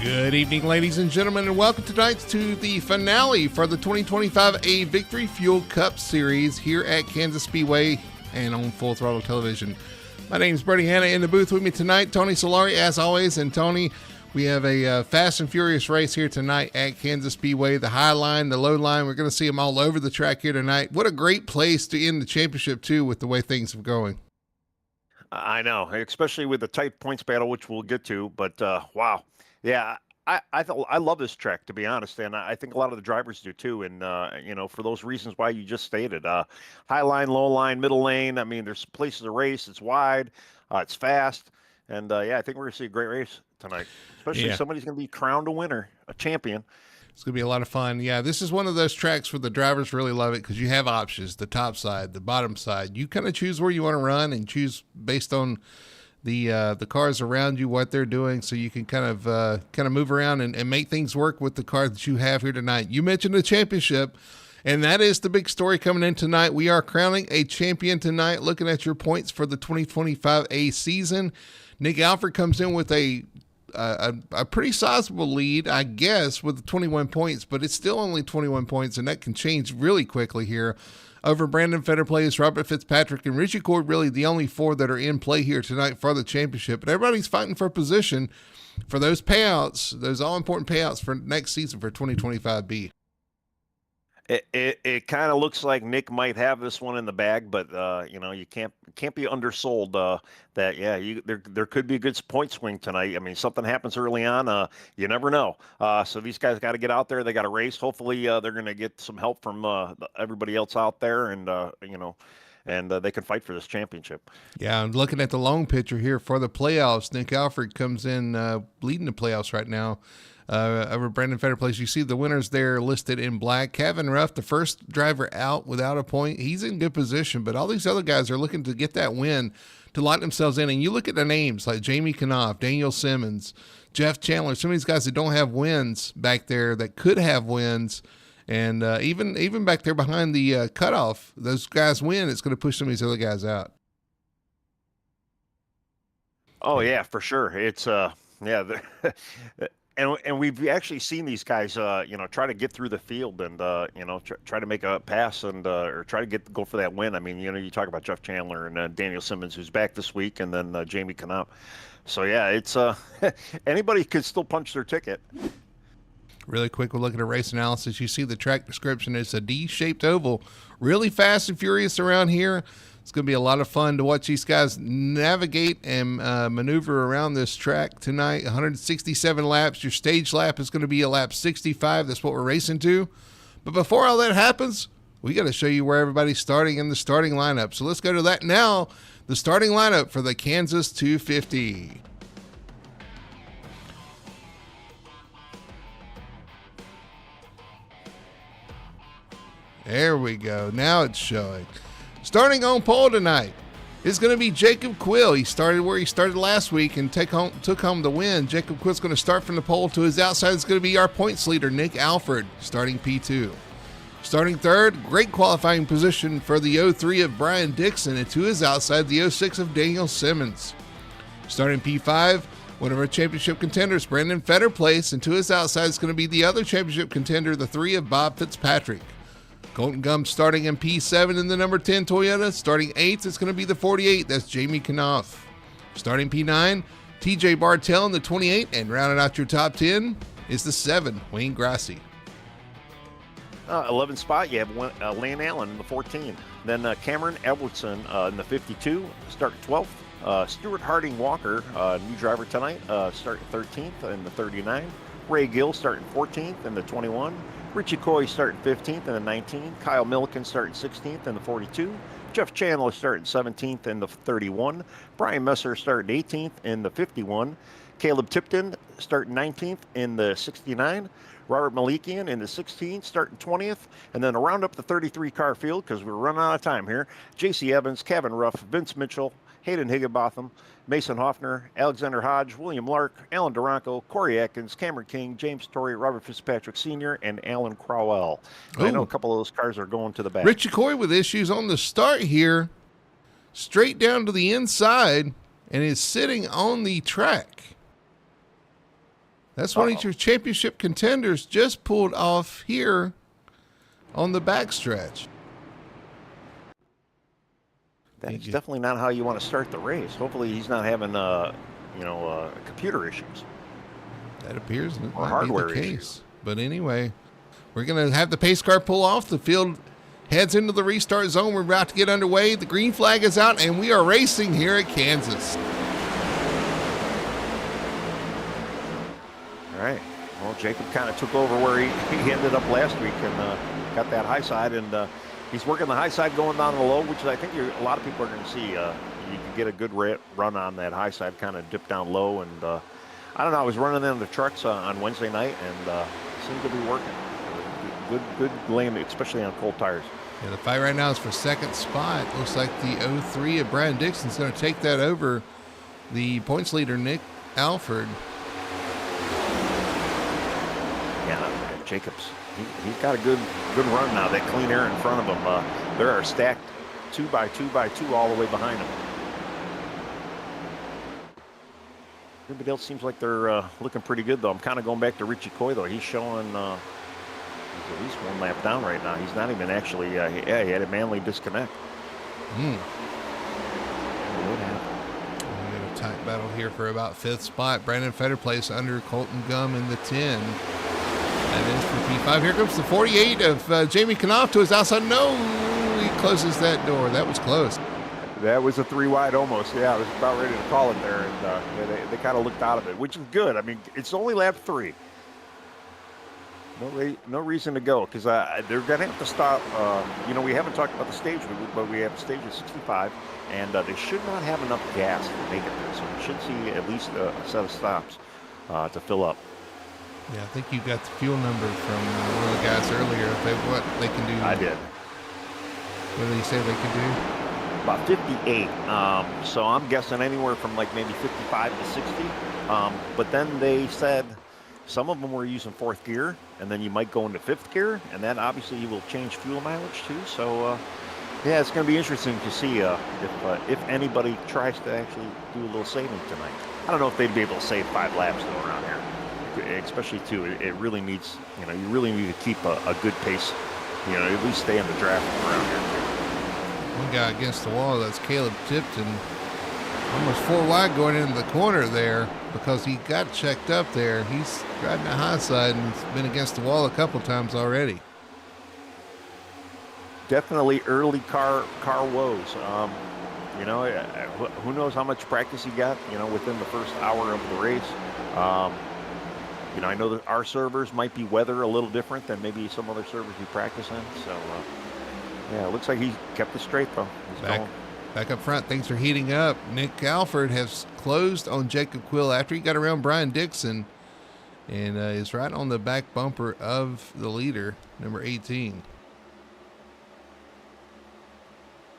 Good evening, ladies and gentlemen, and welcome tonight to the finale for the 2025 A Victory Fuel Cup Series here at Kansas Speedway and on Full Throttle Television. My name is Brady Hanna. In the booth with me tonight, Tony Solari, as always. And Tony, we have a fast and furious race here tonight at Kansas Speedway. The high line, the low line, we're going to see them all over the track here tonight. What a great place to end the championship, too, with the way things are going. I know, especially with the tight points battle, which we'll get to. But, wow. Yeah, I love this track, to be honest, and I think a lot of the drivers do too. And for those reasons why you just stated, high line, low line, middle lane. I mean, there's places to race. It's wide, it's fast, and I think we're gonna see a great race tonight. Especially somebody's gonna be crowned a winner, a champion. It's going to be a lot of fun. Yeah, this is one of those tracks where the drivers really love it because you have options, the top side, the bottom side. You kind of choose where you want to run and choose based on the cars around you, what they're doing, so you can kind of move around and make things work with the car that you have here tonight. You mentioned the championship, and that is the big story coming in tonight. We are crowning a champion tonight. Looking at your points for the 2025 A season, Nick Alford comes in with a pretty sizable lead, I guess, with 21 points, but it's still only 21 points, and that can change really quickly here over Brandon Fetterplace, Robert Fitzpatrick, and Richie Cord, really the only four that are in play here tonight for the championship. But everybody's fighting for position for those payouts, those all-important payouts for next season for 2025B. It kind of looks like Nick might have this one in the bag, but you can't be undersold. There could be a good point swing tonight. I mean, something happens early on. You never know. So these guys got to get out there. They got to race. Hopefully, they're going to get some help from everybody else out there, and they can fight for this championship. Yeah, I'm looking at the long picture here for the playoffs. Nick Alford comes in leading the playoffs right now. Over Brandon Fetterplace. You see the winners there listed in black. Kevin Ruff, the first driver out without a point. He's in good position, but all these other guys are looking to get that win to lock themselves in. And you look at the names like Jamie Knopf, Daniel Simmons, Jeff Chandler, some of these guys that don't have wins back there that could have wins. And even back there behind the cutoff, those guys win, it's going to push some of these other guys out. Oh, yeah, for sure. It's, And we've actually seen these guys, try to get through the field and, try to make a pass and or try to go for that win. I mean, you talk about Jeff Chandler and Daniel Simmons, who's back this week, and then Jamie Knopf. So, yeah, it's anybody could still punch their ticket. Really quick, we'll look at a race analysis. You see the track description. It's a D-shaped oval, really fast and furious around here. It's going to be a lot of fun to watch these guys navigate and maneuver around this track tonight. 167 laps. Your stage lap is going to be a lap 65. That's what we're racing to. But before all that happens, we got to show you where everybody's starting in the starting lineup. So let's go to that now. The starting lineup for the Kansas 250. There we go. Now it's showing. Starting on pole tonight is going to be Jacob Quill. He started where he started last week and took home the win. Jacob Quill's going to start from the pole. To his outside is going to be our points leader, Nick Alford, starting P2. Starting third, great qualifying position for the 03 of Brian Dixon, and to his outside, the 06 of Daniel Simmons. Starting P5, one of our championship contenders, Brandon Fetterplace, and to his outside is going to be the other championship contender, the 3 of Bob Fitzpatrick. Colton Gum starting in P7 in the number 10 Toyota. Starting 8th, it's going to be the 48. That's Jamie Knopf. Starting P9, TJ Bartell in the 28. And rounding out your top 10 is the 7, Wayne Grassi. 11th spot, you have Lane Allen in the 14. Then Cameron Edwardson in the 52, starting 12th. Stuart Harding Walker, new driver tonight, starting 13th in the 39. Ray Gill starting 14th in the 21. Richie Coy starting 15th in the 19. Kyle Milliken starting 16th in the 42. Jeff Chandler starting 17th in the 31. Brian Messer starting 18th in the 51. Caleb Tipton starting 19th in the 69. Robert Malikian in the 16th, starting 20th. And then to round up the 33-car field, because we're running out of time here, J.C. Evans, Kevin Ruff, Vince Mitchell, Hayden Higginbotham, Mason Hoffner, Alexander Hodge, William Lark, Alan Duranko, Corey Atkins, Cameron King, James Torrey, Robert Fitzpatrick Sr., and Alan Crowell. I know a couple of those cars are going to the back. Richie Coy with issues on the start here, straight down to the inside, and is sitting on the track. That's one of your championship contenders just pulled off here on the backstretch. That's definitely not how you want to start the race. Hopefully he's not having, computer issues. That appears it or might be the hardware case. issues. But anyway, we're going to have the pace car pull off. The field heads into the restart zone. We're about to get underway. The green flag is out, and we are racing here at Kansas. All right. Well, Jacob kind of took over where he ended up last week and got that high side. And he's working the high side going down the low, which I think a lot of people are going to see. You can get a good run on that high side, kind of dip down low. And I don't know. I was running in the trucks on Wednesday night, and seemed to be working. Good lane, especially on cold tires. Yeah, the fight right now is for second spot. Looks like the 03 of Brian Dixon's going to take that over the points leader, Nick Alford. Yeah, Jacobs, he's got a good run now. That clean air in front of him. There are stacked 2x2 all the way behind him. Everybody else seems like they're looking pretty good, though. I'm kind of going back to Richie Coy, though. He's showing he's at least one lap down right now. He's not even actually, he had a Manley disconnect. What happened? We got a tight battle here for about fifth spot. Brandon Fetterplace under Colton Gum in the 10. That is for P5. Here comes the 48 of Jamie Knopf to his outside. No, he closes that door. That was close. That was a 3 wide almost. Yeah, I was about ready to call it there, and they kind of looked out of it, which is good. I mean, it's only lap 3. No reason to go, because they're going to have to stop. We haven't talked about the stage, but we have a stage of 65, and they should not have enough gas to make it there. So we should see at least a set of stops to fill up. Yeah, I think you got the fuel number from one of the guys earlier. What they can do. I did. What did he say they could do? About 58. So I'm guessing anywhere from like maybe 55 to 60. But then they said some of them were using 4th gear, and then you might go into 5th gear, and then obviously will change fuel mileage too. So yeah, it's going to be interesting to see if anybody tries to actually do a little saving tonight. I don't know if they'd be able to save 5 laps though around here, especially too. It really needs, you really need to keep a good pace. At least stay in the draft around here. One guy against the wall, that's Caleb Tipton. Almost 4 wide going into the corner there because he got checked up there. He's riding the high side and he's been against the wall a couple times already. Definitely early car woes. Who knows how much practice he got, within the first hour of the race. I know that our servers might be weather a little different than maybe some other servers we practice in. So, yeah, it looks like he kept it straight, though. Back up front, things are heating up. Nick Alford has closed on Jacob Quill after he got around Brian Dixon and is right on the back bumper of the leader, number 18.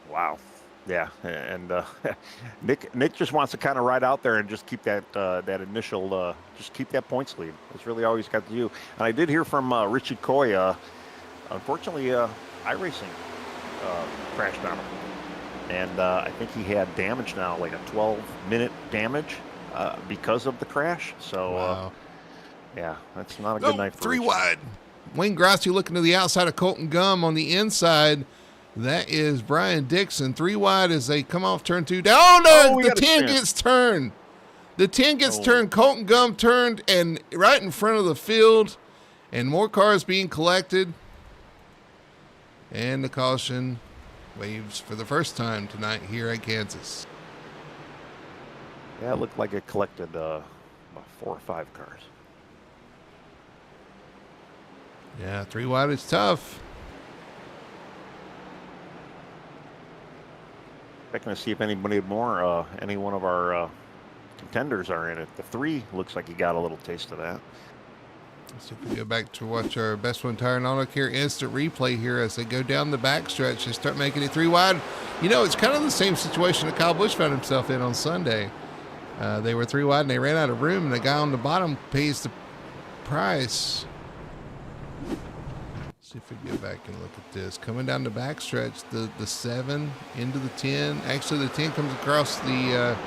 Wow. Yeah, and Nick just wants to kind of ride out there and just keep that initial, just keep that points lead. That's really all he's got to do. And I did hear from Richie Coy. Unfortunately, iRacing crashed on him, and I think he had damage now, like a 12-minute damage because of the crash. So, wow. Yeah, that's not a good night for 3 Richie. wide. Wayne Grossi looking to the outside of Colton Gum on the inside. That is Brian Dixon. 3 wide as they come off turn 2. The 10 gets turned. The 10 gets turned. Colton Gum turned and right in front of the field, and more cars being collected. And the caution waves for the first time tonight here at Kansas. Yeah, it looked like it collected about 4 or 5 cars. Yeah, 3 wide is tough. Checking to see if any one of our contenders are in it. The 3 looks like he got a little taste of that. Let's see if we go back to watch our Best One Tire and Auto Care instant replay here as they go down the backstretch and start making it 3 wide. It's kind of the same situation that Kyle Busch found himself in on Sunday. They were 3 wide and they ran out of room, and the guy on the bottom pays the price. See if we go back and look at this. Coming down the backstretch, the 7 into the 10. Actually, the 10 comes across the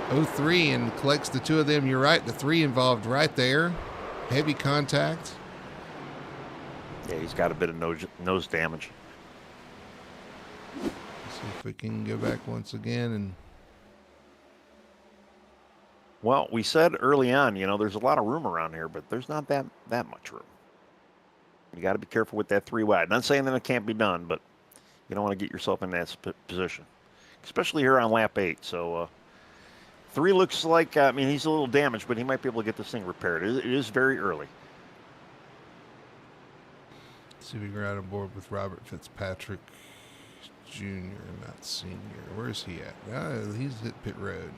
03 and collects the two of them. You're right. The 3 involved right there. Heavy contact. Yeah, he's got a bit of nose damage. Let's see if we can go back once again. And well, we said early on, there's a lot of room around here, but there's not that much room. You got to be careful with that 3 wide. Not saying that it can't be done, but you don't want to get yourself in that position, especially here on lap 8. So 3 looks like, he's a little damaged, but he might be able to get this thing repaired. It is very early. See if we can ride on board with Robert Fitzpatrick Jr., not Senior. Where's he at? He's at pit road.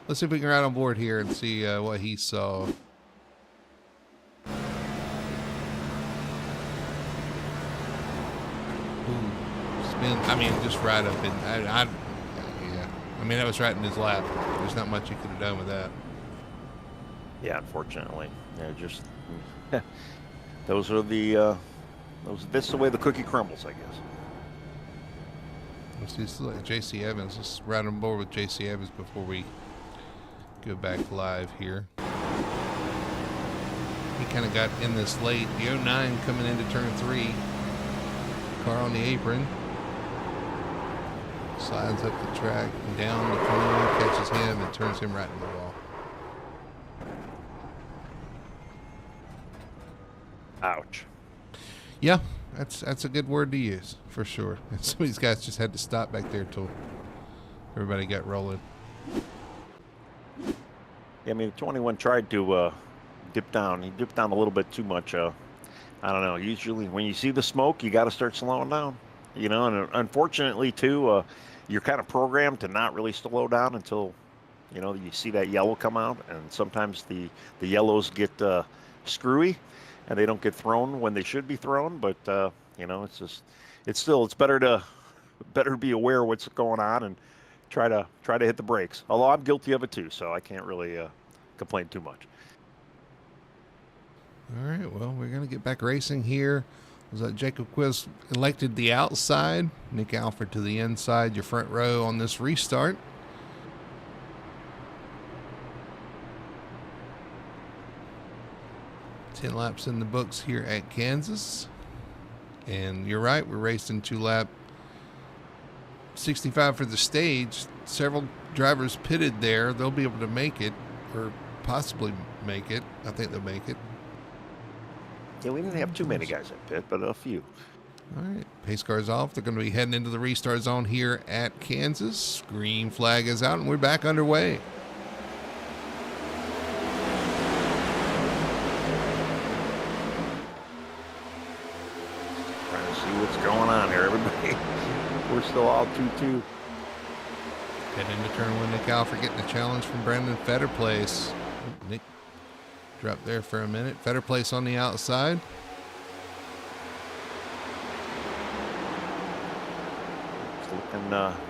Let's see if we can ride on board here and see what he saw. Just right up in. Yeah. That was right in his lap. There's not much you could have done with that. Yeah, unfortunately. Yeah, just those are the. That's the way the cookie crumbles, I guess. Let's see, like J.C. Evans. Let's ride on board with J.C. Evans before we go back live here. He kind of got in this late. The 09 coming into turn 3. Car on the apron. Slides up the track and down. The 21 catches him and turns him right in the wall. Ouch. Yeah, that's a good word to use for sure. And some of these guys just had to stop back there till everybody got rolling. Yeah, the 21 tried to dip down. He dipped down a little bit too much. I don't know. Usually when you see the smoke, you got to start slowing down. And unfortunately too, you're kind of programmed to not really slow down until you see that yellow come out, and sometimes the yellows get screwy and they don't get thrown when they should be thrown. But it's better to be aware of what's going on and try to hit the brakes. Although I'm guilty of it too, so I can't really complain too much. All right, well, we're gonna get back racing here. Was that Jacob Quiz elected the outside, Nick Alford to the inside, your front row on this restart. Ten laps in the books here at Kansas. And you're right, we're racing 2-lap 65 for the stage. Several drivers pitted there. They'll be able to make it, or possibly make it. I think they'll make it. Yeah, we didn't have too many guys at pit, but a few. All right, pace car's off. They're going to be heading into the restart zone here at Kansas. Green flag is out, and we're back underway. Trying to see what's going on here, everybody. We're still all 2-2. Heading into turn 1, Nick Alford getting a challenge from Brandon Fetterplace. Nick dropped there for a minute. Fetterplace on the outside.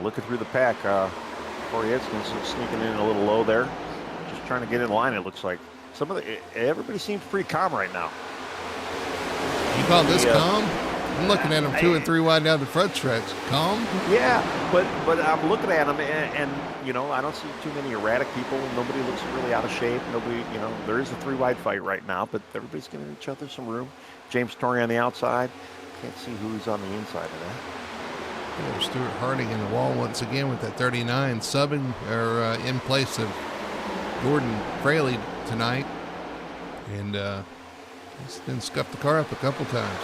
Looking through the pack. Corey Edson's sneaking in a little low there. Just trying to get in line, it looks like. Everybody seems pretty calm right now. You call this calm? I'm looking at them 2 and 3 wide down the front stretch. Calm? Yeah, but I'm looking at them and I don't see too many erratic people. Nobody looks really out of shape. Nobody, there is a 3 wide fight right now, but everybody's giving each other some room. James Torrey on the outside. Can't see who's on the inside of that. Stuart Harding in the wall once again with that 39, subbing or in place of Gordon Fraley tonight, and he's been scuffed the car up a couple times.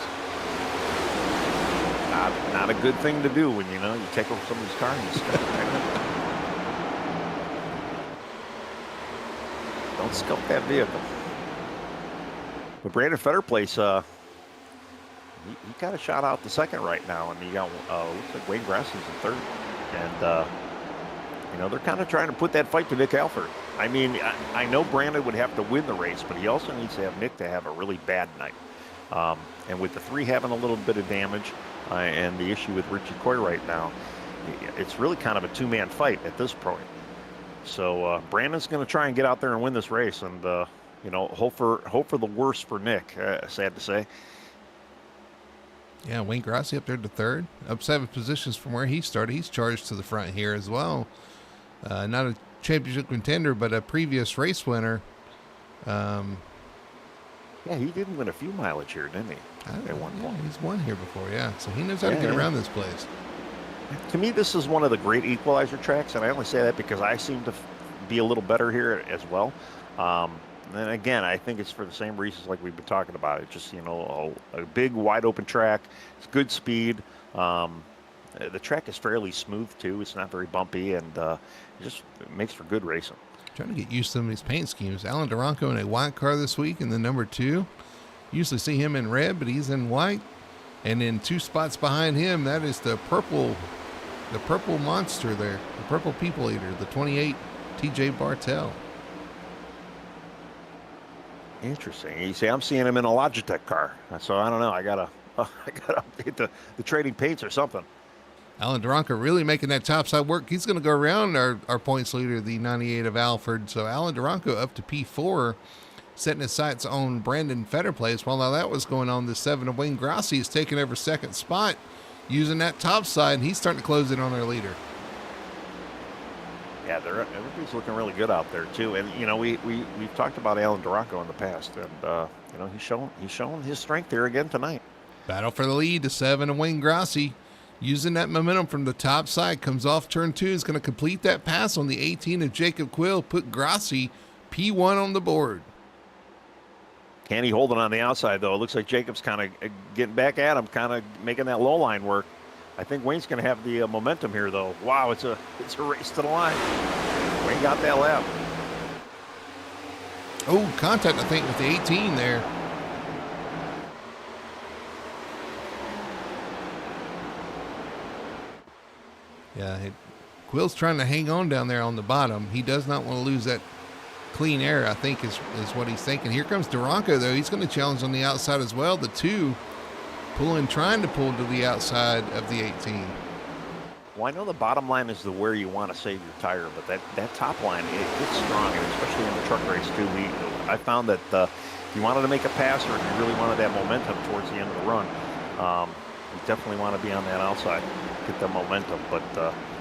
Not a good thing to do when you take over somebody's car and you scuff it right up. Don't scuff that vehicle. But Brandon Fetterplace, he got a shot out the second right now, and he got looks like Wayne Grasson's in third, and they're kind of trying to put that fight to Nick Alford. I know Brandon would have to win the race, but he also needs to have Nick to have a really bad night. And with the 3 having a little bit of damage, and the issue with Richie Coy right now, it's really kind of a 2-man fight at this point. So Brandon's going to try and get out there and win this race, and hope for the worst for Nick. Sad to say. Yeah, Wayne Grassi up there to third, up 7 positions from where he started. He's charged to the front here as well. Not a championship contender, but a previous race winner. Yeah, he did win a few mileage here, didn't he? At one point. He's won here before, yeah. So he knows how to get around this place. To me, this is one of the great equalizer tracks, and I only say that because I seem to be a little better here as well. And again, I think it's for the same reasons like we've been talking about. It's just, a big, wide open track. It's good speed. The track is fairly smooth, too. It's not very bumpy, and it just makes for good racing. Trying to get used to some of these paint schemes. Alan Duranco in a white car this week in the number 2. Usually see him in red, but he's in white. And then 2 spots behind him, that is the purple monster there, the purple people eater, the 28 TJ Bartel. Interesting. You see, I'm seeing him in a Logitech car, so I don't know. I gotta update the trading paints or something. Alan Duranco really making that topside work. He's going to go around our points leader, the 98 of Alford. So Alan Duranco up to P4, setting his sights on Brandon Fetterplace. While that was going on, the 7 of Wayne Grassi is taking over second spot using that topside, and he's starting to close in on their leader. Yeah, everybody's looking really good out there too. And we've talked about Alan Duranco in the past, and he's shown his strength here again tonight. Battle for the lead, the 7 of Wayne Grassi. Using that momentum from the top side, comes off turn 2, is going to complete that pass on the 18 of Jacob Quill, put Grassi P1 on the board. Canty holding on the outside, though. It looks like Jacob's kind of getting back at him, kind of making that low line work. I think Wayne's going to have the momentum here, though. Wow, it's a race to the line. Wayne got that lap. Oh, contact, I think, with the 18 there. Yeah, Quill's trying to hang on down there on the bottom. He does not want to lose that clean air, I think, is what he's thinking. Here comes Duranco, though. He's going to challenge on the outside as well. The 2 trying to pull to the outside of the 18. Well, I know the bottom line is where you want to save your tire, but that top line, it's strong, and especially in the truck race, too. I found that if you wanted to make a pass or if you really wanted that momentum towards the end of the run, you definitely want to be on that outside, get the momentum. But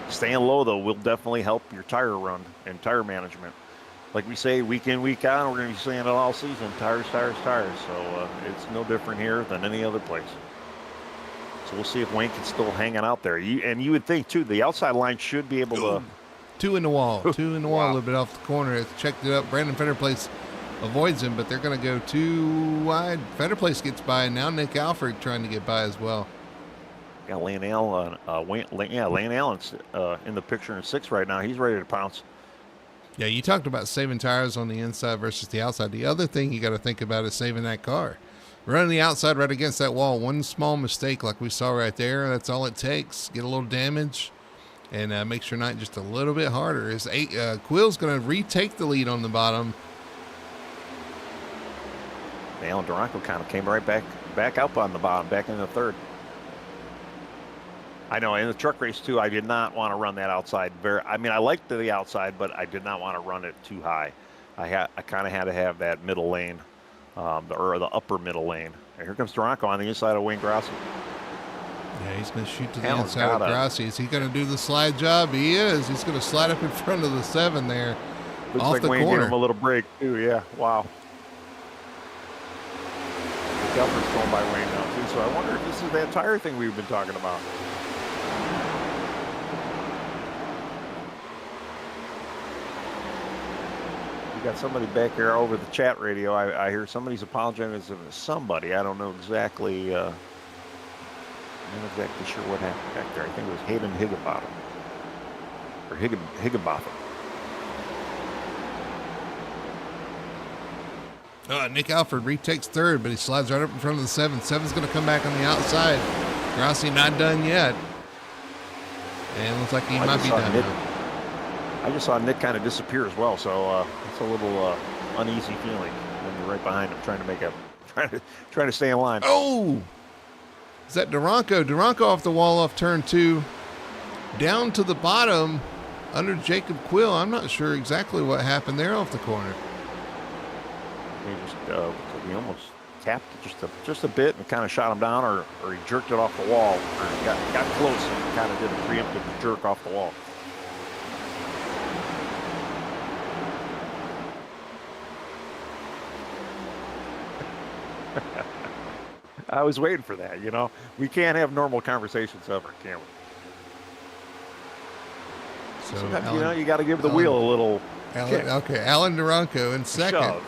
staying low, though, will definitely help your tire run and tire management. Like we say, week in, week out, we're going to be saying it all season, tires, tires, tires. So it's no different here than any other place. So we'll see if Wayne can still hang it out there. You would think, too, the outside line should be able to. 2 in the wall. 2 in the wall, a little bit off the corner. It's checked it up. Brandon Fetterplace avoids him, but they're going to go 2 wide. Fetterplace gets by, and now Nick Alford trying to get by as well. Yeah, Lane Allen's in the picture in 6 right now. He's ready to pounce. Yeah, you talked about saving tires on the inside versus the outside. The other thing you got to think about is saving that car. Running the outside right against that wall, one small mistake like we saw right there, that's all it takes. Get a little damage and makes your night just a little bit harder. Quill's going to retake the lead on the bottom. Alan Duranco kind of came right back up on the bottom, back in the 3rd. I know in the truck race too, I did not want to run that outside. I liked the outside, but I did not want to run it too high. I kind of had to have that middle lane, the upper middle lane. And here comes Duranco on the inside of Wayne Grassi. Yeah, he's going to shoot to the inside of Grassi. Is he going to do the slide job? He is. He's going to slide up in front of the 7 there. Looks off like the Wayne corner. Gave him a little break too. Yeah, wow. The Delphin's going by Wayne now too. So I wonder if this is that tire thing we've been talking about. We got somebody back here over the chat radio. I hear somebody's apologizing to somebody. I don't know exactly. I'm not exactly sure what happened back there. I think it was Hayden Higginbottom. Or Higginbotham. Nick Alford retakes 3rd, but he slides right up in front of the 7. 7's going to come back on the outside. Grassi not done yet. And looks like he might be done now. I just saw Nick kind of disappear as well, so it's a little uneasy feeling when you're right behind him, trying to stay in line. Oh, is that Duranco? Duranco off the wall off turn 2, down to the bottom under Jacob Quill. I'm not sure exactly what happened there off the corner. He almost tapped it just a bit and kind of shot him down, or he jerked it off the wall, or got close and kind of did a preemptive jerk off the wall. I was waiting for that. We can't have normal conversations ever, can we? So Sometimes, Alan, you got to give the Alan- wheel a little kick. Okay, Alan Duranco in second. Shove.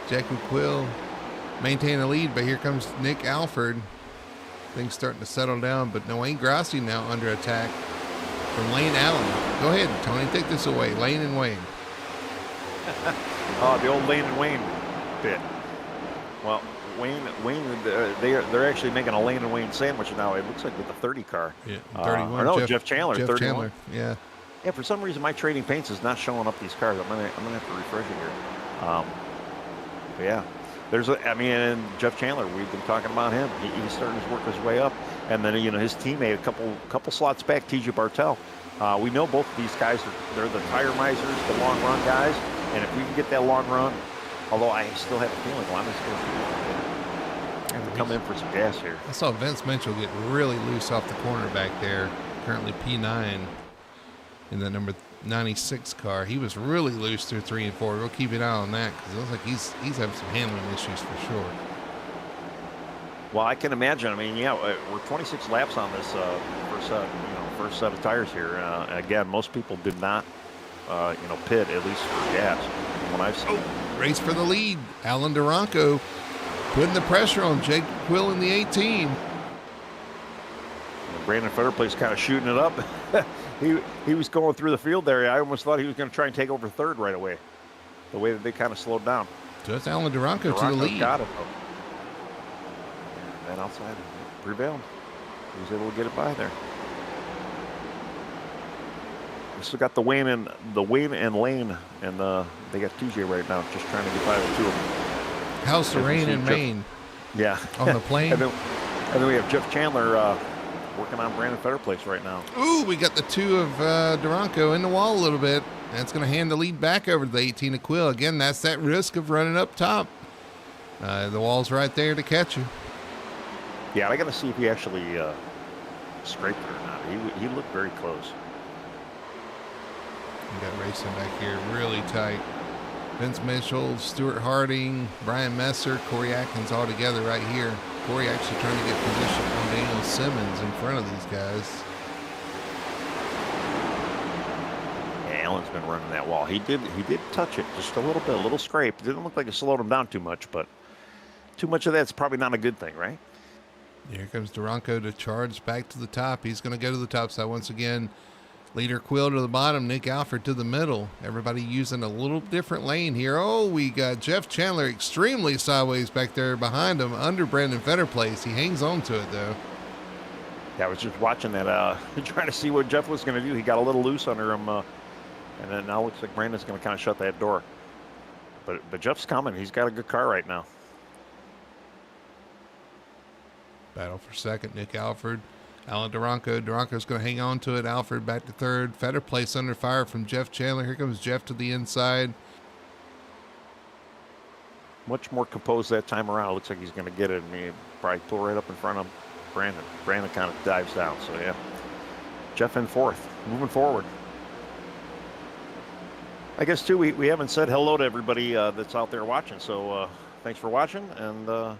Jacob Quill maintain a lead, but here comes Nick Alford. Things starting to settle down, but Wayne Grassi now under attack from Lane Allen. Go ahead, Tony, take this away. Lane and Wayne. Oh, the old Lane and Wayne bit. Well, Wayne, they're actually making a Lane and Wayne sandwich now. It looks like with the 30 car. Yeah, 31. No, Jeff Chandler, Jeff 31. Chandler, yeah. Yeah, for some reason my Trading Paints is not showing up these cars. I'm gonna have to refresh it here. But yeah, and Jeff Chandler. We've been talking about him. He's starting to work his way up, and then his teammate a couple slots back, TJ Bartel. We know both of these guys they're the tire misers, the long run guys, and if we can get that long run, although I still have a feeling Lana's going to come in for some gas here. I saw Vince Mitchell get really loose off the corner back there. Currently P9 in the number 96 car. He was really loose through 3 and 4. We'll keep an eye on that because it looks like he's having some handling issues for sure. Well, I can imagine. I mean, yeah, we're 26 laps on this first set of tires here. Again, most people did not, pit at least for gas. When I've seen race for the lead. Alan Duranco putting the pressure on Jake Quill in the 18. Brandon Fetterplace kind of shooting it up. He was going through the field there. I almost thought he was going to try and take over third right away. The way that they kind of slowed down. Just Alan Duranco to the lead. Got it. And outside prevailed. He was able to get it by there. We still got the Wayne and Lane, and they got TJ right now, just trying to get by the two of them. House of Rain in Maine. Yeah. On the plane. and then we have Jeff Chandler working on Brandon Fetterplace right now. Ooh, we got the two of Duranco in the wall a little bit. That's going to hand the lead back over to the 18 of Quill. Again, that's that risk of running up top. The wall's right there to catch you. Yeah, I got to see if he actually scraped it or not. He looked very close. We got racing back here really tight. Vince Mitchell, Stuart Harding, Brian Messer, Corey Atkins all together right here. Corey actually trying to get position on Daniel Simmons in front of these guys. Yeah, Allen's been running that wall. He did touch it just a little bit, a little scrape. It didn't look like it slowed him down too much, but too much of that's probably not a good thing, right? Here comes Duranco to charge back to the top. He's going to go to the top side once again. Leader Quill to the bottom, Nick Alford to the middle. Everybody using a little different lane here. Oh, we got Jeff Chandler extremely sideways back there behind him under Brandon Fetterplace. He hangs on to it, though. Yeah, I was just watching that, trying to see what Jeff was going to do. He got a little loose under him, and then now looks like Brandon's going to kind of shut that door. But Jeff's coming. He's got a good car right now. Battle for second, Nick Alford. Alan Duranco. Duranco's going to hang on to it. Alford back to third. Fetterplace under fire from Jeff Chandler. Here comes Jeff to the inside. Much more composed that time around. Looks like he's going to get it, and he probably pull right up in front of Brandon. Brandon kind of dives down. So, yeah. Jeff in fourth. Moving forward. I guess, too, we haven't said hello to everybody that's out there watching. So, thanks for watching, and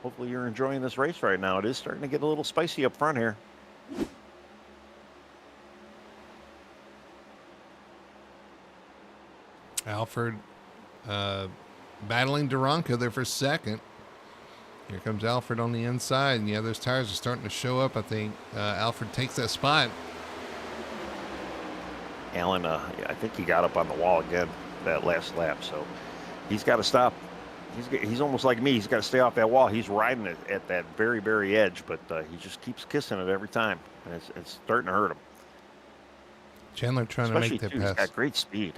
hopefully you're enjoying this race right now. It is starting to get a little spicy up front here. Alford battling Duranco there for second. Here comes Alford on the inside, and yeah, those tires are starting to show up, I think. Alford takes that spot. Allen, I think he got up on the wall again that last lap, so he's got to stop. He's almost like me. He's got to stay off that wall. He's riding it at that very, very edge, but he just keeps kissing it every time, and it's starting to hurt him. Chandler trying to make that pass. He's got great speed.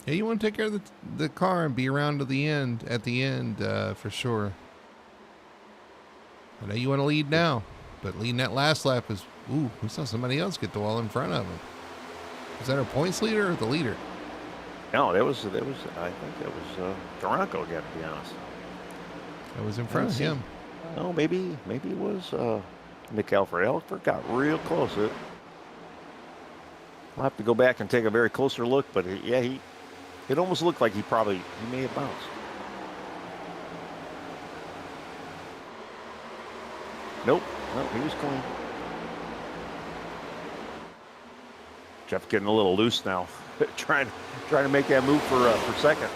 Yeah, you want to take care of the car and be around to the end, at the end, for sure. I know you want to lead now, but leading that last lap is, ooh, we saw somebody else get the wall in front of him. Was that our points leader or the leader? No, I think that was Duranco again, to be honest. That was in front of him. No, maybe it was Nick Alford. Alford got real close. I'll have to go back and take a very closer look, but it almost looked like he may have bounced. Nope. No, he was clean. Jeff getting a little loose now, trying to make that move for second.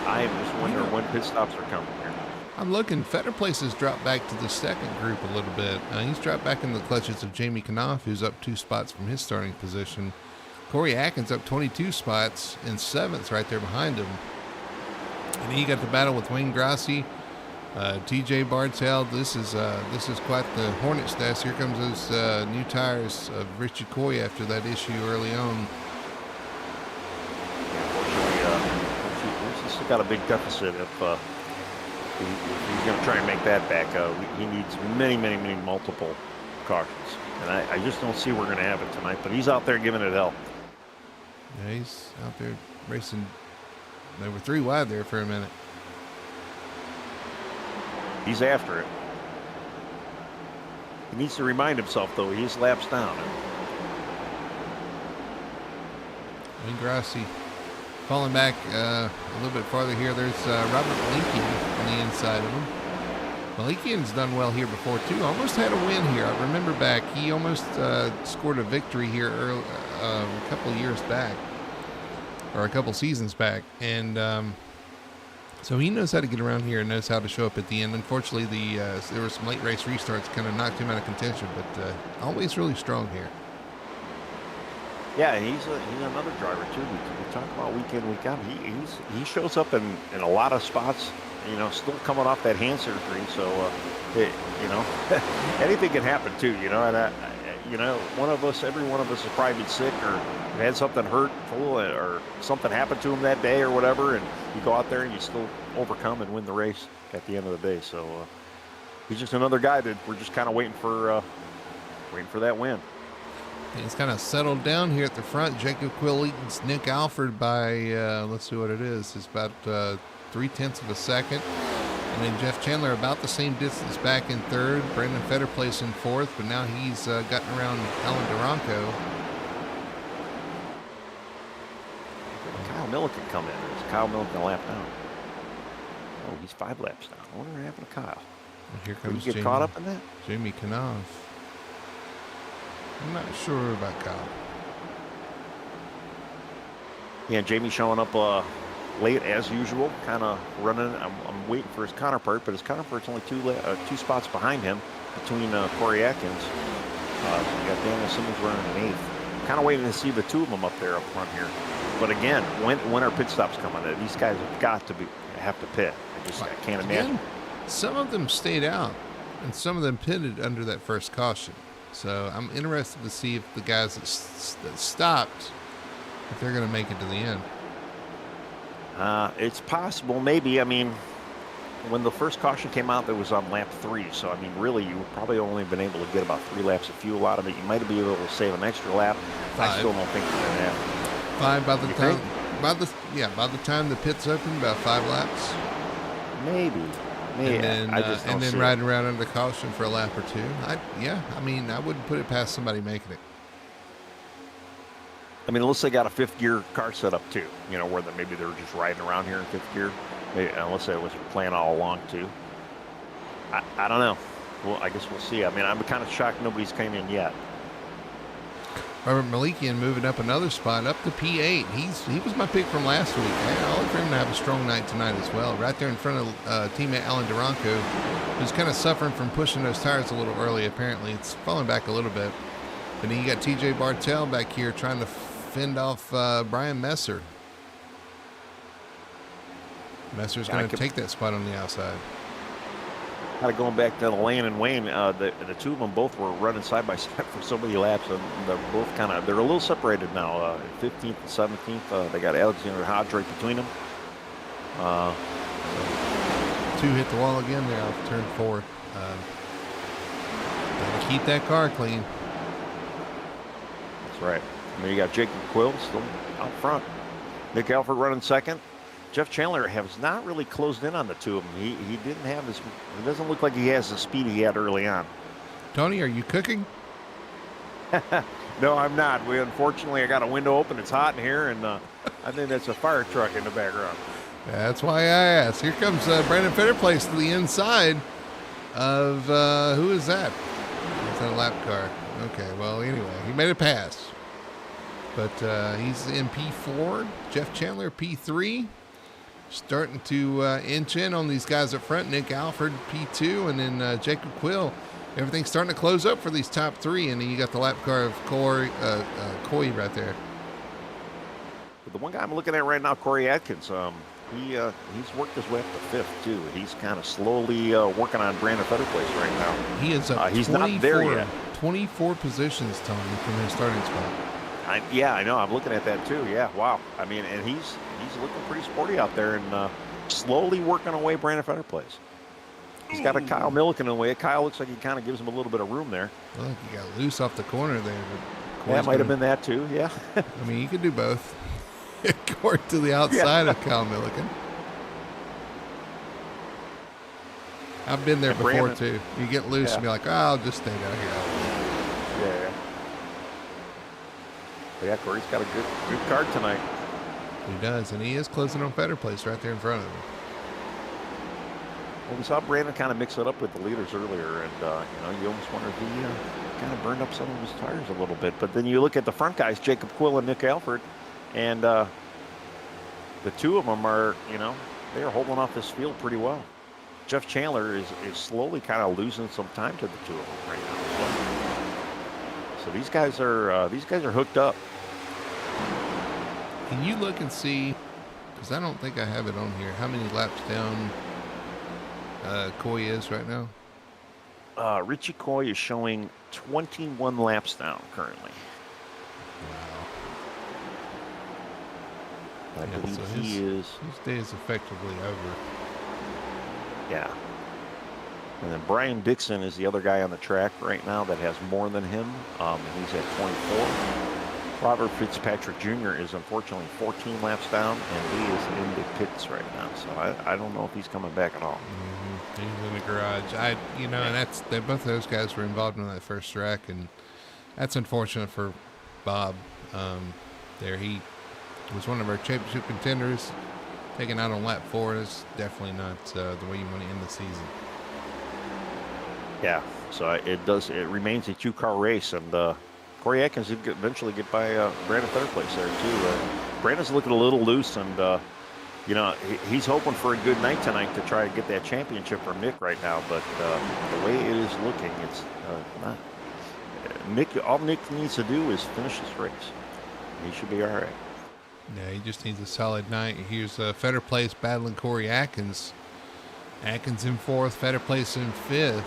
I am just wondering when pit stops are coming here. I'm looking. Fetter Place has dropped back to the second group a little bit. He's dropped back in the clutches of Jamie Knopf, who's up 2 spots from his starting position. Corey Atkins up 22 spots in 7th right there behind him. And then you got the battle with Wayne Grassi, TJ Bartel. This is quite the hornet's nest. Here comes those new tires of Richie Coy after that issue early on. Unfortunately, he's got a big deficit if he's going to try and make that back. He needs many multiple cautions. And I just don't see we're going to have it tonight. But he's out there giving it hell. Yeah, he's out there racing. They were 3 wide there for a minute. He's after it. He needs to remind himself, though, he's laps down. Wayne Grassi falling back a little bit farther here. There's Robert Malikian on the inside of him. Malikian's done well here before, too. Almost had a win here. I remember back. He almost scored a victory here a couple of years back, or a couple seasons back. And so he knows how to get around here and knows how to show up at the end. Unfortunately, there were some late race restarts kind of knocked him out of contention, but always really strong here. Yeah, and he's another driver, too. We talk about week in, week out. He shows up in a lot of spots, still coming off that hand surgery. So, anything can happen, too, And, every one of us has probably been sick or had something hurtful or something happened to him that day or whatever, and you go out there and you still overcome and win the race at the end of the day. So he's just another guy that we're just kind of waiting for that win. He's kind of settled down here at the front. Jacob Quill leads Nick Alford by, let's see what it is. It's about 0.3 of a second. And then Jeff Chandler about the same distance back in 3rd. Brandon Fetter placed in 4th, but now he's gotten around Alan Duranco. Kyle Milliken come in. Is Kyle Milliken a lap down? Oh, he's 5 laps down. I wonder what happened to Kyle. And here comes Did he get caught up in that? Jamie Knopf. I'm not sure about Kyle. Yeah, Jamie showing up late as usual, kind of running. I'm waiting for his counterpart, but his counterpart's only 2 spots behind him between Corey Atkins. You got Daniel Simmons running in 8th. Kind of waiting to see the 2 of them up there up front here. But again, when are pit stops coming? These guys have got to have to pit. I can't imagine. Some of them stayed out, and some of them pitted under that first caution. So I'm interested to see if the guys that stopped, if they're going to make it to the end. It's possible, maybe. I mean, when the first caution came out, that was on lap 3. So, I mean, really, you probably only been able to get about 3 laps of fuel out of it. You might be able to save an extra lap. 5. I still don't think you're going to have. 5 by the time. By the time the pits open, about 5 laps. Maybe. And then see riding around under caution for a lap or 2. I wouldn't put it past somebody making it. I mean, unless they got a 5th gear car set up too, where maybe they were just riding around here in 5th gear. Maybe, unless they was playing all along too. I don't know. Well, I guess we'll see. I mean, I'm kind of shocked nobody's came in yet. Robert Malikian moving up another spot, up to P8. He was my pick from last week. I'll look for him to have a strong night tonight as well. Right there in front of teammate Alan Duranco, who's kind of suffering from pushing those tires a little early, apparently. It's falling back a little bit. And then you got TJ Bartel back here trying to fend off Brian Messer. Messer's going to take that spot on the outside. Kind of going back to the Lane and Wayne, the 2 of them both were running side by side for so many laps, and they're both they're a little separated now. 15th and 17th, they got Alexander Hodge right between them. 2 hit the wall again there off turn 4. Gotta keep that car clean. That's right. I mean, you got Jacob Quill still out front. Nick Alford running 2nd. Jeff Chandler has not really closed in on the 2 of them. He didn't have it doesn't look like he has the speed he had early on. Tony, are you cooking? No, I'm not. Unfortunately, I got a window open. It's hot in here, and I think that's a fire truck in the background. That's why I asked. Here comes Brandon Fetterplace to the inside of, who is that? Is that a lap car? Okay, well, anyway, he made a pass. But he's in P4. Jeff Chandler, P3. Starting to inch in on these guys up front. Nick Alford, P2. And then Jacob Quill. Everything's starting to close up for these top three. And then you got the lap car of Coy right there. But the one guy I'm looking at right now, Corey Atkins, he's worked his way up to fifth, too. He's kind of slowly working on Brandon Fetterplace right now. He is up he's not there yet. 24 positions, Tony, from his starting spot. I know. I'm looking at that, too. Yeah, wow. I mean, and he's looking pretty sporty out there and slowly working away Brandon Fetterplace. He's got a Kyle Milliken in the way. Kyle looks like he kind of gives him a little bit of room there. Well, he got loose off the corner there. But that might have been that, too, yeah. I mean, you could do both. Court to the outside of Kyle Milliken. I've been there before, Brandon, too. You get loose and be like, oh, I'll just stay down here. Yeah. But yeah, Corey's got a good card tonight. He does, and he is closing on Fetterplace right there in front of him. Well, we saw Brandon kind of mix it up with the leaders earlier, and you almost wonder if he kind of burned up some of his tires a little bit. But then you look at the front guys, Jacob Quill and Nick Alford, and the two of them are, they are holding off this field pretty well. Jeff Chandler is slowly kind of losing some time to the two of them right now. So these guys are hooked up. Can you look and see, because I don't think I have it on here, how many laps down Coy is right now? Richie Coy is showing 21 laps down currently. Wow. I believe his day is effectively over. Yeah. And then Brian Dixon is the other guy on the track right now that has more than him. He's at 24. Robert Fitzpatrick Jr. is unfortunately 14 laps down, and he is in the pits right now. So I don't know if he's coming back at all. Mm-hmm. He's in the garage. And both of those guys were involved in that first wreck, and that's unfortunate for Bob. He was one of our championship contenders. Taken out on lap 4 is definitely not the way you want to end the season. Yeah, so it remains a two-car race, and Corey Atkins did eventually get by Brandon Fetterplace there too. Brandon's looking a little loose, and he's hoping for a good night tonight to try to get that championship for Nick right now. But the way it is looking, it's not. Nick, all Nick needs to do is finish this race. He should be all right. Yeah, he just needs a solid night. Here's Fetterplace battling Corey Atkins. Atkins in 4th, Fetterplace in 5th.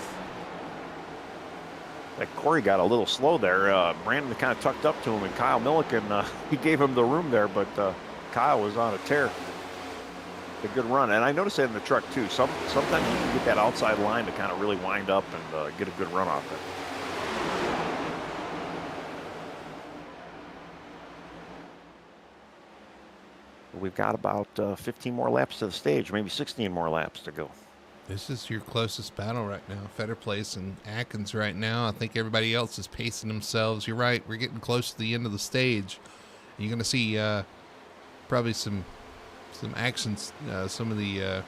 That Corey got a little slow there. Brandon kind of tucked up to him, and Kyle Milliken, he gave him the room there, but Kyle was on a tear. A good run, and I noticed that in the truck too. Sometimes you can get that outside line to kind of really wind up and get a good run off it. We've got about 15 more laps to the stage, maybe 16 more laps to go. This is your closest battle right now. Fetterplace and Atkins right now. I think everybody else is pacing themselves. You're right. We're getting close to the end of the stage. You're going to see probably some actions. Some of the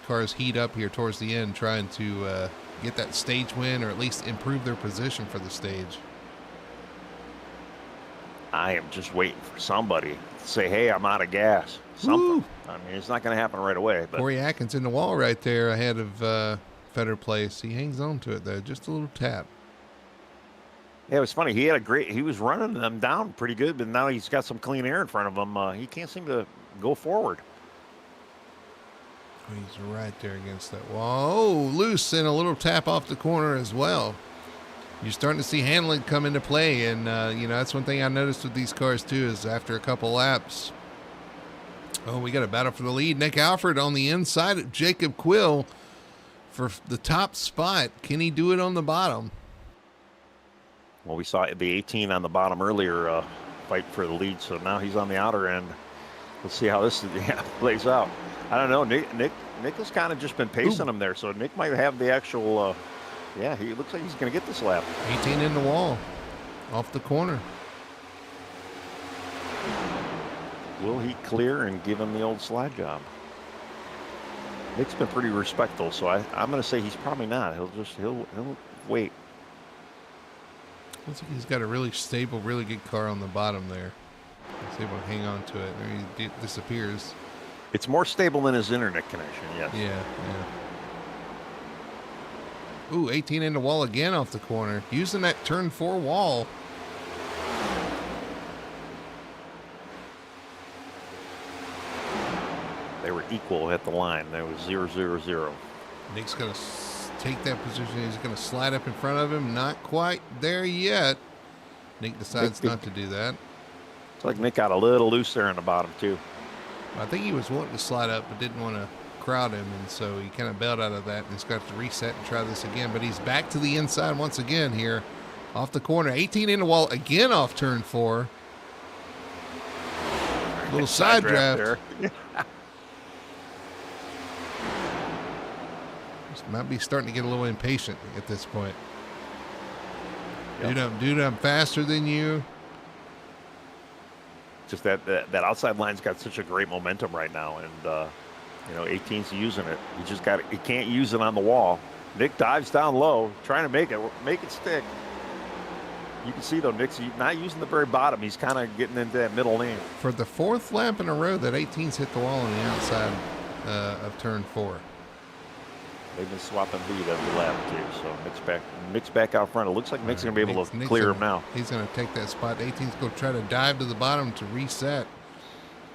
cars heat up here towards the end, trying to get that stage win or at least improve their position for the stage. I am just waiting for somebody to say, hey, I'm out of gas. Something. Woo! I mean, it's not going to happen right away. But Corey Atkins in the wall right there ahead of Fetterplace. He hangs on to it, though. Just a little tap. Yeah, it was funny. He was running them down pretty good, but now he's got some clean air in front of him. He can't seem to go forward. He's right there against that wall. Oh, loose and a little tap off the corner as well. You're starting to see handling come into play, and that's one thing I noticed with these cars too, is after a couple laps, we got a battle for the lead. Nick Alford on the inside of Jacob Quill for the top spot. Can he do it on the bottom? Well, we saw the 18 on the bottom earlier fight for the lead, so now he's on the outer end. We'll see how this plays out. I don't know. Nick has kind of just been pacing him there, so Nick might have the actual. He looks like he's going to get this lap. 18 in the wall, off the corner. Will he clear and give him the old slide job? Nick's been pretty respectful, so I'm going to say he's probably not. He'll wait. Looks like he's got a really stable, really good car on the bottom there. He's able to hang on to it. There he disappears. It's more stable than his internet connection, yes. Yeah. Ooh, 18 in the wall again off the corner. Using that turn 4 wall. They were equal at the line. There was 0-0-0. Nick's going to take that position. He's going to slide up in front of him. Not quite there yet. Nick decides not to do that. It's like Nick got a little loose there in the bottom, too. I think he was wanting to slide up, but didn't want to crowd him, and so he kind of bailed out of that, and he's got to reset and try this again. But he's back to the inside once again here, off the corner. 18 in the wall again off turn 4. Little side draft there. Might be starting to get a little impatient at this point. Yep. Dude, I'm faster than you. Just that outside line's got such a great momentum right now, and 18's using it. He can't use it on the wall. Nick dives down low, trying to make it stick. You can see though, Nick's not using the very bottom. He's kind of getting into that middle lane. For the 4th lap in a row, that 18's hit the wall on the outside of turn 4. They've been swapping lead every lap too, so Nick's back out front. It looks like Nick's going to be able to clear him now. He's going to take that spot. 18's going to try to dive to the bottom to reset.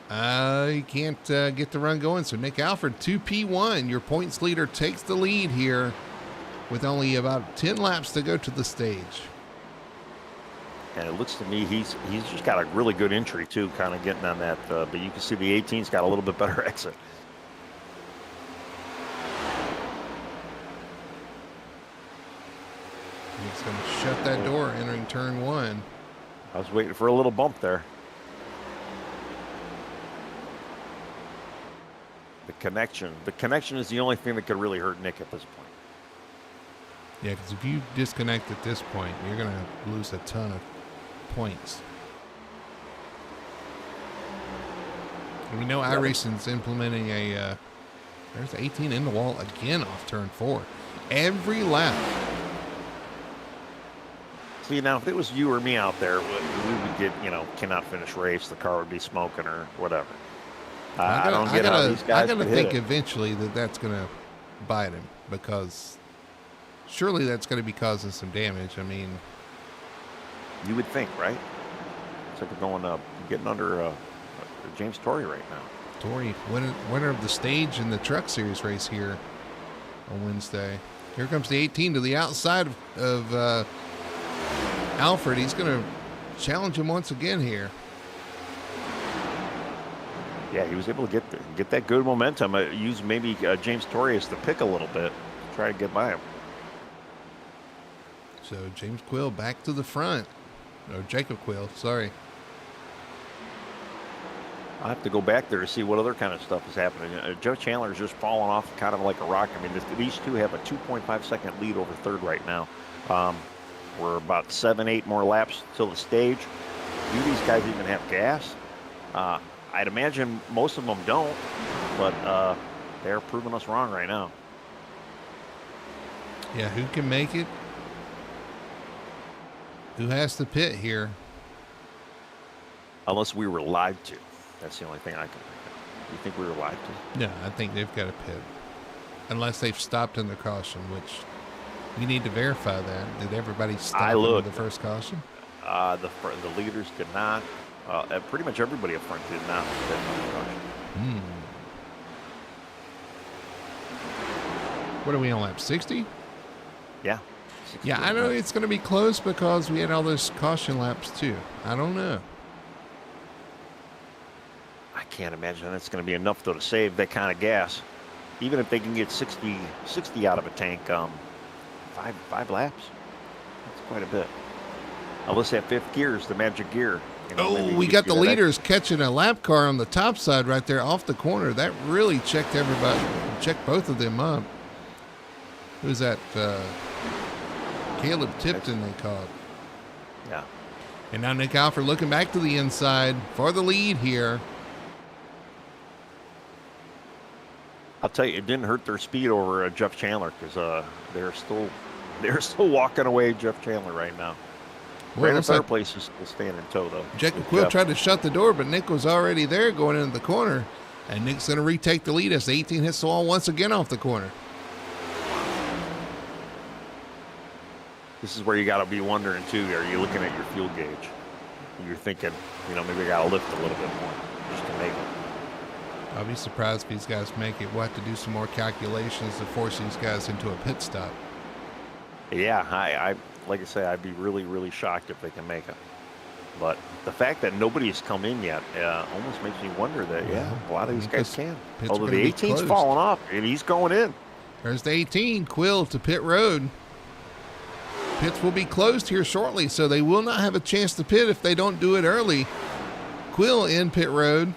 He can't get the run going, so Nick Alford, 2P1, your points leader, takes the lead here with only about 10 laps to go to the stage. And it looks to me he's just got a really good entry too, kind of getting on that, but you can see the 18's got a little bit better exit. He's going to shut that door entering turn 1. I was waiting for a little bump there. The connection is the only thing that could really hurt Nick at this point. Yeah, because if you disconnect at this point, you're going to lose a ton of points. And we know iRacing's implementing there's 18 in the wall again off turn 4. Every lap. See, now if it was you or me out there, we would get, cannot finish race. The car would be smoking or whatever. I don't get how these guys I got to hit think it. eventually that's going to bite him, because surely that's going to be causing some damage. I mean, you would think, right? It's like we're going getting under James Torrey right now. Torrey, winner of the stage in the Truck Series race here on Wednesday. Here comes the 18 to the outside of Alfred. He's going to challenge him once again here. Yeah, he was able to get that good momentum. Use maybe James Torrey as the pick a little bit, try to get by him. So James Quill back to the front. Or Jacob Quill, sorry. I'll have to go back there to see what other kind of stuff is happening. Joe Chandler's just falling off kind of like a rock. I mean, these two have a 2.5 second lead over third right now. We're about 7-8 more laps till the stage. Do these guys even have gas? I'd imagine most of them don't, but they're proving us wrong right now. Yeah, who can make it? Who has to pit here? Unless we were lied to. That's the only thing I can think of. You think we were lied to? No, I think they've got to pit. Unless they've stopped in the caution, which you need to verify that. Did everybody stop in the first caution? The leaders did not. Pretty much everybody up front did not pit on the caution. What are we on lap 60? Yeah. Yeah, I know it's going to be close because we had all those caution laps too. I don't know. I can't imagine that's going to be enough though to save that kind of gas. Even if they can get 60 out of a tank, five laps. That's quite a bit. Unless that fifth gear is the magic gear. We got the leaders catching a lap car on the top side right there off the corner. That really checked everybody, checked both of them up. Who's that? Caleb Tipton they called. Yeah. And now Nick Alford looking back to the inside for the lead here. I'll tell you, it didn't hurt their speed over Jeff Chandler because they're still walking away Jeff Chandler right now. Well, Brandon Fetterplace is still standing toe though. Jacob Quill tried to shut the door, but Nick was already there going into the corner, and Nick's going to retake the lead as the 18 hits the wall once again off the corner. This is where you got to be wondering too. Are you looking at your fuel gauge? You're thinking, maybe I got to lift a little bit more just to make it. I'll be surprised if these guys make it. We'll have to do some more calculations to force these guys into a pit stop. Yeah, I like I say, I'd be really, really shocked if they can make it. But the fact that nobody's come in yet almost makes me wonder that, a lot of these guys can. Although the 18's falling off, and he's going in. There's the 18, Quill to pit road. Pits will be closed here shortly, so they will not have a chance to pit if they don't do it early. Quill in pit road.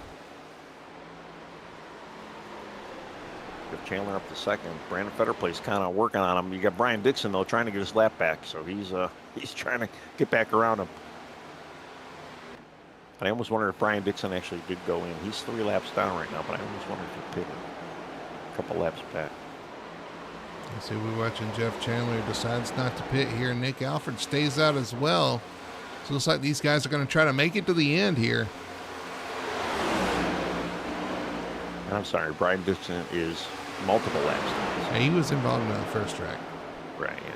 Chandler up to second. Brandon Fetterplace kind of working on him. You got Brian Dixon though trying to get his lap back, so he's trying to get back around him. But I almost wonder if Brian Dixon actually did go in. He's 3 laps down right now, but I almost wonder if he pitted a couple laps back. I see we're watching Jeff Chandler decides not to pit here. Nick Alford stays out as well. So it looks like these guys are going to try to make it to the end here. I'm sorry, Brian Dixon is multiple laps. Yeah, he was involved in that first track. Right, yeah.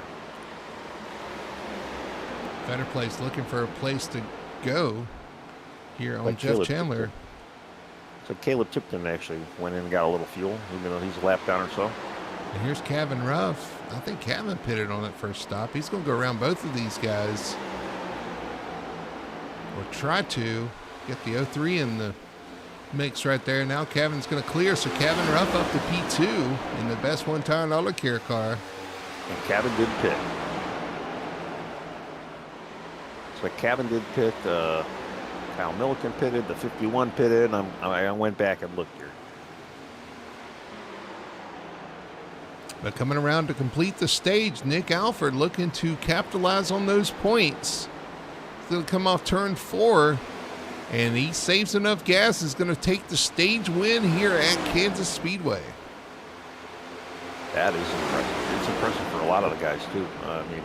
Better place looking for a place to go here on Jeff Chandler. So Caleb Tipton actually went in and got a little fuel, even though he's a lap down or so. And here's Kevin Ruff. I think Kevin pitted on that first stop. He's going to go around both of these guys. Or try to get the 03 in the mix right there. Now Kevin's going to clear, so Kevin Ruff up to P2 in the best one-time auto care car. And Kevin did pit. So Kevin did pit. Kyle Milliken pitted. The 51 pitted. I went back and looked here. But coming around to complete the stage, Nick Alford looking to capitalize on those points. He's going to come off turn 4. And he saves enough gas, is going to take the stage win here at Kansas Speedway. That is impressive. It's impressive for a lot of the guys, too. I mean,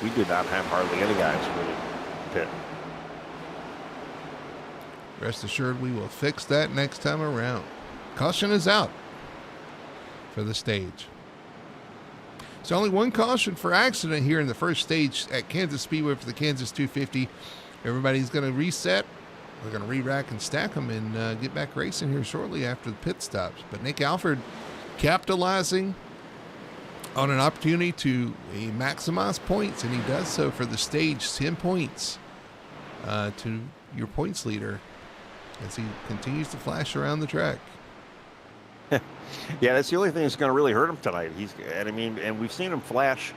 we did not have hardly any guys really pit. Rest assured, we will fix that next time around. Caution is out for the stage. So only one caution for accident here in the first stage at Kansas Speedway for the Kansas 250. Everybody's going to reset. We're going to re-rack and stack them and get back racing here shortly after the pit stops. But Nick Alford capitalizing on an opportunity to maximize points, and he does so for the stage. 10 points to your points leader as he continues to flash around the track. Yeah, that's the only thing that's going to really hurt him tonight. And we've seen him flash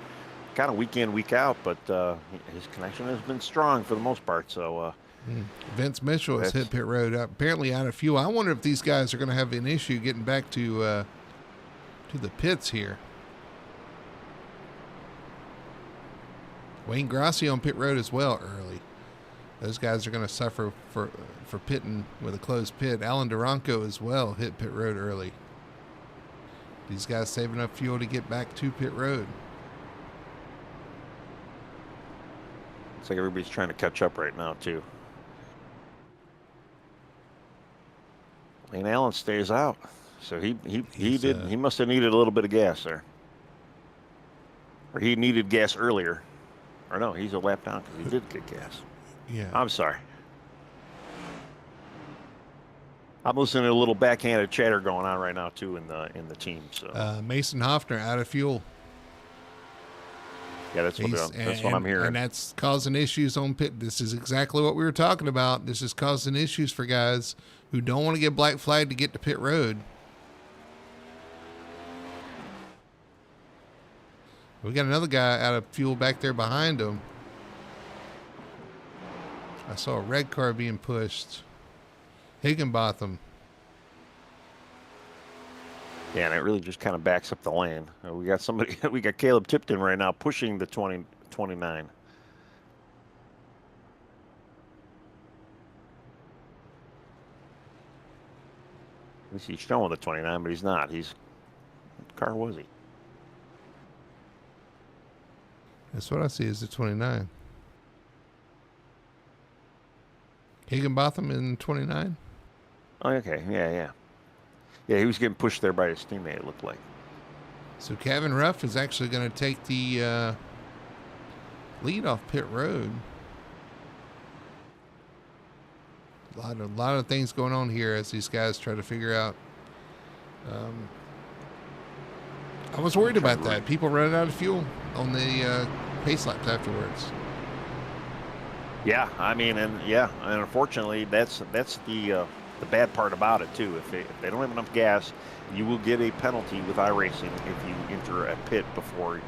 kind of week in, week out, but his connection has been strong for the most part. So Vince Mitchell has hit pit road, apparently out of fuel. I wonder if these guys are going to have an issue getting back to the pits here. Wayne Grassi on pit road as well early. Those guys are going to suffer for pitting with a closed pit. Alan Duranco as well hit pit road early. These guys save enough fuel to get back to pit road. It's like everybody's trying to catch up right now, too. Lane Allen stays out. So he must have needed a little bit of gas there. Or he needed gas earlier. Or no, he's a lap down because he did get gas. Yeah. I'm sorry. I'm listening to a little backhanded chatter going on right now too in the team. So Mason Hoffner out of fuel. Yeah, that's what I'm hearing. And that's causing issues on pit. This is exactly what we were talking about. This is causing issues for guys who don't want to get black flagged to get to pit road. We got another guy out of fuel back there behind him. I saw a red car being pushed. Higginbotham. Yeah, and it really just kind of backs up the lane. We got Caleb Tipton right now pushing the 29. least he's showing the 29, but he's not. What car was he? That's what I see is the 29. Higginbotham in 29. Oh, okay. Yeah. Yeah, he was getting pushed there by his teammate, it looked like. So Kevin Ruff is actually going to take the lead off pit road. A lot of things going on here as these guys try to figure out. I was worried about that. People running out of fuel on the pace laps afterwards. Yeah, I mean, and unfortunately, that's the bad part about it too. If they don't have enough gas, you will get a penalty with iRacing if you enter a pit before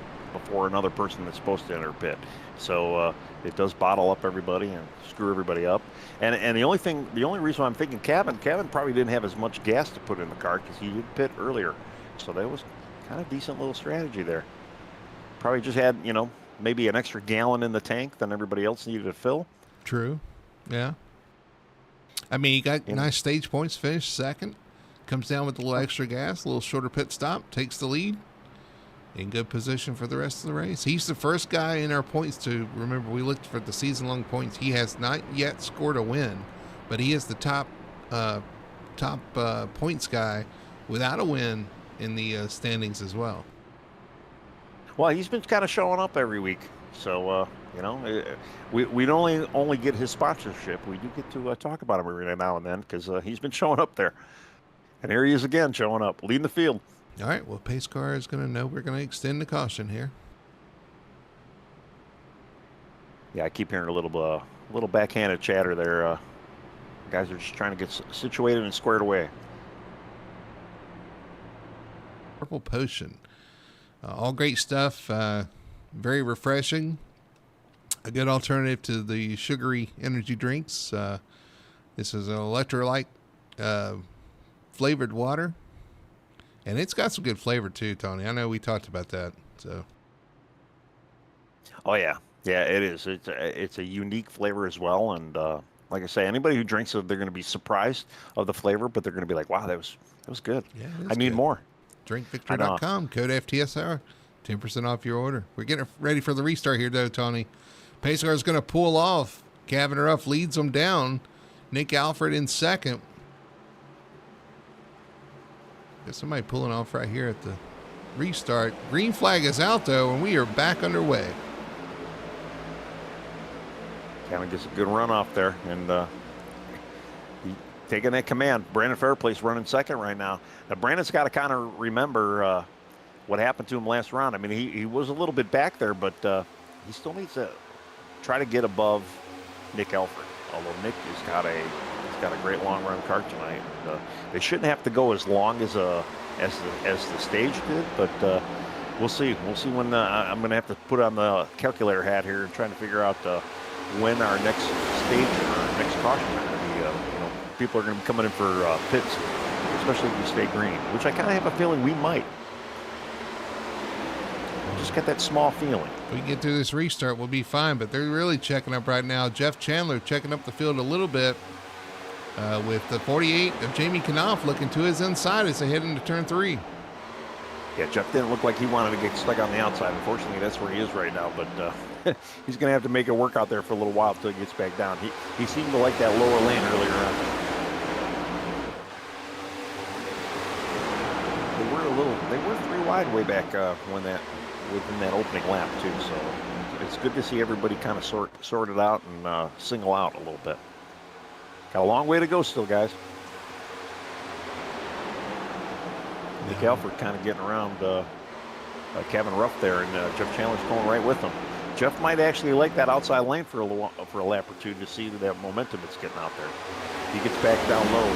another person that's supposed to enter a pit. So it does bottle up everybody and screw everybody up. And the only reason why I'm thinking Kevin probably didn't have as much gas to put in the car because he did pit earlier. So that was kind of decent little strategy there. Probably just had, maybe an extra gallon in the tank than everybody else needed to fill. True. Yeah. I mean, he got nice stage points, finished second, comes down with a little extra gas, a little shorter pit stop, takes the lead, in good position for the rest of the race. He's the first guy in our points to, remember, we looked for the season-long points. He has not yet scored a win, but he is the top points guy without a win in the standings as well. Well, he's been kind of showing up every week. So, we don't only get his sponsorship. We do get to talk about him every now and then because he's been showing up there. And here he is again, showing up, leading the field. All right, well, pace car is going to know we're going to extend the caution here. Yeah, I keep hearing a little backhanded chatter there. Guys are just trying to get situated and squared away. Purple Potion. All great stuff. Very refreshing. A good alternative to the sugary energy drinks. This is an electrolyte flavored water. And it's got some good flavor too, Tony. I know we talked about that. So. Oh yeah, it is. It's a unique flavor as well. And like I say, anybody who drinks it, they're going to be surprised of the flavor, but they're going to be like, "Wow, that was good. Yeah, I need more." DrinkVictory.com, code FTSR, 10% off your order. We're getting ready for the restart here, though, Tony. Pace car is going to pull off. Kevin Ruff leads them down. Nick Alfred in second. Got somebody pulling off right here at the restart. Green flag is out, though, and we are back underway. Kevin gets a good run off there, and he taking that command. Brandon Fairplace running second right now. Now, Brandon's got to kind of remember what happened to him last round. I mean, he was a little bit back there, but he still needs to try to get above Nick Alfred. Although Nick has got a great long run car tonight. They shouldn't have to go as long as the stage did, but we'll see. We'll see when I'm going to have to put on the calculator hat here and trying to figure out when our next stage or our next caution is going to be. People are going to be coming in for pits, especially if we stay green, which I kind of have a feeling we might. Just get that small feeling. If we get through this restart, we'll be fine, but they're really checking up right now. Jeff Chandler checking up the field a little bit with the 48 of Jamie Knopf looking to his inside as they head into turn 3. Yeah, Jeff didn't look like he wanted to get stuck on the outside. Unfortunately, that's where he is right now, but he's going to have to make it work out there for a little while until he gets back down. He seemed to like that lower lane earlier on. They were 3 wide way back within that opening lap too. So it's good to see everybody kind of sort it out and single out a little bit. Got a long way to go still, guys. Nick Alfred kind of getting around Kevin Ruff there, and Jeff Chandler's going right with him. Jeff might actually like that outside lane for a lap or two to see that momentum that's getting out there. He gets back down low.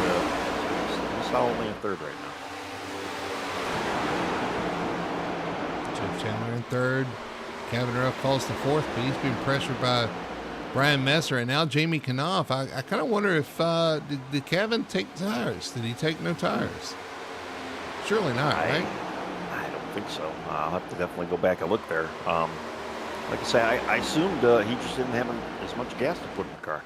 He's solidly in third right now. Jeff Chandler in third. Kevin Ruff falls to fourth, but he's being pressured by Brian Messer. And now Jamie Knopf. I kind of wonder if, did Kevin take tires? Did he take no tires? Surely not, right? I don't think so. I'll have to definitely go back and look there. Like I say, I assumed he just didn't have as much gas to put in the car.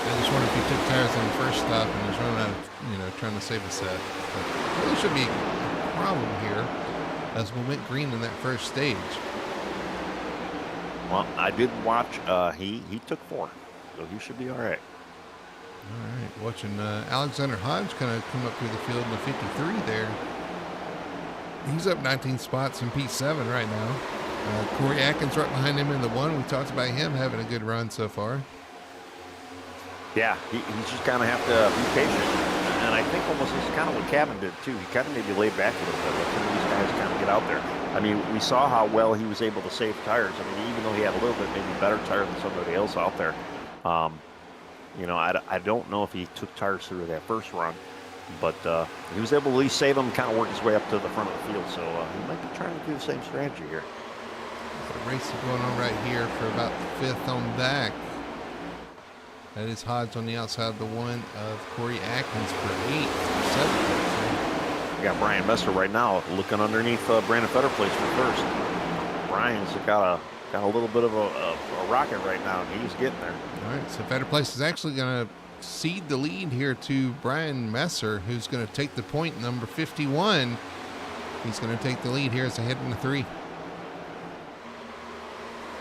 I just wonder if he took tires on the first stop and is running out of, trying to save a set. But really should be a problem here as we went green in that first stage. Well, I did watch. He took 4, so he should be all right. All right, watching Alexander Hodge kind of come up through the field in the 53 there. He's up 19 spots in P7 right now. Corey Atkins right behind him in the 1. We talked about him having a good run so far. Yeah, he's just kind of have to be patient. And I think almost it's kind of what Kevin did, too. He kind of maybe laid back a little bit, let some of these guys kind of get out there. I mean, we saw how well he was able to save tires. I mean, even though he had a little bit maybe better tire than somebody else out there. I don't know if he took tires through that first run, but he was able to at least save them and kind of work his way up to the front of the field. So he might be trying to do the same strategy here. The race is going on right here for about 5th on back. That is Hodge on the outside of the 1 of Corey Atkins for 8th, 7th. We got Brian Messer right now looking underneath Brandon Fetterplace for first. Brian's got a little bit of a rocket right now, and he's getting there. All right, so Fetterplace is actually going to cede the lead here to Brian Messer, who's going to take the point, number 51. He's going to take the lead here as they head into 3.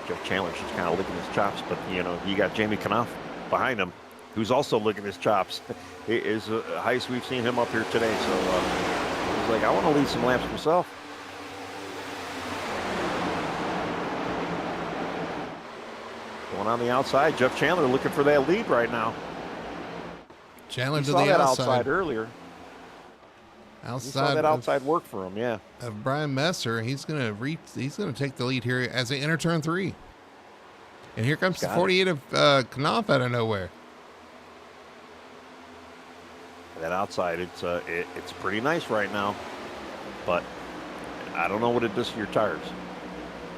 Jeff Chandler's just kind of licking his chops, but you got Jamie Knopf behind him, who's also licking his chops. It is the highest we've seen him up here today, so he's like, I want to lead some laps myself. Going on the outside, Jeff Chandler looking for that lead right now. Chandler to saw the that outside earlier. Outside saw that outside work for him, yeah. Of Brian Messer, he's gonna take the lead here as they enter turn 3. And here comes the 48 of Knopf out of nowhere. That outside, it's pretty nice right now, but I don't know what it does to your tires.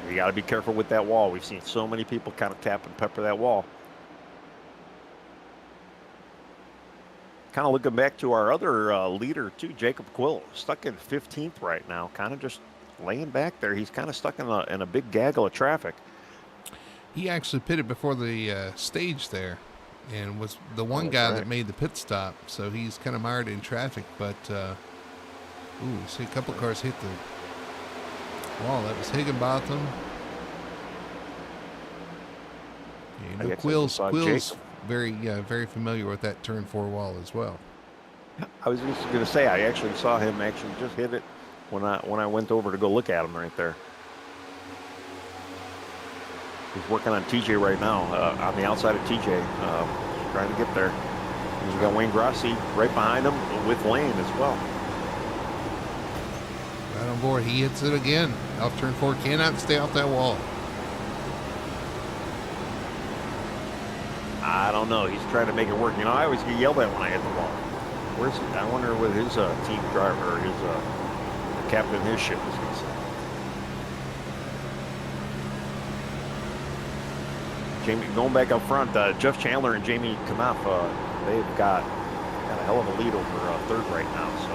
You got to be careful with that wall. We've seen so many people kind of tap and pepper that wall. Kind of looking back to our other leader, too, Jacob Quill, stuck in 15th right now, kind of just laying back there. He's kind of stuck in a big gaggle of traffic. He actually pitted before the stage there and was the one guy that made the pit stop. So he's kind of mired in traffic. But, see a couple cars hit the wall. That was Higginbotham. Yeah, Quill's very familiar with that turn 4 wall as well. I was just going to say, I actually saw him just hit it when I went over to go look at him right there. He's working on TJ right now, on the outside of TJ, trying to get there. And you got Wayne Grossi right behind him with Lane as well. Right on board. He hits it again. Off turn 4. Cannot stay off that wall. I don't know. He's trying to make it work. I always get yelled at when I hit the wall. I wonder what his team driver or his the captain of his ship is going to say. Jamie, going back up front, Jeff Chandler and Jamie Knopf, they've got a hell of a lead over third right now. So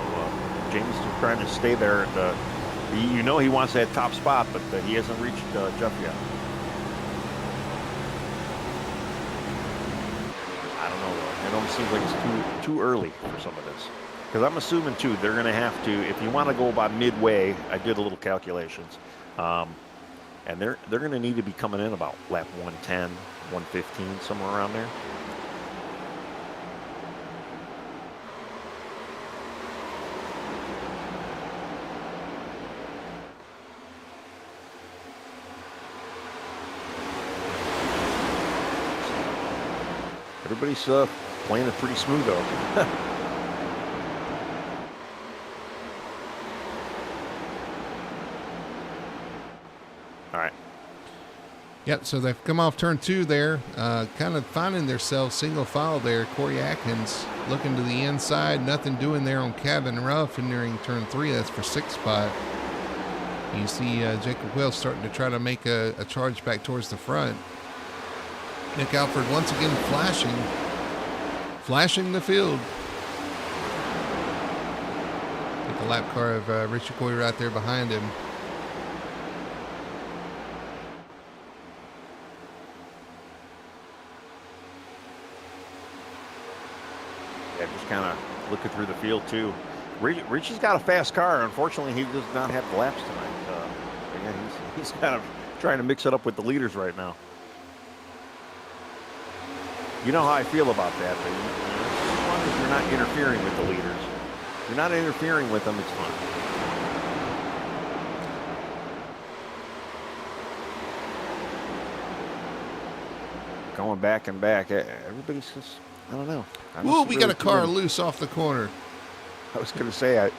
Jamie's still trying to stay there. He wants that top spot, but he hasn't reached Jeff yet. I don't know. It almost seems like it's too early for some of this. Because I'm assuming, too, they're going to have to, if you want to go about midway, I did a little calculations, and they're going to need to be coming in about lap 110, 115, somewhere around there. Everybody's playing it pretty smooth, though. All right. Yep, so they've come off turn 2 there, kind of finding themselves single file there. Corey Atkins looking to the inside, nothing doing there on Kevin Ruff entering turn 3. That's for 6th spot. You see Jacob Wells starting to try to make a charge back towards the front. Nick Alford once again flashing the field. Get the lap car of Richie Coy right there behind him. looking through the field too. Richie's got a fast car. Unfortunately, he does not have the laps tonight. Yeah, he's kind of trying to mix it up with the leaders right now. You know how I feel about that. But as long as you're not interfering with the leaders, if you're not interfering with them, it's fine. Going back and back. Everybody's just, I don't know. Ooh, we got a car loose off the corner. I was going to say, I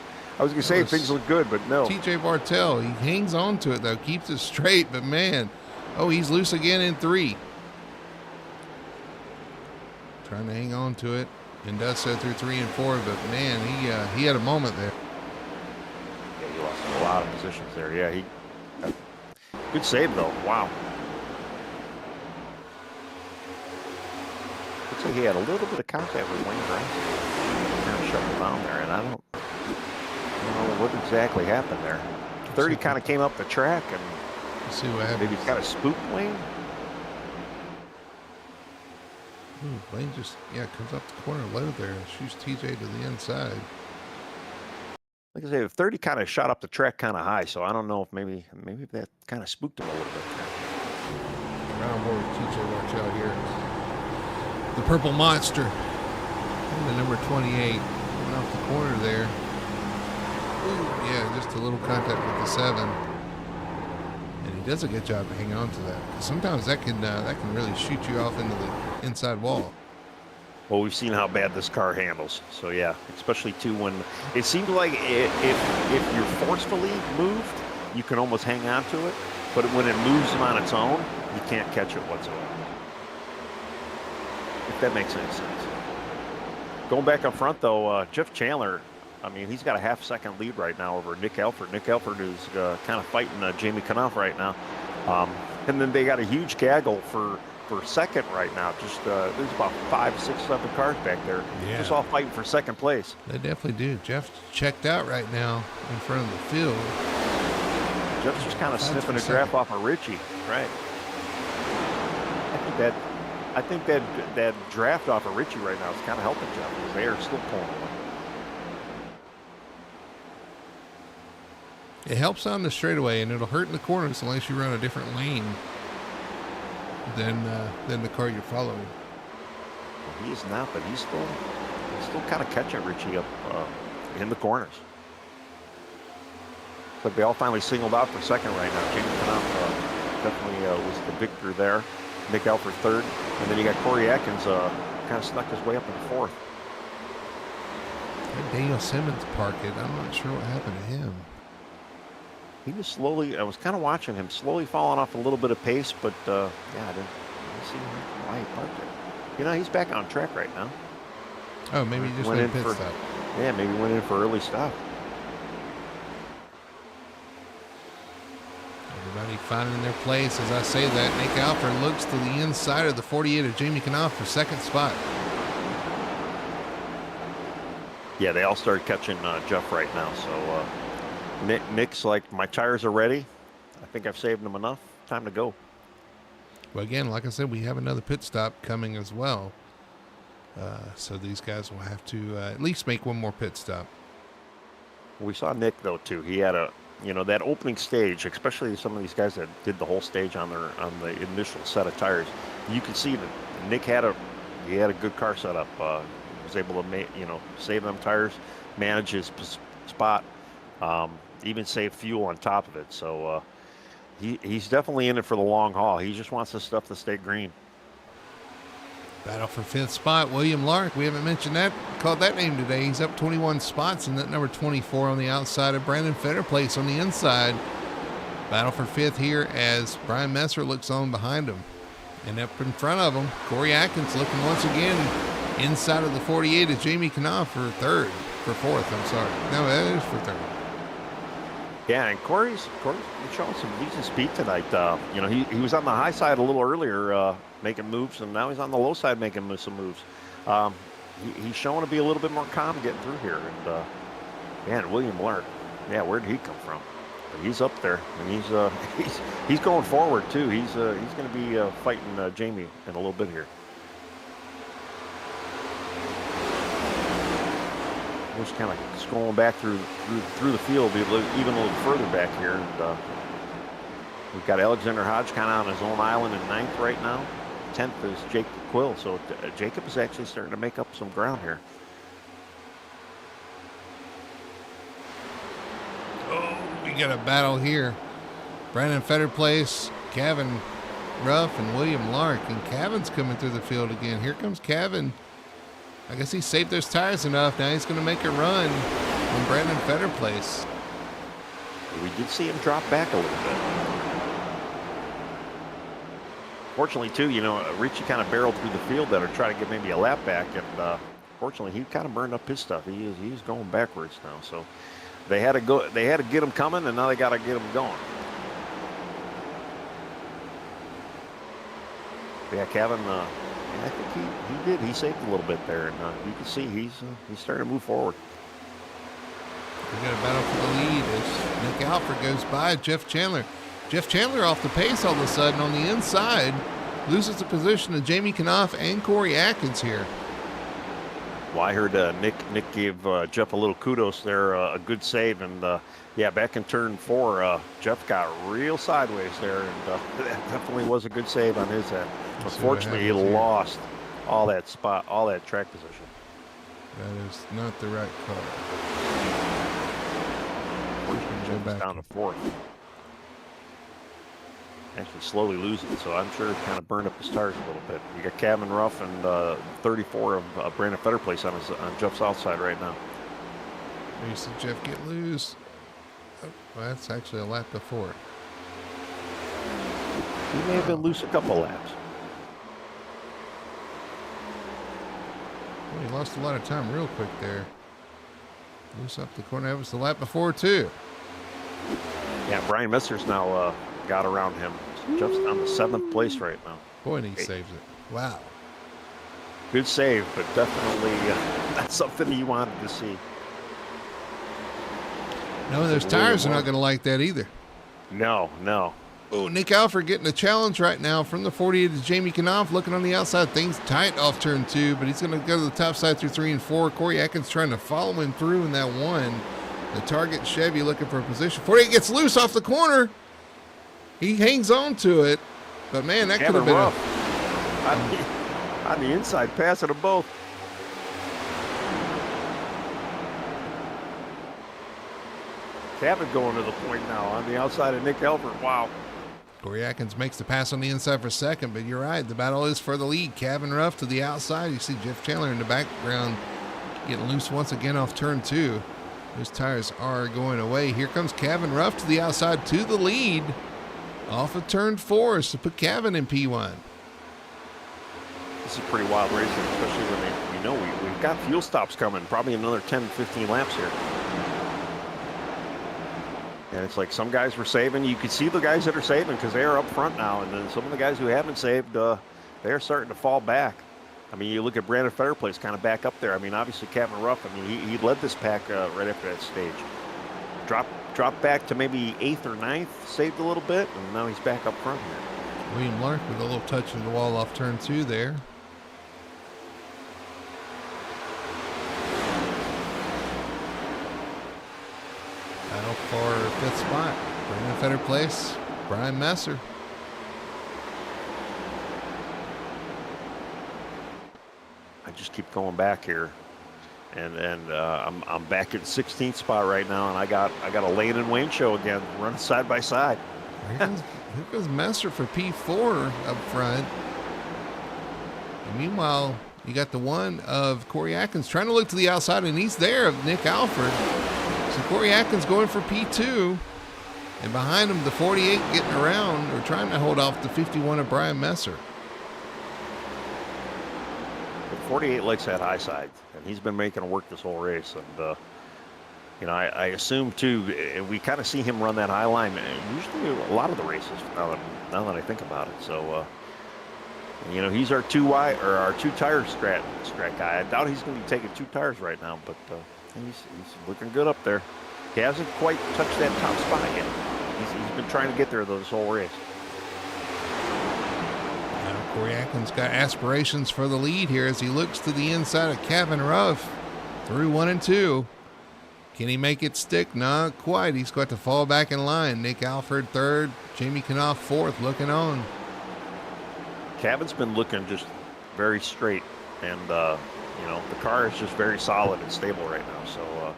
was going to say things look good, but no. TJ Bartell, he hangs on to it, though, keeps it straight, but man, he's loose again in 3. Trying to hang on to it, and does so through 3 and 4, but man, he had a moment there. Yeah, he lost a lot of positions there. Yeah, good save, though. Wow. Looks like he had a little bit of contact with Wayne Grimes. Kind of shut him down there, and I don't know what exactly happened there. 30 kind of came up the track, and let's see what happened. Maybe kind of spooked Wayne. Ooh, Wayne just comes up the corner low there and shoots TJ to the inside. Like I say, 30 kind of shot up the track kind of high, so I don't know if maybe that kind of spooked him a little bit. Right on board with TJ Bartell here. The Purple Monster, and the number 28, went off the corner there. Ooh, yeah, just a little contact with the 7, and he does a good job of hanging on to that. Because sometimes that can really shoot you off into the inside wall. Well, we've seen how bad this car handles, so yeah, especially too when it seems like if you're forcefully moved, you can almost hang on to it, but when it moves on its own, you can't catch it whatsoever. If that makes any sense. Going back up front, though, Jeff Chandler, I mean, he's got a half-second lead right now over Nick Elford. Nick Elford is kind of fighting Jamie Knopf right now. And then they got a huge gaggle for second right now. Just there's about 5, 6, 7 cars back there. Yeah. Just all fighting for second place. They definitely do. Jeff's checked out right now in front of the field. Jeff's just kind of sniffing a draft off of Richie. Right. I think that draft off of Richie right now is kind of helping Jeff because they are still pulling away. It helps on the straightaway, and it'll hurt in the corners unless you run a different lane than the car you're following. Well, he is not, but he's still kind of catching Richie up in the corners. But they all finally singled out for second right now. Jamie Knopf definitely was the victor there. Nick Elford third, and then you got Corey Atkins kind of snuck his way up in fourth. Daniel Simmons parked it. I'm not sure what happened to him. He was slowly, I was kind of watching him slowly falling off a little bit of pace, but I didn't see why he parked it. You know, he's back on track right now. Oh, maybe he just went in pit stop. Yeah, maybe went in for early stop. Everybody finding their place. As I say that, Nick Alford looks to the inside of the 48 of Jamie Knopf for second spot. Yeah, they all started catching Jeff right now. So Nick's like, my tires are ready. I think I've saved them enough. Time to go. Well, again, like I said, we have another pit stop coming as well. So these guys will have to at least make one more pit stop. We saw Nick, though, too. He had that opening stage, especially some of these guys that did the whole stage on the initial set of tires. You could see that Nick had a good car setup. Was able to save them tires, manage his spot, even save fuel on top of it. So he's definitely in it for the long haul. He just wants this stuff to stay green. Battle for fifth spot, William Lark. We haven't mentioned that, called that name today. He's up 21 spots in that number 24 on the outside of Brandon Fetterplace on the inside. Battle for fifth here as Brian Messer looks on behind him. And up in front of him, Corey Atkins looking once again inside of the 48 is Jamie Knopf for fourth, I'm sorry. No, that is for third. Yeah, and Corey's showing some decent speed tonight. He was on the high side a little earlier making moves, and now he's on the low side making some moves. He's showing to be a little bit more calm getting through here. And William Lark, where did he come from? But he's up there, and he's going forward too. He's going to be fighting Jamie in a little bit here. Just kind of scrolling back through the field, even a little further back here. And we've got Alexander Hodge kind of on his own island in 9th right now. 10th is Jacob Quill. So Jacob is actually starting to make up some ground here. Oh, we got a battle here. Brandon Fetterplace, Kevin Ruff, and William Lark. And Kevin's coming through the field again. Here comes Kevin. I guess he saved those tires enough. Now he's going to make a run on Brandon Fetterplace. We did see him drop back a little bit. Fortunately, too, Richie kind of barreled through the field there to try to get maybe a lap back, and fortunately, he kind of burned up his stuff. He's going backwards now, so they had to go. They had to get him coming, and now they got to get him going. Yeah, Kevin. I think he did. He saved a little bit there, and you can see he's starting to move forward. We got a battle for the lead as Nick Alford goes by Jeff Chandler. Jeff Chandler off the pace all of a sudden on the inside, loses the position to Jamie Knopf and Corey Atkins here. Well, I heard Nick gave Jeff a little kudos there, a good save, and yeah, back in turn 4, Jeff got real sideways there, and that definitely was a good save on his end. Unfortunately, he lost all that track position. That is not the right call. Jeff down to 4th. Actually slowly losing, so I'm sure it kind of burned up his tires a little bit. You got Kevin Ruff and 34 of Brandon Fetterplace on Jeff's outside right now. You see Jeff get loose. Oh, well, that's actually a lap before. He may have been loose a couple laps. Well, he lost a lot of time real quick there. Loose up the corner. That was the lap before, too. Yeah, Brian Messer's now got around him. Jeff's down to 7th place right now. Boy, and he saves it. Wow. Good save, but definitely not something you wanted to see. No, those tires are not going to like that either. No. Oh, Nick Alford getting a challenge right now from the 48 is Jamie Knopf looking on the outside. Things tight off turn 2, but he's going to go to the top side through 3 and 4. Corey Atkins trying to follow him through in that 1. The Target Chevy looking for a position. 48 gets loose off the corner. He hangs on to it, but man, that could have been rough. On the inside, passing them both. Cabot going to the point now on the outside of Nick Elbert. Wow. Corey Atkins makes the pass on the inside for second, but you're right. The battle is for the lead. Kevin Ruff to the outside. You see Jeff Chandler in the background getting loose once again off turn 2. Those tires are going away. Here comes Kevin Ruff to the outside to the lead off of turn 4 to put Kevin in P1. This is a pretty wild racing, especially when we've got fuel stops coming, probably another 10, 15 laps here. And it's like some guys were saving. You can see the guys that are saving because they are up front now. And then some of the guys who haven't saved, they're starting to fall back. I mean, you look at Brandon Fetterplace kind of back up there. I mean, obviously Captain Ruff, I mean, he led this pack right after that stage. Dropped back to maybe 8th or 9th, saved a little bit, and now he's back up front here. William Lark with a little touch of the wall off turn 2 there. Battle for 5th spot. Brandon Fetterplace, Brian Messer. I just keep going back here, and I'm back at 16th spot right now, and I got a Lane and Wayne show again, running side by side. Here goes Messer for P4 up front. And meanwhile, you got the 1 of Corey Atkins trying to look to the outside, and he's there of Nick Alford. So Corey Atkins going for P2, and behind him the 48 getting around or trying to hold off the 51 of Brian Messer. The 48 likes that high side, and he's been making it work this whole race. And I assume too, we kind of see him run that high line usually a lot of the races. Now that I think about it, so he's our 2 tire strat guy. I doubt he's going to be taking 2 tires right now, but he's looking good up there. He hasn't quite touched that top spot yet. He's been trying to get there this whole race. Corey Atkins got aspirations for the lead here as he looks to the inside of Kevin Ruff. through 1 and 2. Can he make it stick? Not quite. He's got to fall back in line. Nick Alford third, Jamie Knopf fourth, looking on. Cabin's been looking just very straight, and the car is just very solid and stable right now. So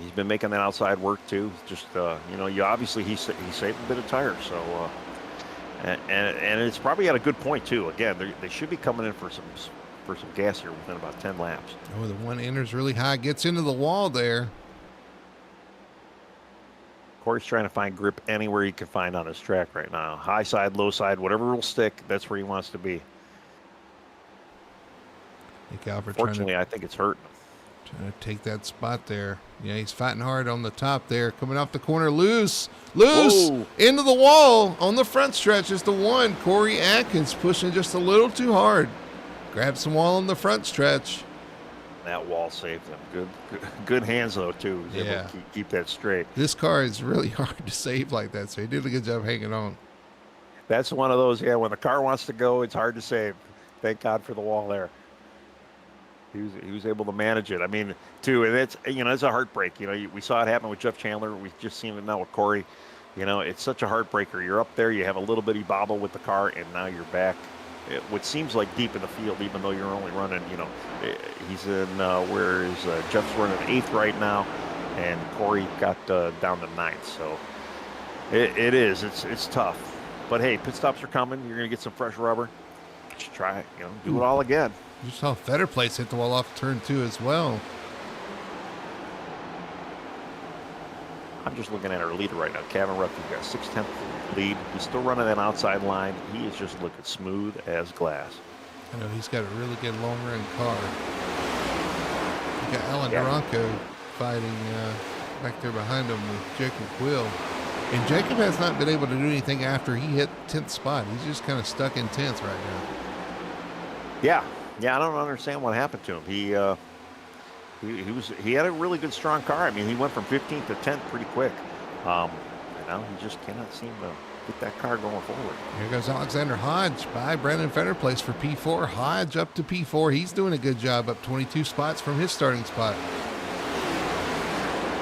he's been making that outside work too. Just you obviously he saved a bit of tires. So and it's probably at a good point too. Again, they should be coming in for some gas here within about 10 laps. Oh, the one enters really high, gets into the wall there. Corey's trying to find grip anywhere he can find on his track right now. High side, low side, whatever will stick, that's where he wants to be. Nick Alford Fortunately, I think it's hurting him. Trying to take that spot there. Yeah, he's fighting hard on the top there. Coming off the corner, loose, Whoa. Into the wall on the front stretch is the one. Corey Atkins pushing just a little too hard. Grab some wall on the front stretch. That wall saved him. Good hands though too. He's able to keep that straight. This car is really hard to save like that, so he did a good job hanging on. That's one of those. Yeah, when the car wants to go, it's hard to save. Thank God for the wall there. He was able to manage it. I mean, too, and it's a heartbreak. We saw it happen with Jeff Chandler. We've just seen it now with Corey. It's such a heartbreaker. You're up there, you have a little bitty bobble with the car, and now you're back. What seems like deep in the field, even though you're only running, he's in where is Jeff's running 8th right now, and Corey got down to 9th. So it's tough. But hey, pit stops are coming. You're going to get some fresh rubber. Just try it, do it all again. You saw Fetter Place hit the wall off turn 2 as well. I'm just looking at our leader right now. Kevin Ruffy's got 6/10 lead. He's still running that outside line. He is just looking smooth as glass. I know he's got a really good long run car. You got Alan Duranco fighting back there behind him with Jacob Quill. And Jacob has not been able to do anything after he hit 10th spot. He's just kind of stuck in 10th right now. Yeah, I don't understand what happened to him. He had a really good strong car. I mean, he went from 15th to 10th pretty quick. He just cannot seem to get that car going forward. Here goes Alexander Hodge by Brandon Fetterplace for P4. Hodge up to P4. He's doing a good job, up 22 spots from his starting spot.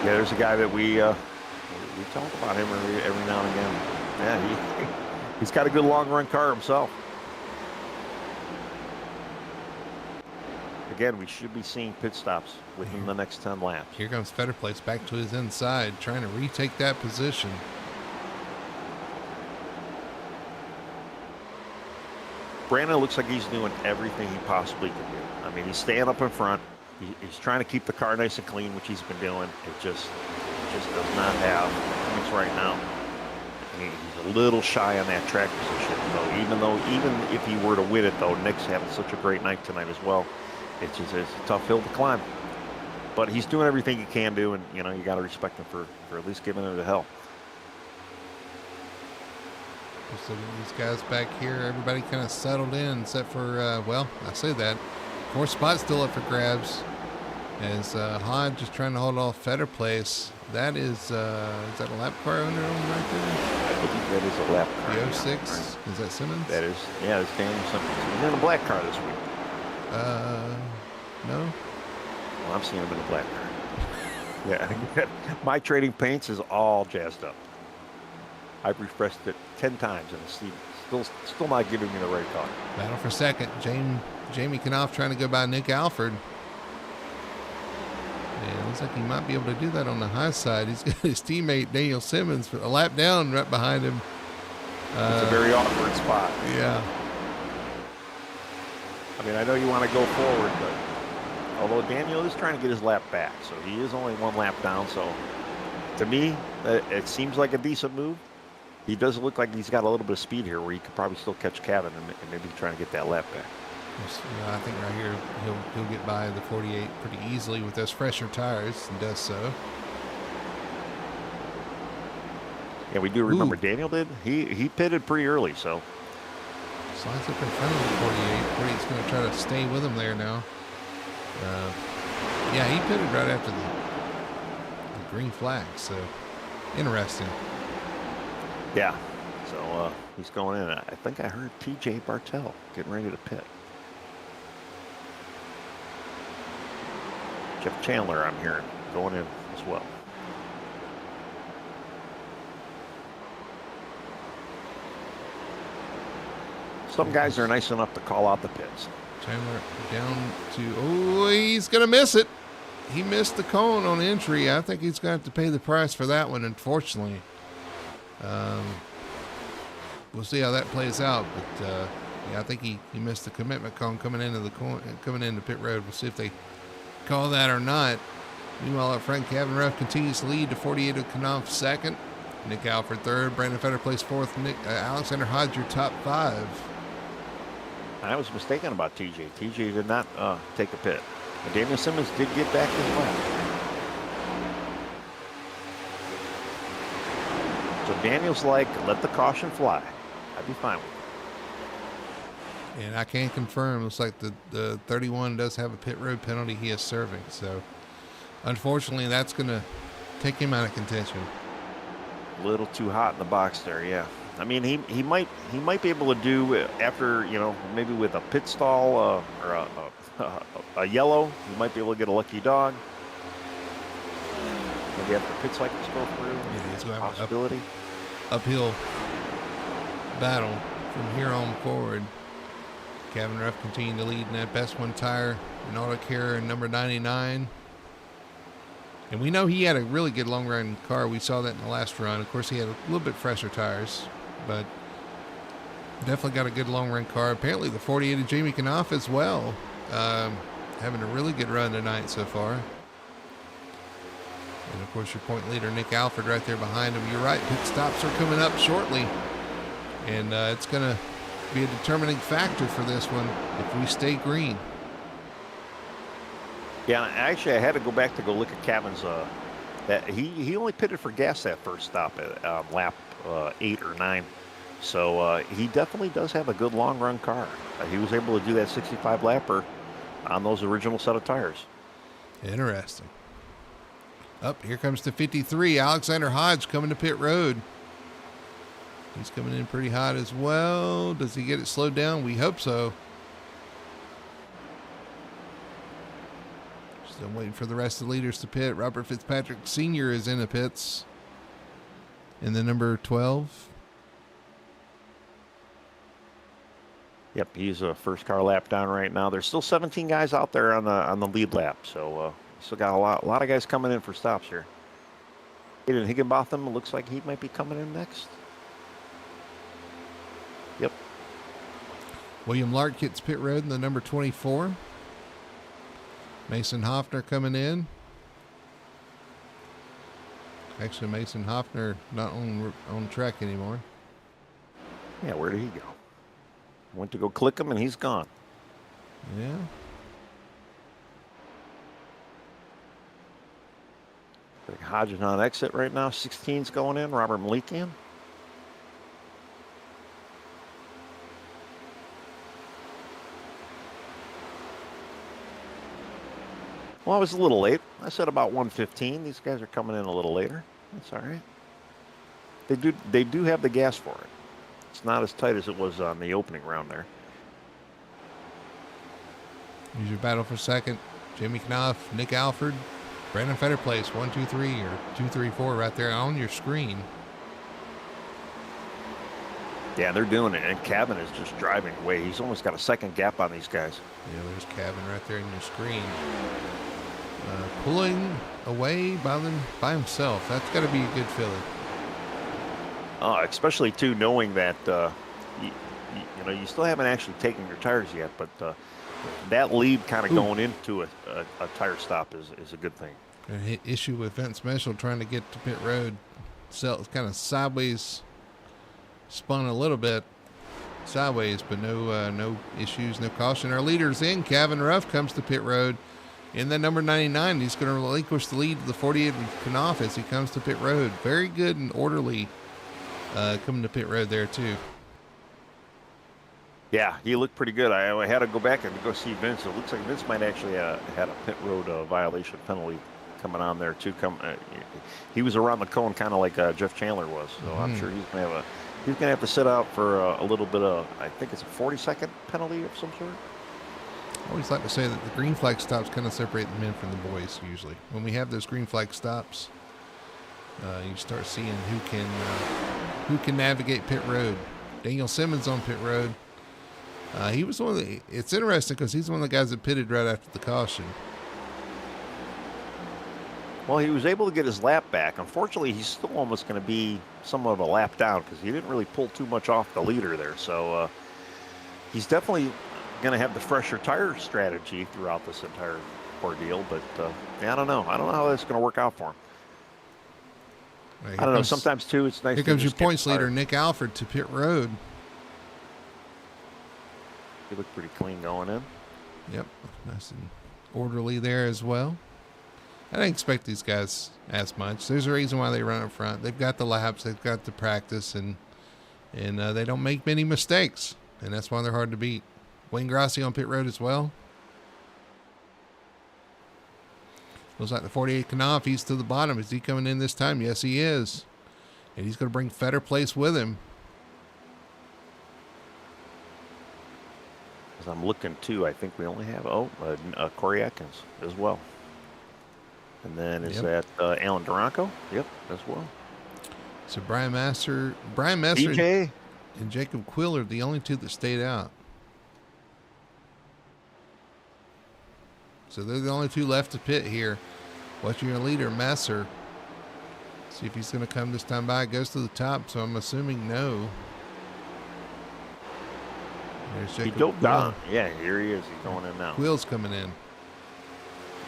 Yeah, there's a guy that we talk about him every now and again. Yeah, he's got a good long run car himself. Again, we should be seeing pit stops within the next 10 laps. Here comes Fetterplace back to his inside, trying to retake that position. Brandon looks like he's doing everything he possibly can do. I mean, he's staying up in front. He's trying to keep the car nice and clean, which he's been doing. It just does not have points right now. He's a little shy on that track position, even if he were to win it, though, Nick's having such a great night tonight as well. It's a tough hill to climb. But he's doing everything he can do, and, you got to respect him for at least giving it a hell. So these guys back here, everybody kind of settled in, except for, I say that. 4th spot still up for grabs as Hodge just trying to hold off Fetter Place. That is that a lap car under him right there? I think that is a lap car. The 06? Right. Is that Simmons? That is, yeah, it's Daniel Simmons. He's in a black car this week. No. Well, I'm seeing him in a black car. Yeah, my trading paints is all jazzed up. I've refreshed it 10 times and it's still not giving me the right color. Battle for second. Jamie Knopf trying to go by Nick Alford. Yeah, looks like he might be able to do that on the high side. He's got his teammate Daniel Simmons a lap down right behind him. It's a very awkward spot. Yeah. I mean, I know you want to go forward, but although Daniel is trying to get his lap back, so he is only 1 lap down. So to me, it seems like a decent move. He does look like he's got a little bit of speed here where he could probably still catch Cavan and maybe trying to get that lap back. I think right here he'll get by the 48 pretty easily with those fresher tires and does so. Yeah, we do remember Daniel did. He pitted pretty early, so. Slides up in front of the 48. 48's going to try to stay with him there now. Yeah, he pitted right after the green flag, so interesting. Yeah, so he's going in. I think I heard TJ Bartell getting ready to pit. Jeff Chandler, I'm hearing, going in as well. Some guys are nice enough to call out the pits. Chandler down to, oh, he's going to miss it. He missed the cone on entry. I think he's going to have to pay the price for that one, unfortunately. We'll see how that plays out, but yeah, I think he missed the commitment cone coming into pit road. We'll see if they call that or not. Meanwhile, up front, Kevin Ruff continues to lead to 48 of Knopf second. Nick Alford third. Brandon Fetter placed fourth. Alexander Hodge, your top five. I was mistaken about TJ. TJ did not take a pit. But Daniel Simmons did get back his lap. So Daniel's like, let the caution fly. I'd be fine with it. And I can confirm, looks like the 31 does have a pit road penalty he is serving. So, unfortunately, that's going to take him out of contention. A little too hot in the box there, yeah. I mean, he might be able to do after, maybe with a pit stall or a yellow, he might be able to get a lucky dog. Maybe after pit cycles go through. Yeah, he's going to have possibility. Uphill battle from here on forward. Kevin Ruff continuing to lead in that best one tire in AutoCare number 99. And we know he had a really good long run car. We saw that in the last run. Of course, he had a little bit fresher tires, but definitely got a good long run car. Apparently the 48 of Jamie Knopf as well. Having a really good run tonight so far. And of course your point leader, Nick Alford, right there behind him. You're right, pit stops are coming up shortly. And it's going to be a determining factor for this one if we stay green. Yeah, actually, I had to go back to go look at Kevin's. That he only pitted for gas that first stop at lap 8 or 9, so he definitely does have a good long run car. He was able to do that 65 lapper on those original set of tires. Interesting. Up here comes the 53, Alexander Hodge coming to pit road. He's coming in pretty hot as well. Does he get it slowed down? We hope so. Still waiting for the rest of the leaders to pit. Robert Fitzpatrick Sr. is in the pits in the number 12. Yep, he's a first car lap down right now. There's still 17 guys out there on the lead lap, so still got a lot of guys coming in for stops here. Aiden Higginbotham looks like he might be coming in next. Yep. William Lark hits pit road in the number 24. Mason Hoffner coming in. Actually, Mason Hoffner not on track anymore. Yeah, where did he go? Went to go click him, and he's gone. Yeah. Hodges on exit right now. 16's going in. Robert Malikian. Well, I was a little late. I said about 1:15. These guys are coming in a little later. That's all right. They do have the gas for it. It's not as tight as it was on the opening round there. Here's your battle for second. Jimmy Knopf, Nick Alford, Brandon Fetter place 1, 2, 3 or 2, 3, 4 right there on your screen. Yeah, they're doing it, and Cabin is just driving away. He's almost got a second gap on these guys. Yeah, there's Cabin right there on your screen. Pulling away by himself. That's got to be a good feeling. Especially, too, knowing that, you still haven't actually taken your tires yet, but that lead kind of going into a tire stop is a good thing. An issue with Vince Mitchell trying to get to pit road. So kind of sideways, spun a little bit sideways, but no issues, no caution. Our leader's in. Kevin Ruff comes to pit road. In the number 99, he's going to relinquish the lead to the 48 of Knopf as he comes to pit road. Very good and orderly coming to pit road there, too. Yeah, he looked pretty good. I had to go back and go see Vince. It looks like Vince might actually had a pit road violation penalty coming on there, too. He was around the cone kind of like Jeff Chandler was, so I'm sure he's going to have to sit out for a little bit of, I think it's a 40-second penalty of some sort. I always like to say that the green flag stops kind of separate the men from the boys. Usually, when we have those green flag stops, you start seeing who can navigate pit road. Daniel Simmons on pit road. He was one of the. It's interesting because he's one of the guys that pitted right after the caution. Well, he was able to get his lap back. Unfortunately, he's still almost going to be somewhat of a lap down because he didn't really pull too much off the leader there. So he's definitely going to have the fresher tire strategy throughout this entire ordeal. But yeah, I don't know. I don't know how that's going to work out for him. I don't know. Sometimes, too, it's nice. Here comes your points leader, Nick Alford, to pit road. He looked pretty clean going in. Yep. Nice and orderly there as well. I didn't expect these guys as much. There's a reason why they run up front. They've got the laps, they've got the practice, and they don't make many mistakes, and that's why they're hard to beat. Wayne Grassi on pit road as well. Looks like the 48 Knopf, he's to the bottom. Is he coming in this time? Yes, he is. And he's going to bring Fetter Place with him. As I'm looking, too, I think we only have, Corey Atkins as well. And then is that Alan Duranko? Yep, as well. So Brian Messer, DJ, and Jacob Quill are the only two that stayed out. So they're the only two left to pit here. Watching your leader, Messer. See if he's going to come this time by. Goes to the top, so I'm assuming no. There's Jacob he doped Quill. down. Yeah, here he is. He's going in now. Quill's coming in.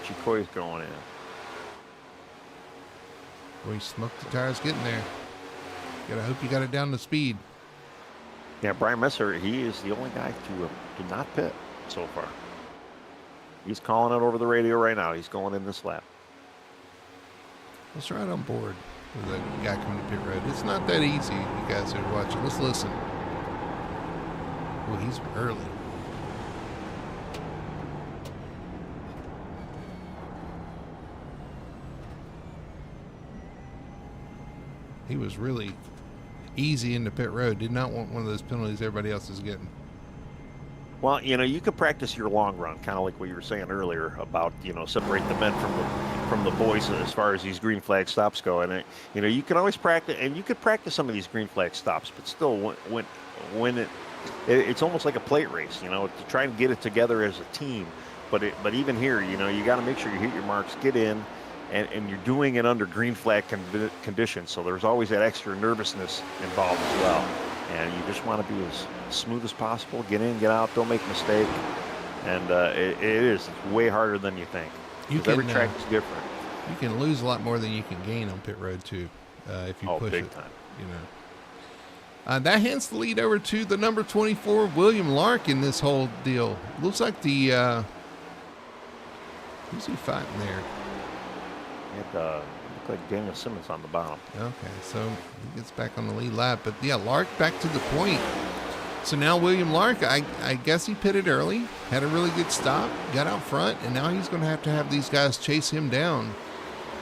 Chicoy's going in. Boy, he smoked the tires getting there. Gotta hope you got it down to speed. Yeah, Brian Messer, he is the only guy to not pit so far. He's calling it over the radio right now. He's going in this lap. Let's ride on board with the guy coming to pit road. It's not that easy, you guys are watching. Let's listen. Well, he's early. He was really easy into pit road. Did not want one of those penalties everybody else is getting. Well, you could practice your long run, kind of like what you were saying earlier about, separate the men from the boys as far as these green flag stops go. And you can always practice, and you could practice some of these green flag stops, but still, when it's almost like a plate race, to try and get it together as a team. But even here, you got to make sure you hit your marks, get in. And you're doing it under green flag conditions, so there's always that extra nervousness involved as well. And you just want to be as smooth as possible. Get in, get out, don't make a mistake. And it's way harder than you think. Every track is different. You can lose a lot more than you can gain on pit road too, if you push big it. Time. That hands the lead over to the number 24 William Lark in this whole deal. Looks like who's he fighting there? It looked like Daniel Simmons on the bottom. Okay, so he gets back on the lead lap. But, yeah, Lark back to the point. So now William Lark, I guess he pitted early, had a really good stop, got out front, and now he's going to have these guys chase him down.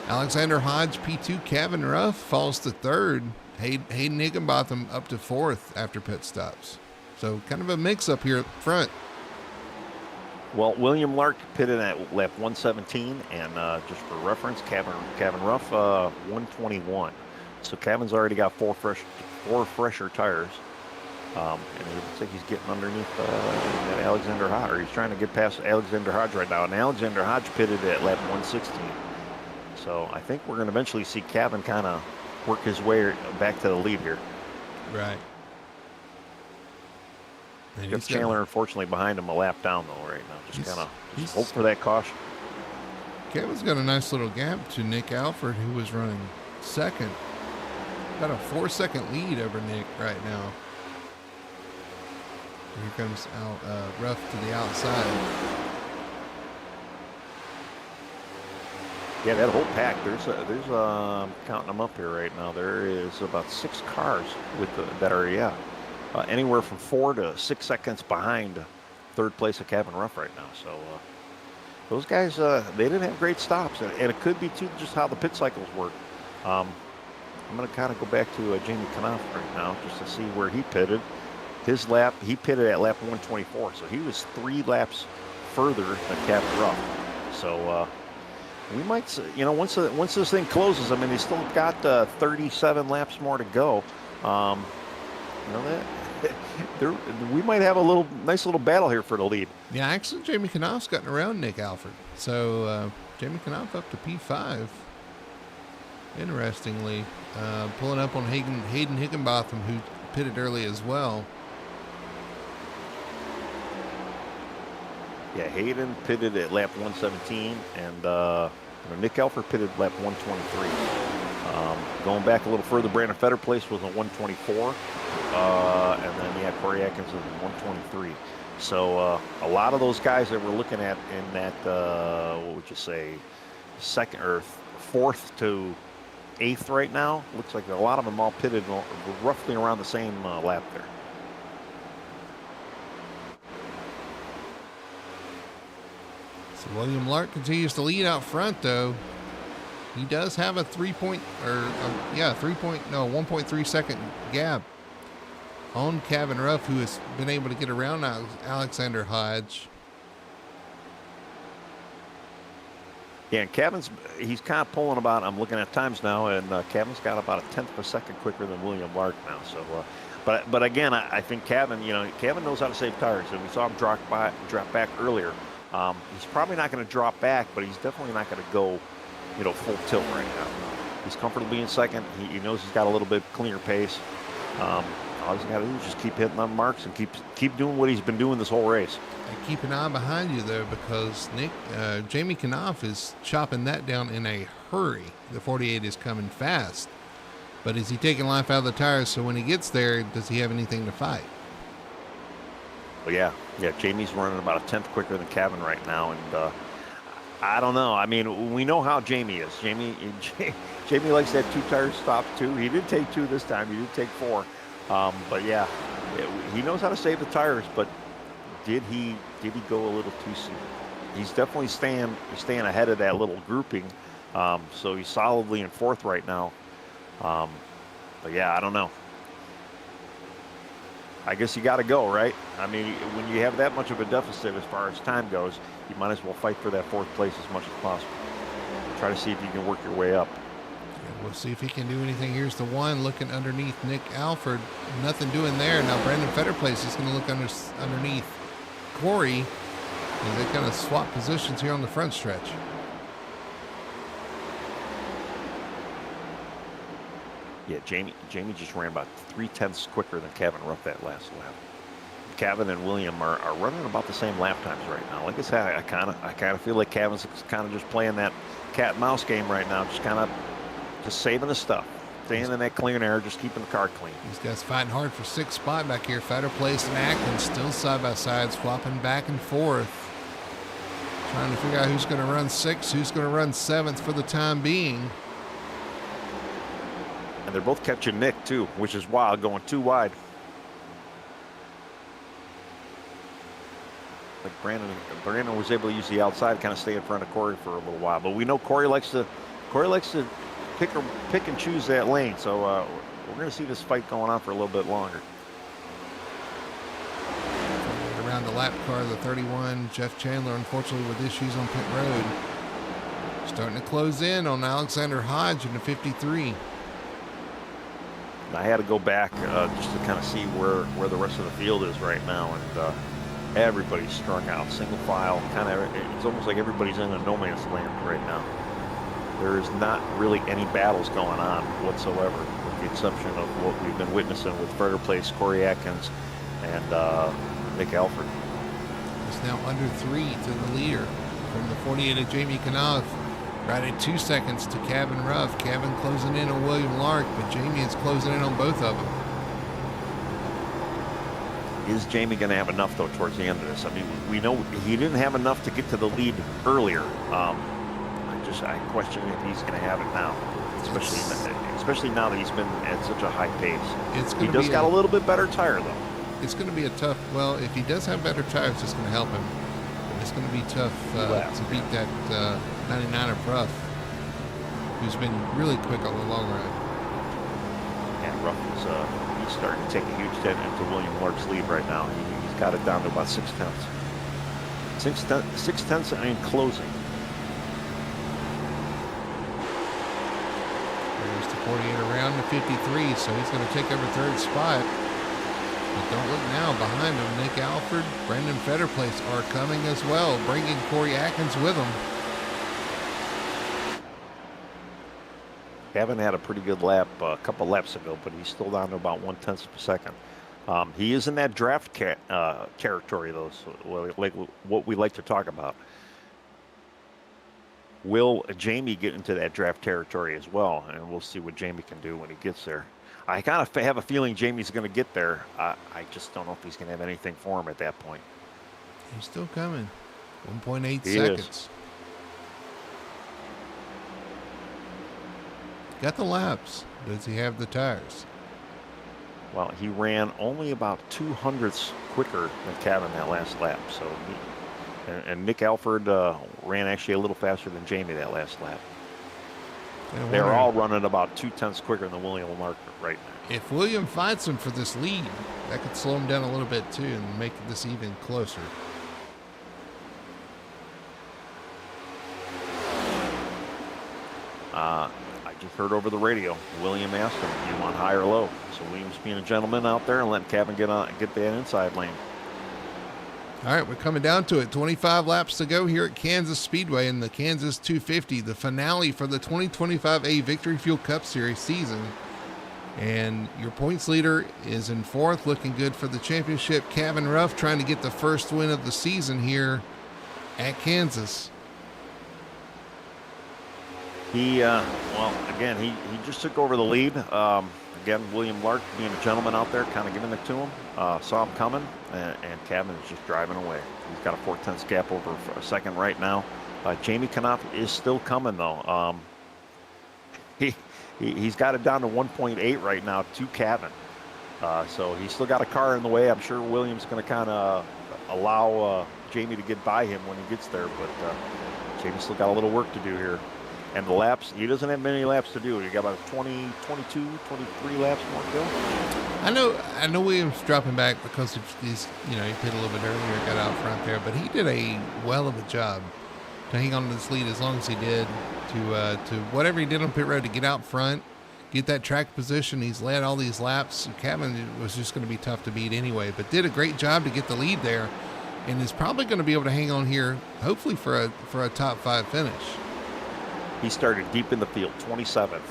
Alexander Hodge, P2, Kevin Ruff falls to third. Hayden Higginbotham up to fourth after pit stops. So kind of a mix-up here up front. Well, William Lark pitted at lap 117, and just for reference, Kevin Ruff 121. So Kevin's already got four fresher tires, and it looks like he's getting underneath that Alexander Hodge, or he's trying to get past Alexander Hodge right now. And Alexander Hodge pitted at lap 116. So I think we're going to eventually see Kevin kind of work his way back to the lead here. Right. Got Chandler, unfortunately, behind him a lap down, though, right now. Just kind of hope for that caution. Kevin's got a nice little gap to Nick Alford, who was running second. Got a 4-second lead over Nick right now. Here comes Ruff to the outside. Yeah, that whole pack. There's counting them up here right now. There is about 6 cars that are anywhere from 4 to 6 seconds behind third place of Kevin Ruff right now. So those guys, they didn't have great stops, and it could be too just how the pit cycles work. I'm going to kind of go back to Jamie Knopf right now just to see where he pitted. His lap, he pitted at lap 124, so he was 3 laps further than Kevin Ruff. So we might, once this thing closes, I mean, they still got 37 laps more to go. That we might have a nice little battle here for the lead. Yeah, actually, Jamie Knopf's gotten around Nick Alford. So Jamie Knopf up to P5. Interestingly, pulling up on Hayden Higginbotham, who pitted early as well. Yeah, Hayden pitted at lap 117, and Nick Alford pitted lap 123. Going back a little further, Brandon Fetterplace was a 124, and then Corey Atkins was a 123. So a lot of those guys that we're looking at in that, what would you say, second or fourth to eighth right now, looks like a lot of them all pitted roughly around the same lap there. So William Lark continues to lead out front, though. He does have a 1.3 second gap on Kevin Ruff, who has been able to get around Alexander Hodge. Yeah, and he's kind of pulling about, I'm looking at times now, and Kevin's got about a tenth of a second quicker than William Lark now. So, but again, I think Kevin knows how to save tires, and we saw him drop back earlier. He's probably not going to drop back, but he's definitely not going to go, full tilt right now. He's comfortable being second. He knows he's got a little bit cleaner pace. All he's got to do is just keep hitting on marks and keep doing what he's been doing this whole race. And keep an eye behind you, though, because Jamie Knopf is chopping that down in a hurry. The 48 is coming fast. But is he taking life out of the tires, so when he gets there, does he have anything to fight? Well, yeah, Jamie's running about a tenth quicker than Kevin right now, and I don't know. I mean, we know how Jamie is. Jamie likes that two tires stop too. He did take two this time. He did take four. But yeah, he knows how to save the tires. But did he go a little too soon? He's definitely staying ahead of that little grouping. So he's solidly in fourth right now. But yeah, I don't know. I guess you got to go, right? I mean, when you have that much of a deficit as far as time goes, you might as well fight for that fourth place as much as possible. Try to see if you can work your way up. Yeah, we'll see if he can do anything. Here's the one looking underneath Nick Alford. Nothing doing there. Now Brandon Fetterplace is going to look underneath Corey as they kind of swap positions here on the front stretch. Yeah, Jamie just ran about 3/10 quicker than Kevin Ruff that last lap. Kevin and William are running about the same lap times right now. Like I said, I kind of feel like Kevin's kind of just playing that cat and mouse game right now, just saving the stuff, staying in that clean air, just keeping the car clean. These guys fighting hard for sixth spot back here. Fetterplace and Atkins still side by side, swapping back and forth, trying to figure out who's going to run sixth, who's going to run seventh for the time being. And they're both catching Nick, too, which is wild, going too wide. Like Brandon was able to use the outside, kind of stay in front of Corey for a little while. But we know Corey likes to pick and choose that lane. So we're going to see this fight going on for a little bit longer. Around the lap car, the 31, Jeff Chandler, unfortunately with issues on pit road. Starting to close in on Alexander Hodge in the 53. I had to go back just to kind of see where the rest of the field is right now, and everybody's strung out, single file. It's almost like everybody's in a no man's land right now. There's not really any battles going on whatsoever, with the exception of what we've been witnessing with Fetterplace, Corey Atkins, and Nick Alford. It's now under 3 to the leader from the 48 of Jamie Knopf. Right at 2 seconds to Kevin Ruff. Kevin closing in on William Lark, but Jamie is closing in on both of them. Is Jamie going to have enough, though, towards the end of this? I mean, we know he didn't have enough to get to the lead earlier. I question if he's going to have it now, especially now that he's been at such a high pace. He does got a little bit better tire, though. It's going to be a tough, well, if he does have better tires, it's going to help him. It's going to be tough to beat that 99er Ruff, who's been really quick on the long run. And Ruff is he's starting to take a huge dent into William Lark's lead right now. He's got it down to about 6 tenths. Six tenths and closing. There's the 48 around the 53, so he's going to take over third spot. But don't look now, behind him, Nick Alford, Brendan Fetterplace are coming as well, bringing Corey Atkins with them. Gavin had a pretty good lap a couple laps ago, but he's still down to about 1/10 of a second. He is in that draft territory, though, so like what we like to talk about. Will Jamie get into that draft territory as well? And we'll see what Jamie can do when he gets there. I kind of have a feeling Jamie's going to get there. I just don't know if he's going to have anything for him at that point. He's still coming. 1.8 seconds. Is. Got the laps. Does he have the tires? Well, he ran only about 2/100ths quicker than Kevin that last lap. So, and Nick Alford ran actually a little faster than Jamie that last lap. They're all running about 2/10 quicker than William Lark right now. If William fights him for this lead, that could slow him down a little bit too and make this even closer. I just heard over the radio, William asked him, "Do you want high or low?" So Williams being a gentleman out there and letting Kevin get that inside lane. All right, we're coming down to it. 25 laps to go here at Kansas Speedway in the Kansas 250, the finale for the 2025A Victory Fuel Cup Series season. And your points leader is in fourth, looking good for the championship. Kevin Ruff trying to get the first win of the season here at Kansas. Well, again, he just took over the lead. Again, William Lark being a gentleman out there, kind of giving it to him. Saw him coming, and Kevin is just driving away. He's got a 4/10 gap over for a second right now. Jamie Knopf is still coming, though. He's got it down to 1.8 right now to Kevin. So he's still got a car in the way. I'm sure Williams going to kind of allow Jamie to get by him when he gets there, but Jamie's still got a little work to do here. And the laps, he doesn't have many laps to do. He got about 20, 22, 23 laps more to go. I know Williams dropping back because he's, he pit a little bit earlier, got out front there, but he did a well of a job to hang on to this lead as long as he did, to whatever he did on pit road to get out front, get that track position. He's led all these laps. Kevin was just going to be tough to beat anyway, but did a great job to get the lead there, and is probably going to be able to hang on here, hopefully for a top 5 finish. He started deep in the field, 27th.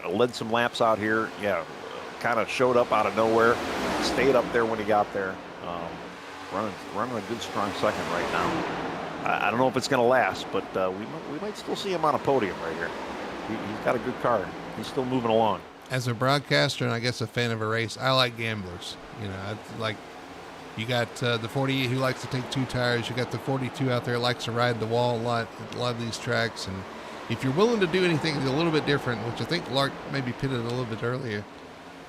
Led some laps out here. Yeah, kind of showed up out of nowhere. Stayed up there when he got there. Running a good, strong second right now. I don't know if it's going to last, but we might still see him on a podium right here. He's got a good car. He's still moving along. As a broadcaster and I guess a fan of a race, I like gamblers. You got the 48 who likes to take 2 tires. You got the 42 out there likes to ride the wall a lot of these tracks. And if you're willing to do anything a little bit different, which I think Lark maybe pitted a little bit earlier,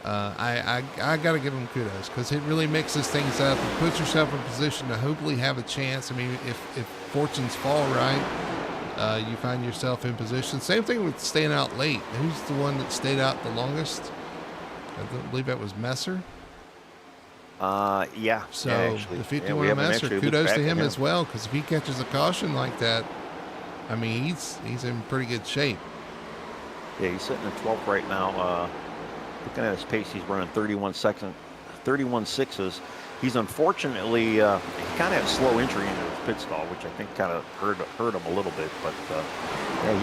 I got to give him kudos because it really mixes things up and puts yourself in position to hopefully have a chance. I mean, if fortunes fall right, you find yourself in position. Same thing with staying out late. Who's the one that stayed out the longest? I believe that was Messer. Yeah. So actually, the 51 Messer, kudos to him as well, because if he catches a caution like that, I mean, he's in pretty good shape. Yeah, he's sitting in 12th right now. Looking at his pace, he's running 31.6s. He's unfortunately, he kind of had a slow entry into his pit stall, which I think kind of hurt him a little bit. But yeah,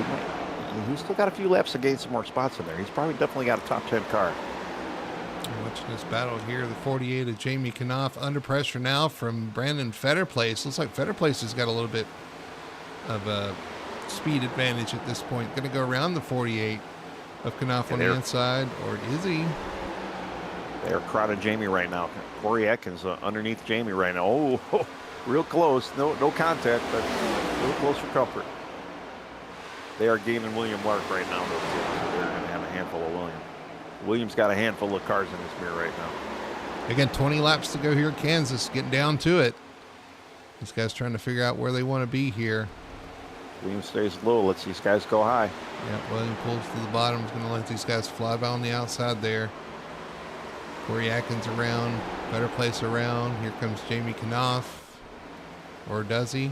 he's still got a few laps to gain some more spots in there. He's probably definitely got a top 10 car. Watching this battle here, the 48 of Jamie Knopf under pressure now from Brandon Fetterplace. Looks like Fetterplace has got a little bit of a speed advantage at this point. Going to go around the 48 of Knopf on the inside, or is he? They're crowding Jamie right now. Corey Atkins underneath Jamie right now. Oh, real close. No contact, but real close for comfort. They are gaining William Lark right now, though. So they're going to have a handful of William. Williams got a handful of cars in this mirror right now. Again, 20 laps to go here at Kansas, getting down to it. These guys trying to figure out where they want to be here. Williams stays low. Let's see these guys go high. Yeah, William pulls to the bottom. He's going to let these guys fly by on the outside there. Corey Atkins around, better place around. Here comes Jamie Knopf. Or does he?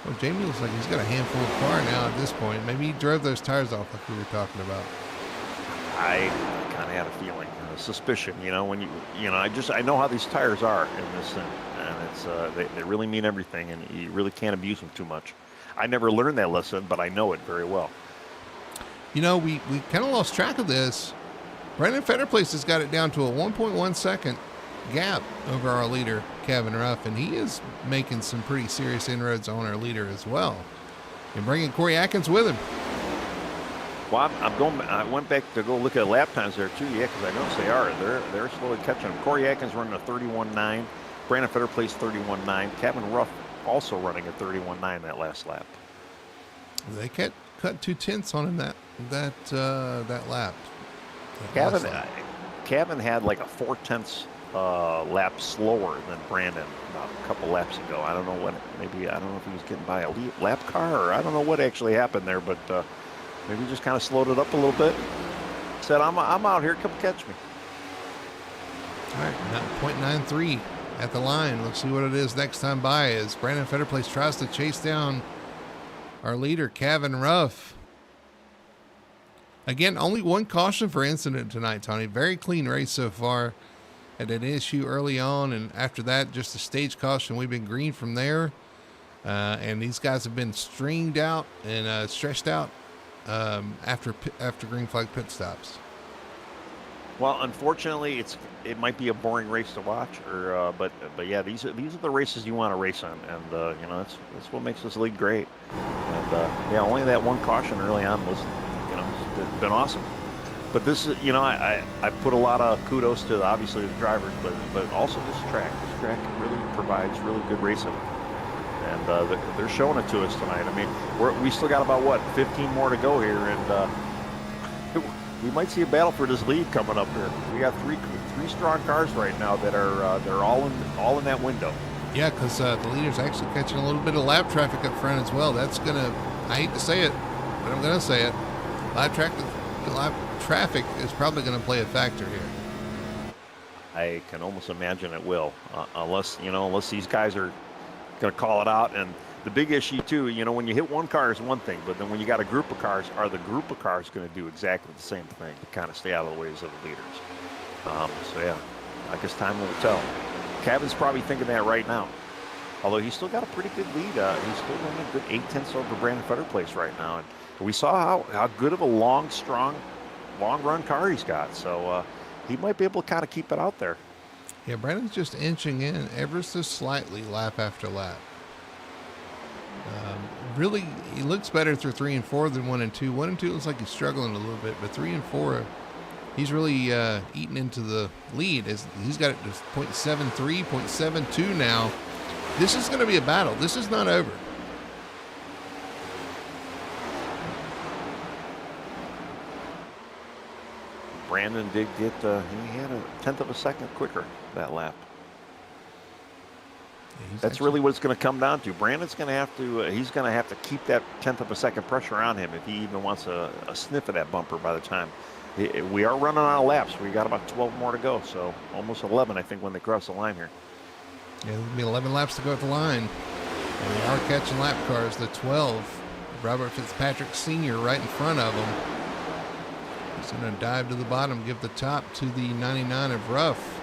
Well, Jamie looks like he's got a handful of car now at this point. Maybe he drove those tires off like we were talking about. I kind of had a feeling, a suspicion, when I know how these tires are in this thing, and it's they really mean everything, and you really can't abuse them too much. I never learned that lesson, but I know it very well. We kind of lost track of this. Brandon Fetterplace has got it down to a 1.1 second gap over our leader, Kevin Ruff, and he is making some pretty serious inroads on our leader as well. And bringing Corey Atkins with him. Well, I went back to go look at lap times there too, because I noticed they're slowly catching him. Corey Atkins running a 31.9, Brandon Fetterplace 31.9, Kevin Ruff also running a 31.9 that last lap. They cut 2/10 on him that lap. Kevin had like a 4/10 lap slower than Brandon about a couple laps ago. I don't know if he was getting by a lap car, or I don't know what actually happened there, but maybe just kind of slowed it up a little bit. Said, I'm out here, come catch me. All right, 0.93 at the line. Let's see what it is next time by as Brandon Fetterplace tries to chase down our leader, Kevin Ruff. Again, only one caution for incident tonight, Tony. Very clean race so far. Had an issue early on, and after that, just a stage caution. We've been green from there. And these guys have been stringed out and stretched out after green flag pit stops. Well, unfortunately, it might be a boring race to watch, but yeah, these are the races you want to race on, and that's what makes this league great. And only that one caution early on was, it's been awesome. But this is, I put a lot of kudos to obviously the drivers, but also this track. This track really provides really good racing, and they're showing it to us tonight. I mean, we still got about 15 more to go here, and we might see a battle for this lead coming up here. We got three strong cars right now that are they're all in that window. Yeah, because the leader's actually catching a little bit of lap traffic up front as well. That's gonna, I hate to say it, but I'm gonna say it. Lap traffic is probably going to play a factor here. I can almost imagine it will, unless these guys are going to call it out. And the big issue too, when you hit one car is one thing, but then when you got a group of cars, are the group of cars going to do exactly the same thing to kind of stay out of the ways of the leaders? So yeah, I guess time will tell. Kevin's probably thinking that right now, although he's still got a pretty good lead. He's still running a good 8/10 over Brandon Fetterplace right now. And we saw how good of a long run car he's got. So he might be able to kind of keep it out there. Yeah, Brandon's just inching in ever so slightly lap after lap. Really, he looks better through 3 and 4 than 1 and 2. 1 and 2 looks like he's struggling a little bit, but 3 and 4, he's really eating into the lead. He's got it to 0.73, 0.72 now. This is going to be a battle. This is not over. Brandon did get, he had a 1/10 of a second quicker that lap. Yeah, that's really what it's going to come down to. Brandon's going to have to, he's going to have to keep that 1/10 of a second pressure on him if he even wants a sniff of that bumper by the time. We are running out of laps. We got about 12 more to go, so almost 11, I think, when they cross the line here. Yeah, there'll be 11 laps to go at the line. And they are catching lap cars. The 12, Robert Fitzpatrick Sr. right in front of them. He's going to dive to the bottom, give the top to the 99 of Ruff.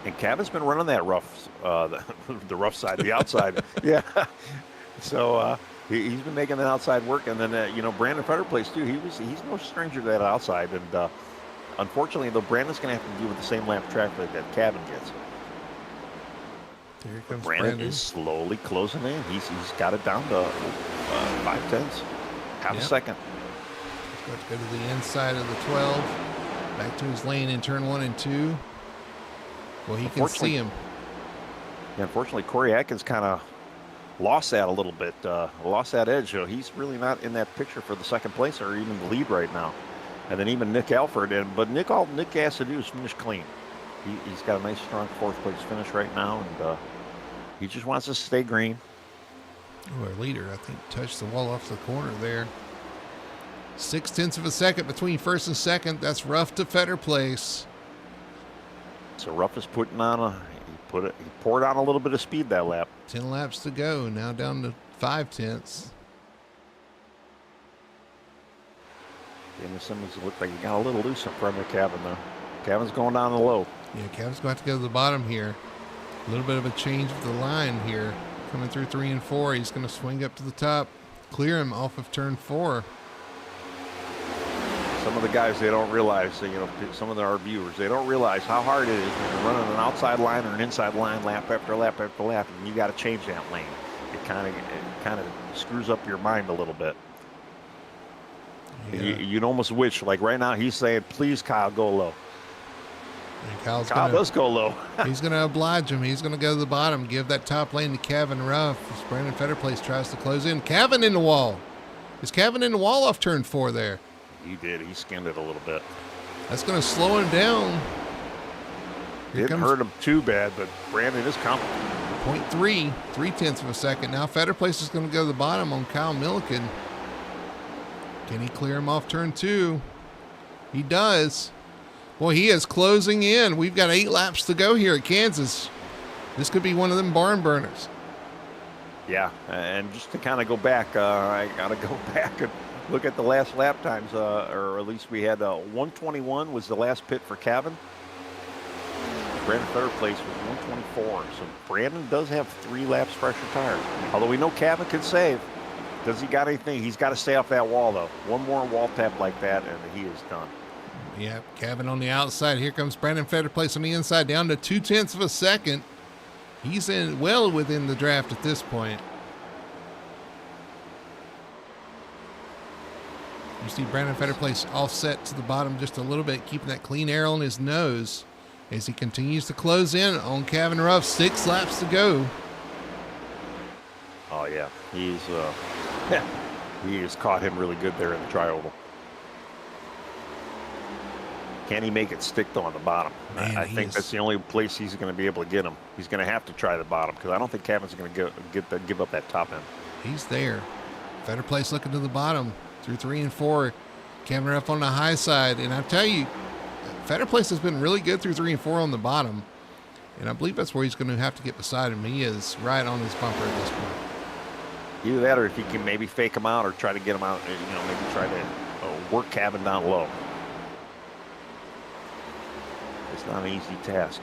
And Kevin's been running that rough, the rough side, the outside. Yeah. So he's been making that outside work. And then, Brandon Fetterplace, too, he's no stranger to that outside. And unfortunately, though, Brandon's going to have to deal with the same lap traffic that Kevin gets. Here comes Brandon is slowly closing in. He's got it down to 5/10, half a second. Let's go to the inside of the 12. Back to his lane in turn 1 and 2. Well, he can see him. Yeah, unfortunately, Corey Atkins kind of lost that a little bit, lost that edge. So he's really not in that picture for the second place or even the lead right now. And then even Nick Alford. But Nick has to do is finish clean. He's got a nice, strong 4th place finish right now, and he just wants to stay green. Oh, our leader, I think, touched the wall off the corner there. 0.6 of a second between first and second. That's Ruff to Fetterplace. So Ruff is putting on He poured on a little bit of speed that lap. 10 laps to go. Now down to 5/10. Daniel Simmons looked like he got a little loose in front of Kevin, though. Kevin's going down the low. Yeah, Kevin's going to have to go to the bottom here. A little bit of a change of the line here. Coming through 3 and 4. He's going to swing up to the top. Clear him off of turn 4. Some of the guys, they don't realize, some of our viewers, they don't realize how hard it is when you're running an outside line or an inside line lap after lap after lap, and you got to change that lane. It kind of screws up your mind a little bit. Yeah. You'd almost wish, like right now, he's saying, please, Kyle, go low. And Kyle does go low. He's going to oblige him. He's going to go to the bottom, give that top lane to Kevin Ruff as Brandon Fetterplace tries to close in. Kevin in the wall. Is Kevin in the wall off turn 4 there? He did. He skimmed it a little bit. That's going to slow him down. Didn't hurt him too bad, but Brandon is coming. 0.3, 0.3 of a second. Now Fetterplace is going to go to the bottom on Kyle Milliken. Can he clear him off turn 2? He does. Boy, he is closing in. We've got 8 laps to go here at Kansas. This could be one of them barn burners. Yeah, and just to kind of go back, I got to go back and look at the last lap times, or at least we had 121 was the last pit for Kevin. Brandon Fetterplace was 124, so Brandon does have 3 laps fresher tires. Although we know Kevin can save. Does he got anything? He's got to stay off that wall, though. One more wall tap like that, and he is done. Yeah, Kevin on the outside. Here comes Brandon Fetterplace on the inside, down to 0.2 of a second. He's well within the draft at this point. You see Brandon Fetterplace offset to the bottom just a little bit, keeping that clean air on his nose as he continues to close in on Kevin Ruff. 6 laps to go. Oh, yeah. He has caught him really good there in the tri-oval. Can he make it stick though on the bottom? Man, I think that's the only place he's going to be able to get him. He's going to have to try the bottom because I don't think Kevin's going to give up that top end. He's there. Fetterplace looking to the bottom through 3 and 4. Kevin Ruff on the high side. And I tell you, Fetterplace has been really good through 3 and 4 on the bottom. And I believe that's where he's going to have to get beside him. He is right on his bumper at this point. Either that or if he can maybe fake him out or try to get him out, maybe try to work Kevin down low. It's not an easy task.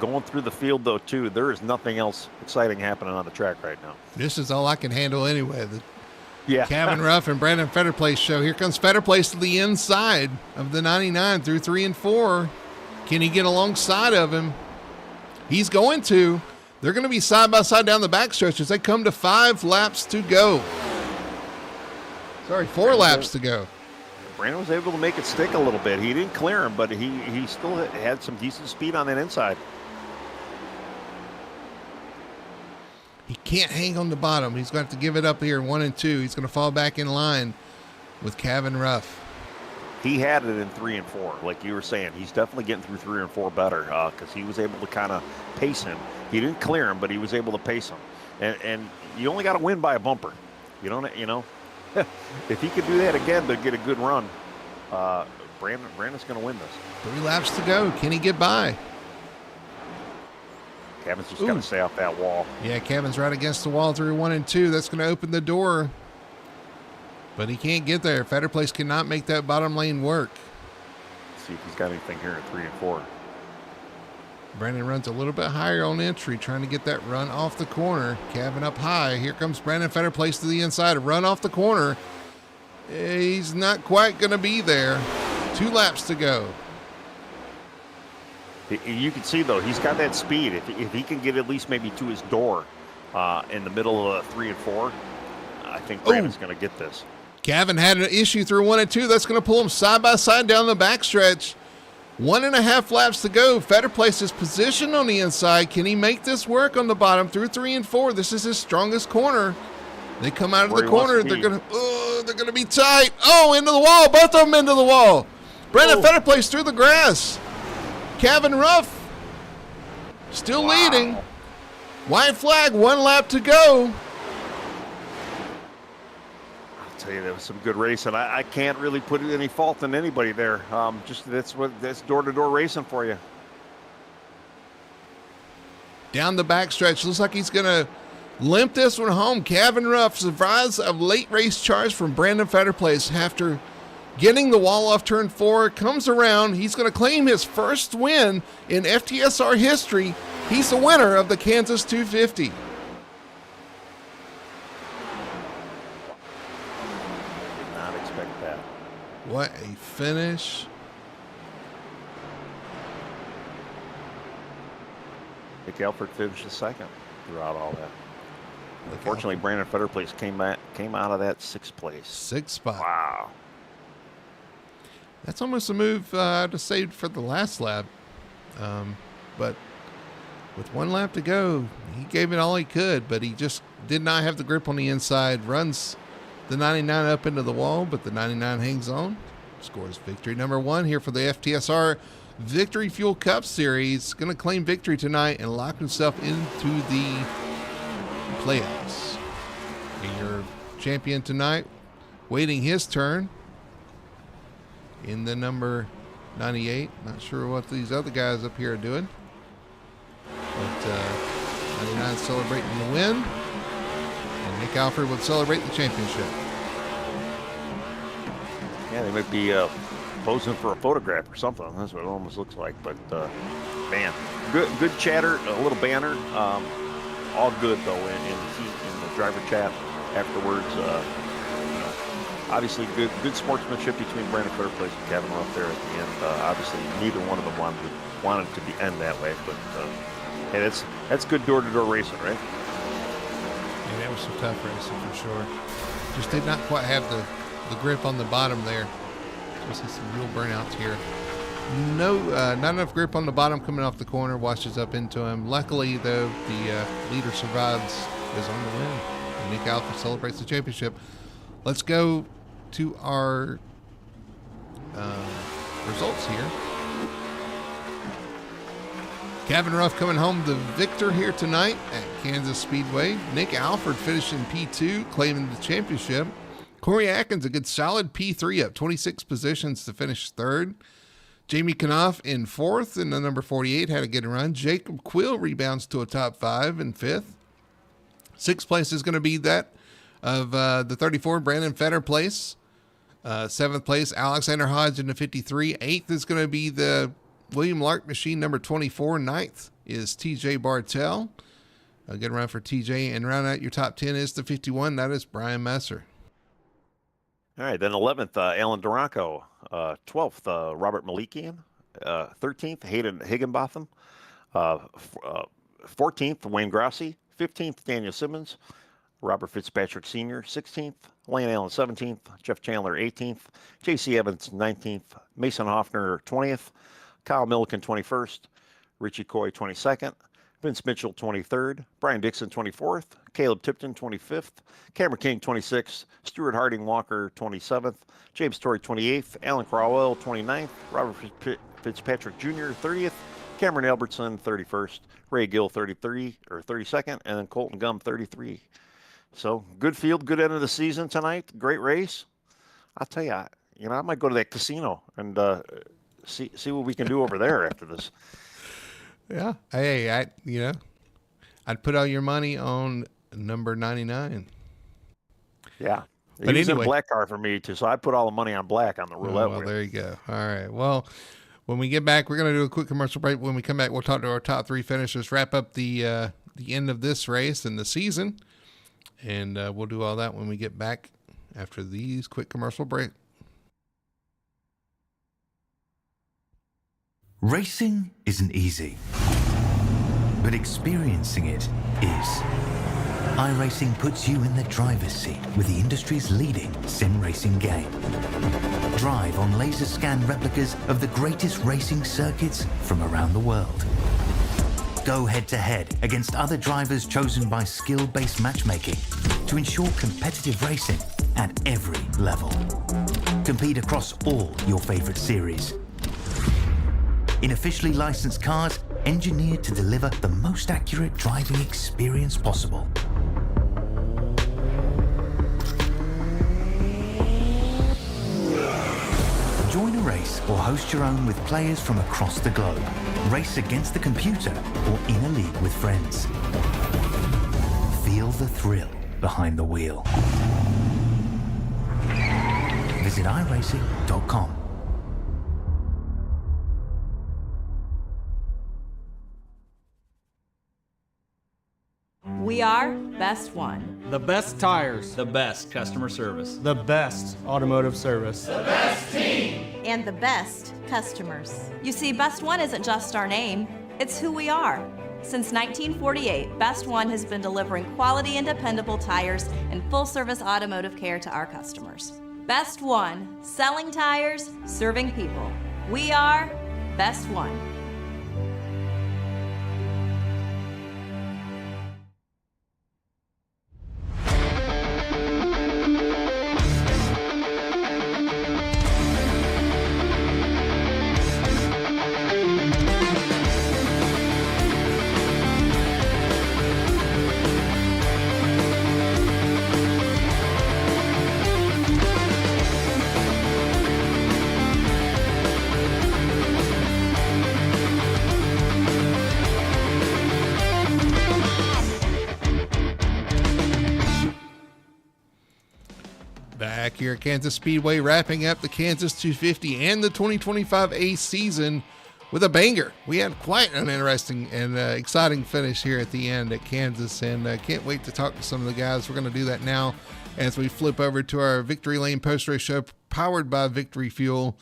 Going through the field, though, too, there is nothing else exciting happening on the track right now. This is all I can handle anyway. Yeah. Kevin Ruff and Brandon Fetterplace show. Here comes Fetterplace to the inside of the 99 through 3 and 4. Can he get alongside of him? He's going to. They're going to be side by side down the backstretch as they come to 5 laps to go. Sorry, 4 laps to go. Brandon was able to make it stick a little bit. He didn't clear him, but he still had some decent speed on that inside. He can't hang on the bottom. He's going to have to give it up here in 1 and 2. He's going to fall back in line with Kevin Ruff. He had it in 3 and 4, like you were saying. He's definitely getting through 3 and 4 better because he was able to kind of pace him. He didn't clear him, but he was able to pace him. And you only got to win by a bumper. You don't. If he could do that again to get a good run, Brandon's going to win this. 3 laps to go. Can he get by? Kevin's just got to stay off that wall. Yeah, Kevin's right against the wall through 1 and 2. That's going to open the door. But he can't get there. Fetterplace cannot make that bottom lane work. Let's see if he's got anything here in 3 and 4. Brandon runs a little bit higher on entry, trying to get that run off the corner. Kevin up high. Here comes Brandon Fetterplace to the inside. A run off the corner. He's not quite going to be there. 2 laps to go. You can see, though, he's got that speed. If he can get at least maybe to his door in the middle of 3 and 4, I think Brandon's going to get this. Kevin had an issue through 1 and 2. That's going to pull him side by side down the backstretch. 1.5 laps to go. Fetterplace is positioned on the inside. Can he make this work on the bottom through 3 and 4? This is his strongest corner. They come out of the corner. They're gonna be tight. Oh, into the wall. Both of them into the wall. Brandon Fetterplace through the grass. Kevin Ruff still leading. White flag. 1 lap to go. Tell you, there was some good racing. I can't really put any fault in anybody there. That's door-to-door racing for you. down the backstretch. Looks like he's going to limp this one home. Kevin Ruff survives a late race charge from Brandon Fetterplace after getting the wall off turn 4. Comes around. He's going to claim his first win in FTSR history. He's the winner of the Kansas 250. Did not expect that. What a finish. Nick Alford finished second throughout all that. Unfortunately, Brandon Fetterplace came out of that 6th place. 6th spot. Wow. That's almost a move to save for the last lap. But with 1 lap to go, he gave it all he could, but he just did not have the grip on the inside. Runs the 99 up into the wall, but the 99 hangs on. Scores victory number 1 here for the FTSR Victory Fuel Cup Series. Going to claim victory tonight and lock himself into the playoffs. And your champion tonight, waiting his turn in the number 98. Not sure what these other guys up here are doing. But 99 celebrating the win. And Nick Alford would celebrate the championship. Yeah, they might be posing for a photograph or something. That's what it almost looks like. But, man, good chatter, a little banner. All good, though, in the driver chat afterwards. Obviously, good sportsmanship between Brandon Fetterplace and Kevin Ruff there at the end. Obviously, neither one of them wanted it to be end that way. But, hey, that's good door-to-door racing, right? Yeah, that was some tough racing for sure. Just did not quite have the grip on the bottom there. So see some real burnouts here. No, not enough grip on the bottom coming off the corner, washes up into him. Luckily, though, the leader survives, is on the win. And Nick Alford celebrates the championship. Let's go to our results here. Kevin Ruff coming home the victor here tonight at Kansas Speedway. Nick Alford finishing P2, claiming the championship. Corey Atkins, a good solid P3, up 26 positions to finish 3rd. Jamie Knopf in 4th, and the number 48 had a good run. Jacob Quill rebounds to a top 5 in 5th. 6th place is going to be that of the 34, Brandon Fetterplace. 7th place, Alexander Hodge in the 53. 8th is going to be the William Lark machine, number 24. 9th is TJ Bartell. A good run for TJ. And round out your top 10 is the 51. That is Brian Messer. All right, then 11th, Alan Duranko. 12th, Robert Malikian. 13th, Hayden Higginbotham. 14th, Wayne Grassi. 15th, Daniel Simmons. Robert Fitzpatrick Sr., 16th. Lane Allen, 17th. Jeff Chandler, 18th. J.C. Evans, 19th. Mason Hoffner, 20th. Kyle Milliken, 21st. Richie Coy, 22nd. Vince Mitchell, 23rd. Brian Dixon, 24th. Caleb Tipton, 25th. Cameron King, 26th. Stuart Harding Walker, 27th. James Torrey, 28th. Alan Crowell, 29th. Robert Fitzpatrick Jr., 30th. Cameron Albertson, 31st. Ray Gill, 32nd. And then Colton Gum, 33. So good field, good end of the season tonight. Great race. I'll tell you, I might go to that casino and see what we can do over there after this. Yeah. Hey, I'd put all your money on number 99. Yeah. But he was anyway, in black car for me too, so I put all the money on black on the roulette well, wheel. there you go. All right. Well, when we get back, we're going to do a quick commercial break. When we come back, we'll talk to our top 3 finishers, wrap up the end of this race and the season, and we'll do all that when we get back after these quick commercial break. Racing isn't easy, but experiencing it is. iRacing puts you in the driver's seat with the industry's leading sim racing game. Drive on laser scan replicas of the greatest racing circuits from around the world. Go head to head against other drivers chosen by skill-based matchmaking to ensure competitive racing at every level. Compete across all your favorite series in officially licensed cars engineered to deliver the most accurate driving experience possible. Join a race or host your own with players from across the globe. Race against the computer or in a league with friends. Feel the thrill behind the wheel. Visit iRacing.com. We are Best One. The best tires. The best customer service. The best automotive service. The best team. And the best customers. You see, Best One isn't just our name, it's who we are. Since 1948, Best One has been delivering quality and dependable tires and full-service automotive care to our customers. Best One, selling tires, serving people. We are Best One. Back here at Kansas Speedway, wrapping up the Kansas 250 and the 2025 A season with a banger. We had quite an interesting and exciting finish here at the end at Kansas, and can't wait to talk to some of the guys. We're going to do that now as we flip over to our Victory Lane post-race show powered by Victory Fuel,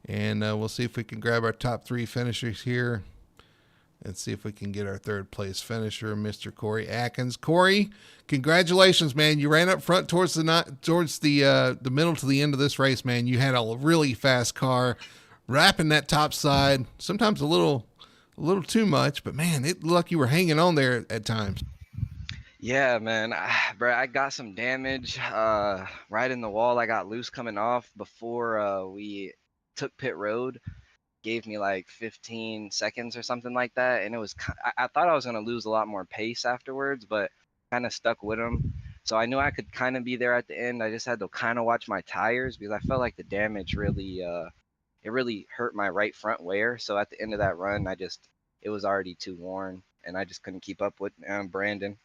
and we'll see if we can grab our top three finishers here. Let's see if we can get our third place finisher, Mr. Corey Atkins. Corey, congratulations, man! You ran up front towards the middle to the end of this race, man. You had a really fast car, wrapping that top side. Sometimes a little too much, but man, it looked like you were hanging on there at times. Yeah, man, bro, I got some damage right in the wall. I got loose coming off before we took pit road. Gave me like 15 seconds or something like that, and it was I thought I was going to lose a lot more pace afterwards, but kind of stuck with them. So I knew I could kind of be there at the end. I just had to kind of watch my tires because I felt like the damage really it really hurt my right front wear. So at the end of that run, it was already too worn, and I just couldn't keep up with Brandon.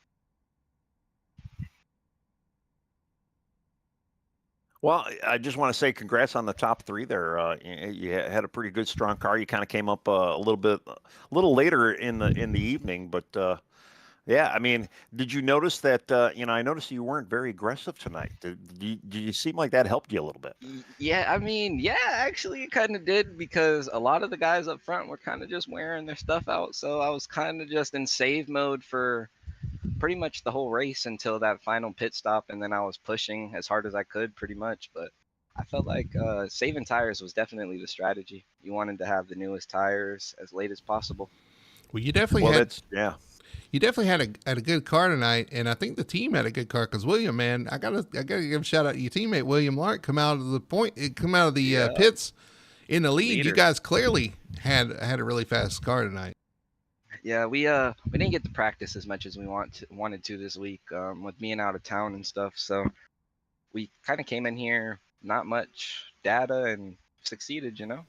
Well, I just want to say congrats on the top three there. You had a pretty good, strong car. You kind of came up a little later in the evening, but yeah, I mean, did you notice that? I noticed you weren't very aggressive tonight. Did you seem like that helped you a little bit? Yeah, I mean, yeah, actually, it kind of did because a lot of the guys up front were kind of just wearing their stuff out, so I was kind of just in save mode for pretty much the whole race until that final pit stop, and then I was pushing as hard as I could pretty much. But I felt like saving tires was definitely the strategy. You wanted to have the newest tires as late as possible. Well, you definitely had a good car tonight, and I think the team had a good car because William, man, I gotta give a shout out to your teammate William Lark. Come out of the pits in the lead. Leader. You guys clearly had a really fast car tonight. Yeah, we didn't get to practice as much as we wanted to this week with being out of town and stuff. So we kind of came in here, not much data, and succeeded, Well,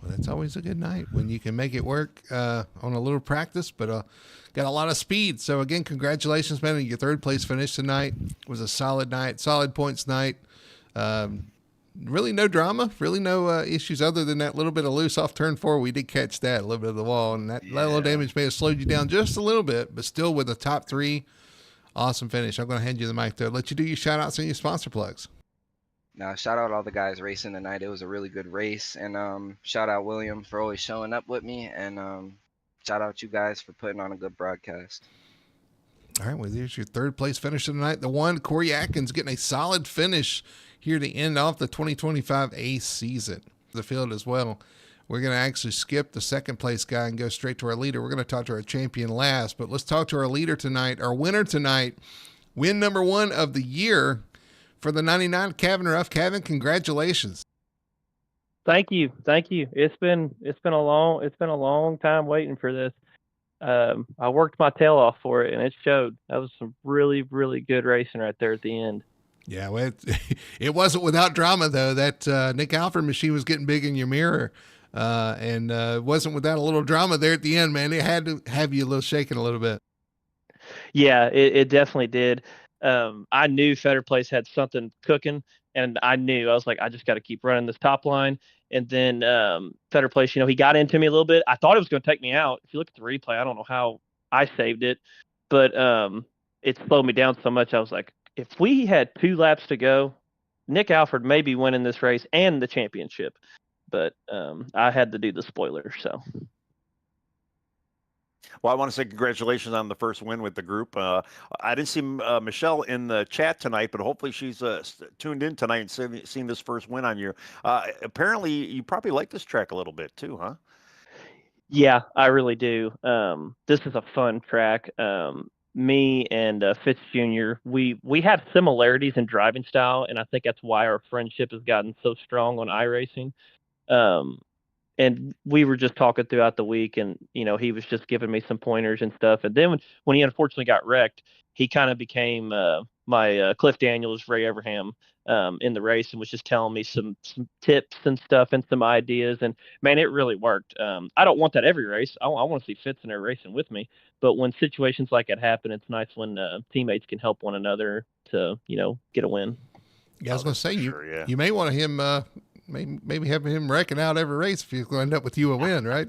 that's always a good night when you can make it work on a little practice, but got a lot of speed. So again, congratulations, man, on your third place finish tonight. It was a solid night, solid points night. Really no drama, really no issues other than that little bit of loose off turn 4. We did catch that, a little bit of the wall, and that little damage may have slowed you down just a little bit, but still with a top 3, awesome finish. I'm going to hand you the mic there. Let you do your shout outs and your sponsor plugs. Now, shout out all the guys racing tonight. It was a really good race, and shout out William for always showing up with me, and shout out you guys for putting on a good broadcast. All right, well, there's your third place finisher tonight. The one, Corey Atkins, getting a solid finish here to end off the 2025 A season. The field as well. We're going to actually skip the second place guy and go straight to our leader. We're going to talk to our champion last, but let's talk to our leader tonight, our winner tonight, win number 1 of the year for the 99, Kevin Ruff. Kevin, congratulations. Thank you. It's been a long time waiting for this. I worked my tail off for it, and it showed. That was some really, really good racing right there at the end. Yeah, well, it wasn't without drama though. That Nick Alford machine was getting big in your mirror, and it wasn't without a little drama there at the end, man. It had to have you a little shaking a little bit. Yeah, it definitely did. I knew Fetter Place had something cooking, and I was like, I just got to keep running this top line. And then Fetter Place, he got into me a little bit. I thought it was going to take me out. If you look at the replay, I don't know how I saved it, but it slowed me down so much. I was like, if we had 2 laps to go, Nick Alford may be winning this race and the championship. But I had to do the spoiler, so. Well, I want to say congratulations on the first win with the group. I didn't see Michelle in the chat tonight, but hopefully she's tuned in tonight and seen this first win on you. Apparently, you probably like this track a little bit too, huh? Yeah, I really do. This is a fun track. Me and Fitz Jr., we have similarities in driving style, and I think that's why our friendship has gotten so strong on iRacing. And we were just talking throughout the week, and he was just giving me some pointers and stuff. And then when he unfortunately got wrecked, he kind of became my Cliff Daniels, Ray Everham in the race, and was just telling me some tips and stuff and some ideas. And man, it really worked. I don't want that every race. I want to see Fitz in there racing with me. But when situations like that happen, it's nice when teammates can help one another to get a win. Yeah, I was going to say sure, you may want him. Maybe have him wrecking out every race if he's going to end up with you a win, right?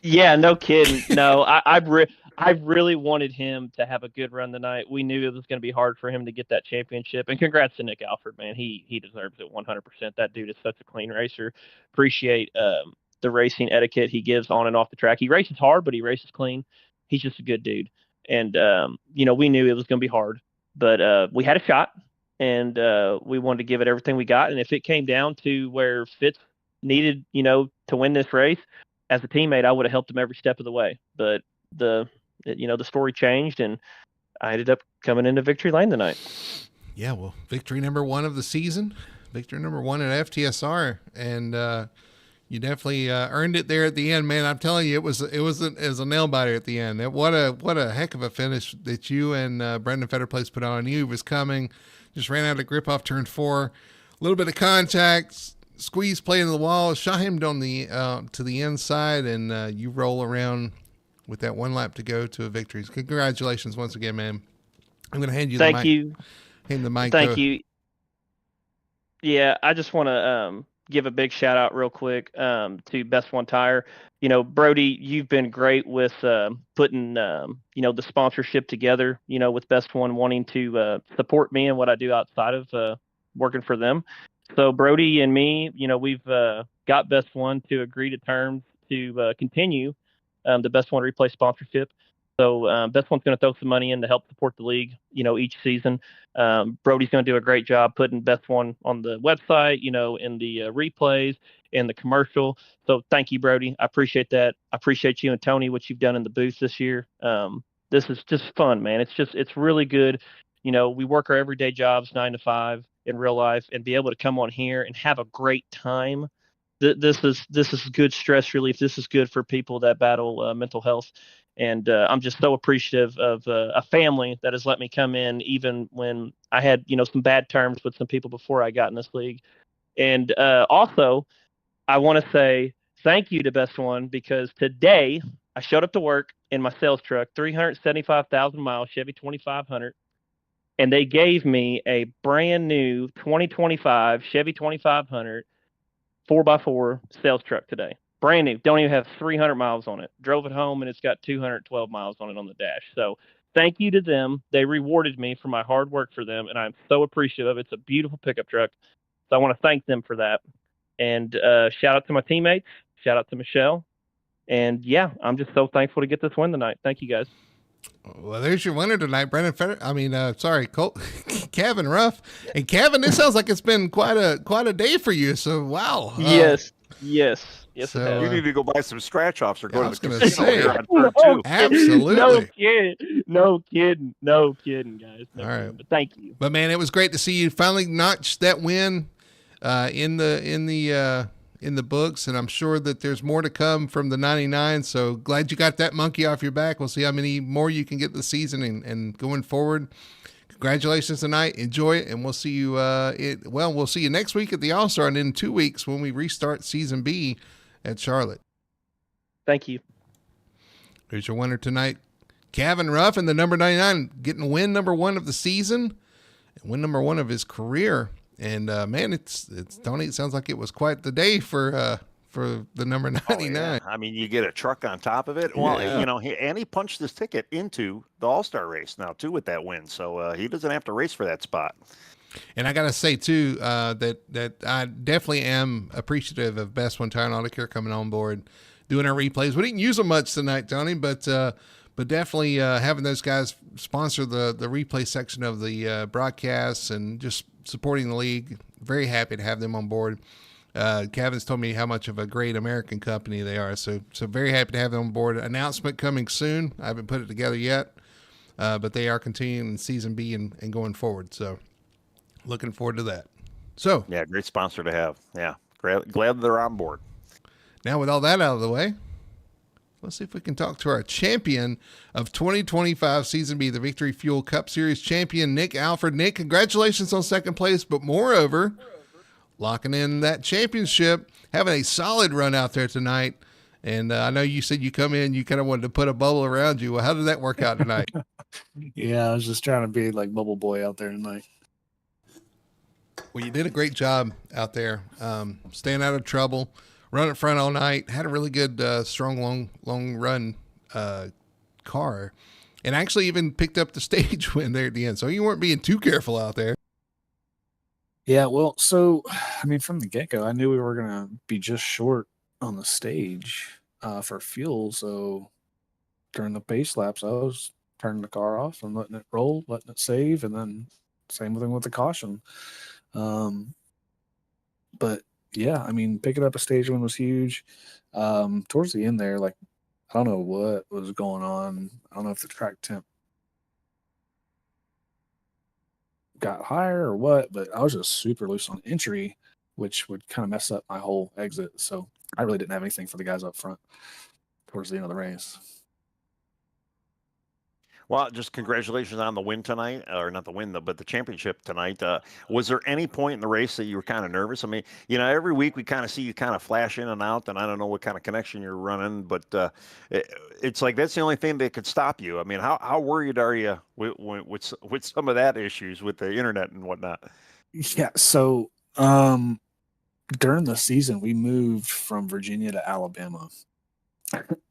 Yeah, no kidding. No, I really wanted him to have a good run tonight. We knew it was going to be hard for him to get that championship. And congrats to Nick Alford, man. He deserves it 100%. That dude is such a clean racer. Appreciate the racing etiquette he gives on and off the track. He races hard, but he races clean. He's just a good dude. And we knew it was going to be hard, but we had a shot. And we wanted to give it everything we got. And if it came down to where Fitz needed, to win this race, as a teammate, I would have helped him every step of the way. But the story changed, and I ended up coming into victory lane tonight. Yeah, well, victory number 1 of the season, victory number 1 at FTSR, and you definitely earned it there at the end, man. I'm telling you, it was a nail biter at the end. What a heck of a finish that you and Brendan Fetterplace put on. You was coming. Just ran out of grip off turn 4, a little bit of contact, squeeze play into the wall, shot him down to the inside, and you roll around with that 1 lap to go to a victory. Congratulations once again, man. I'm going to hand you the mic. Thank you. Hand the mic. Thank you. Yeah, I just want to give a big shout out real quick to Best One Tire. Brody, you've been great with putting, the sponsorship together, with Best One wanting to support me and what I do outside of working for them. So Brody and me, we've got Best One to agree to terms to continue the Best One Replay sponsorship. So Best One's going to throw some money in to help support the league, each season. Brody's going to do a great job putting Best One on the website, in the replays and the commercial. So thank you, Brody. I appreciate that. I appreciate you and Tony, what you've done in the booth this year. This is just fun, man. It's really good. We work our everyday jobs 9 to 5 in real life, and be able to come on here and have a great time. This is good stress relief. This is good for people that battle mental health. And I'm just so appreciative of a family that has let me come in, even when I had, some bad terms with some people before I got in this league. And also, I want to say thank you to Best One, because today I showed up to work in my sales truck, 375,000 miles Chevy 2500, and they gave me a brand new 2025 Chevy 2500 4x4 sales truck today. Brand new. Don't even have 300 miles on it. Drove it home, and it's got 212 miles on it on the dash. So thank you to them. They rewarded me for my hard work for them, and I'm so appreciative of it. It's a beautiful pickup truck. So I want to thank them for that. And shout out to my teammates. Shout out to Michelle. And, yeah, I'm just so thankful to get this win tonight. Thank you, guys. Well, there's your winner tonight, Brendan Kevin Ruff. And Kevin, this sounds like it's been quite a day for you. So, wow. Yes. So, you need to go buy some scratch offs or go to the casino here on turn 2. Absolutely. No kidding, guys. All right. But thank you. But man, it was great to see you finally notch that win in the books, and I'm sure that there's more to come from the 99. So glad you got that monkey off your back. We'll see how many more you can get this season and going forward. congratulations tonight. Enjoy it, and we'll see you. We'll see you next week at the All-Star, and in 2 weeks when we restart Season B at Charlotte. Thank you. Here's your winner tonight, Kevin Ruff, in the number 99, getting win number 1 of the season and win number 1 of his career. And man, it's Tony. It sounds like it was quite the day for the number 99. Oh, yeah. I mean, you get a truck on top of it. Well, and he punched his ticket into the All-Star race now too with that win, so he doesn't have to race for that spot. And I got to say too that I definitely am appreciative of Best One Tire and Auto Care coming on board, doing our replays. We didn't use them much tonight, Tony, but definitely having those guys sponsor the replay section of the broadcasts and just supporting the league. Very happy to have them on board. Kevin's told me how much of a great American company they are, so very happy to have them on board. Announcement coming soon. I haven't put it together yet, but they are continuing in Season B and going forward. So looking forward to that. So yeah, great sponsor to have. Yeah, glad they're on board. Now with all that out of the way, let's see if we can talk to our champion of 2025 Season B, the Victory Fuel Cup Series champion, Nick Alford. Nick, congratulations on second place, but moreover, locking in that championship, having a solid run out there tonight. And I know you said you come in, you kind of wanted to put a bubble around you. Well, how did that work out tonight? Yeah, I was just trying to be like bubble boy out there tonight. Well, you did a great job out there, staying out of trouble, running front all night, had a really good, strong, long run car, and actually even picked up the stage win there at the end. So you weren't being too careful out there. Yeah, well, so, I mean, from the get-go, I knew we were going to be just short on the stage for fuel. So during the pace laps, I was turning the car off and letting it roll, letting it save, and then same thing with the caution. But yeah, I mean, picking up a stage win was huge. Towards the end there, like, I don't know what was going on. I don't know if the track temp got higher or what, but I was just super loose on entry, which would kind of mess up my whole exit. So I really didn't have anything for the guys up front towards the end of the race. Well, just congratulations on the win tonight, or not the win, but the championship tonight. Was there any point in the race that you were kind of nervous? I mean, every week we kind of see you kind of flash in and out, and I don't know what kind of connection you're running, but it's like that's the only thing that could stop you. I mean, how worried are you with some of that issues with the internet and whatnot? Yeah, so during the season, we moved from Virginia to Alabama,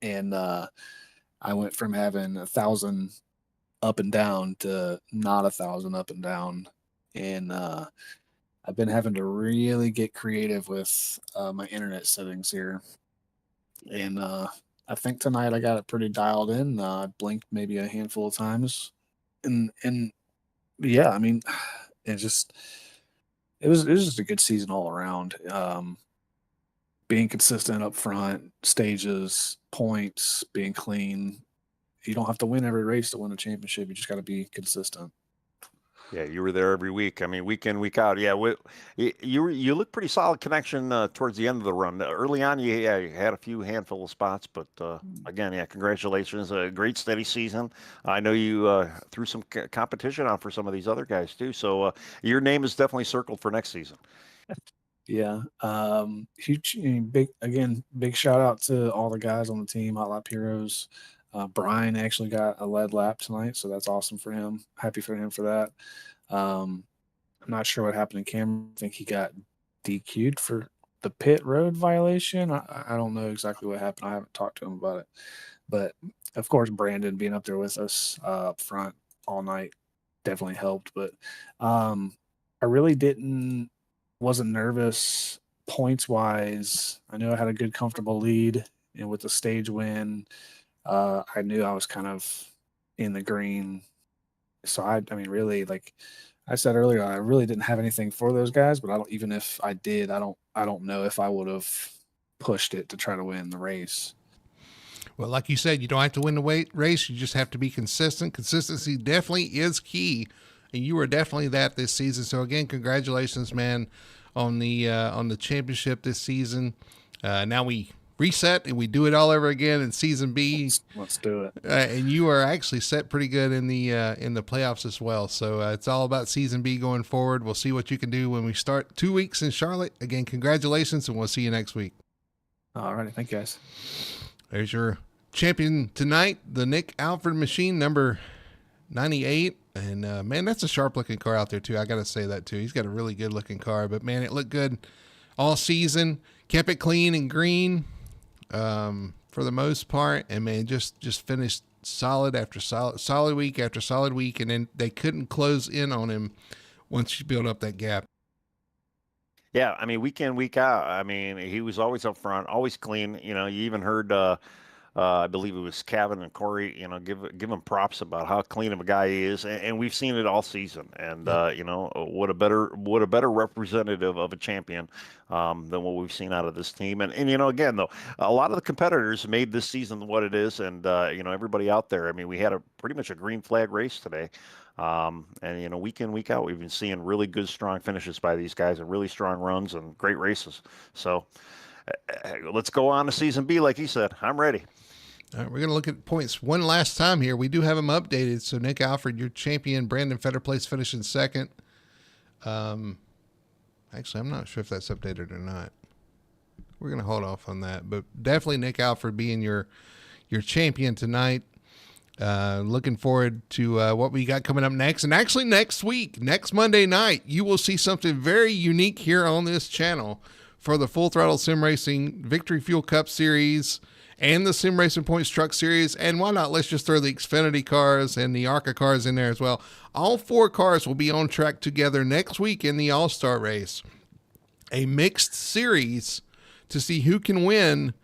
and I went from having 1,000 up and down to not 1,000 up and down. And I've been having to really get creative with my internet settings here. And I think tonight I got it pretty dialed in. I blinked maybe a handful of times. And yeah, I mean, it was just a good season all around. Being consistent up front, stages, points, being clean. You don't have to win every race to win a championship. You just got to be consistent. Yeah, you were there every week. I mean, week in, week out. Yeah, you look pretty solid connection towards the end of the run. Early on, you had a few handful of spots, but again, yeah, congratulations. A great steady season. I know you threw some competition on for some of these other guys too. So your name is definitely circled for next season. Yeah. Huge, big shout out to all the guys on the team, Hot Lap Heroes. Brian actually got a lead lap tonight, so that's awesome for him. Happy for him for that. I'm not sure what happened to Cameron. I think he got DQ'd for the pit road violation. I don't know exactly what happened. I haven't talked to him about it. But, of course, Brandon being up there with us up front all night definitely helped. But I really wasn't nervous points-wise. I knew I had a good, comfortable lead, and with the stage win, I knew I was kind of in the green. So I mean, really, like I said earlier, I really didn't have anything for those guys, but even if I did, I don't know if I would have pushed it to try to win the race. Well, like you said, you don't have to win the race. You just have to be consistent. Consistency definitely is key, and you were definitely that this season. So again, congratulations, man, on the championship this season. Now we reset and we do it all over again in season B. Let's do it. And you are actually set pretty good in the playoffs as well. So it's all about season B going forward. We'll see what you can do when we start 2 weeks in Charlotte. Again, congratulations, and we'll see you next week. All righty. Thank you, guys. There's your champion tonight, the Nick Alfred machine, number 98. And, man, that's a sharp-looking car out there, too. I got to say that, too. He's got a really good-looking car. But, man, it looked good all season. Kept it clean and green for the most part. And, man, just finished solid after solid week after solid week. And then they couldn't close in on him once you build up that gap. Yeah, I mean, week in, week out. I mean, he was always up front, always clean. You even heard I believe it was Kevin and Corey, give him props about how clean of a guy he is, and we've seen it all season. And what a better representative of a champion than what we've seen out of this team. And again though, a lot of the competitors made this season what it is, and everybody out there. I mean, we had pretty much a green flag race today. And week in, week out, we've been seeing really good, strong finishes by these guys and really strong runs and great races. So let's go on to season B, like he said. I'm ready. All right, we're going to look at points one last time here. We do have them updated. So Nick Alfred, your champion. Brandon Fetterplace finishing second. Actually, I'm not sure if that's updated or not. We're going to hold off on that. But definitely Nick Alfred being your champion tonight. Looking forward to what we got coming up next. And actually next week, next Monday night, you will see something very unique here on this channel for the Full Throttle Sim Racing Victory Fuel Cup Series and the Sim Racing Points Truck Series. And why not? Let's just throw the Xfinity cars and the ARCA cars in there as well. All 4 cars will be on track together next week in the All-Star race. A mixed series to see who can win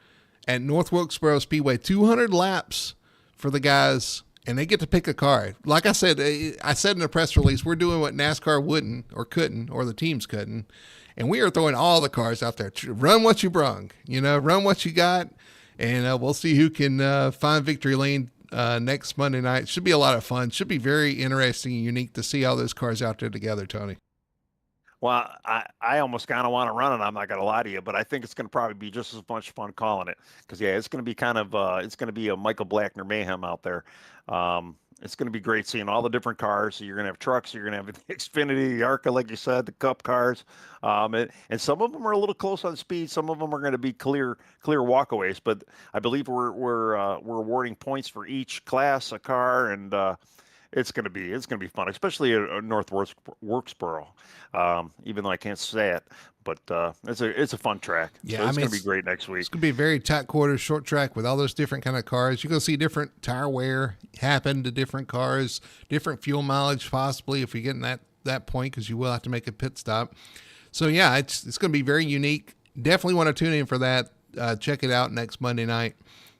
at North Wilkesboro Speedway. 200 laps for the guys, and they get to pick a car. Like I said in the press release, we're doing what NASCAR wouldn't or couldn't, or the teams couldn't. And we are throwing all the cars out there. Run what you brung, run what you got. And we'll see who can find victory lane next Monday night. Should be a lot of fun. Should be very interesting and unique to see all those cars out there together, Tony. Well, I almost kind of want to run it. I'm not going to lie to you, but I think it's going to probably be just as much fun calling it. Because, it's going to be it's going to be a Michael Blackner mayhem out there. It's going to be great seeing all the different cars. So you're going to have trucks, you're going to have the Xfinity, the ARCA, like you said, the Cup cars. And some of them are a little close on speed. Some of them are going to be clear walkaways. But I believe we're awarding points for each class, a car, and it's going to be fun, especially at North Wilkesboro. Even though I can't say it, but it's a fun track. Yeah, so it's going to be great next week. It's going to be a very tight quarters, short track with all those different kind of cars. You're going to see different tire wear happen to different cars, different fuel mileage possibly if you're getting that point, because you will have to make a pit stop. So yeah, it's going to be very unique. Definitely want to tune in for that. Check it out next Monday night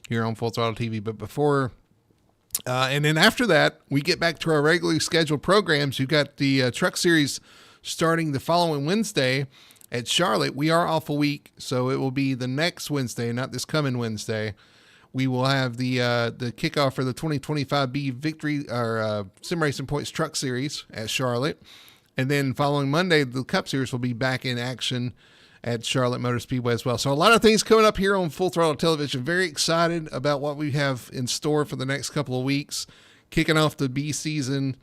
here on Full Throttle TV. But before. And then after that, we get back to our regularly scheduled programs. You've got the Truck Series starting the following Wednesday at Charlotte. We are off a week, so it will be the next Wednesday, not this coming Wednesday. We will have the kickoff for the 2025B Victory or Sim Racing Points Truck Series at Charlotte. And then following Monday, the Cup Series will be back in action at Charlotte Motor Speedway as well. So a lot of things coming up here on Full Throttle Television. Very excited about what we have in store for the next couple of weeks, kicking off the B season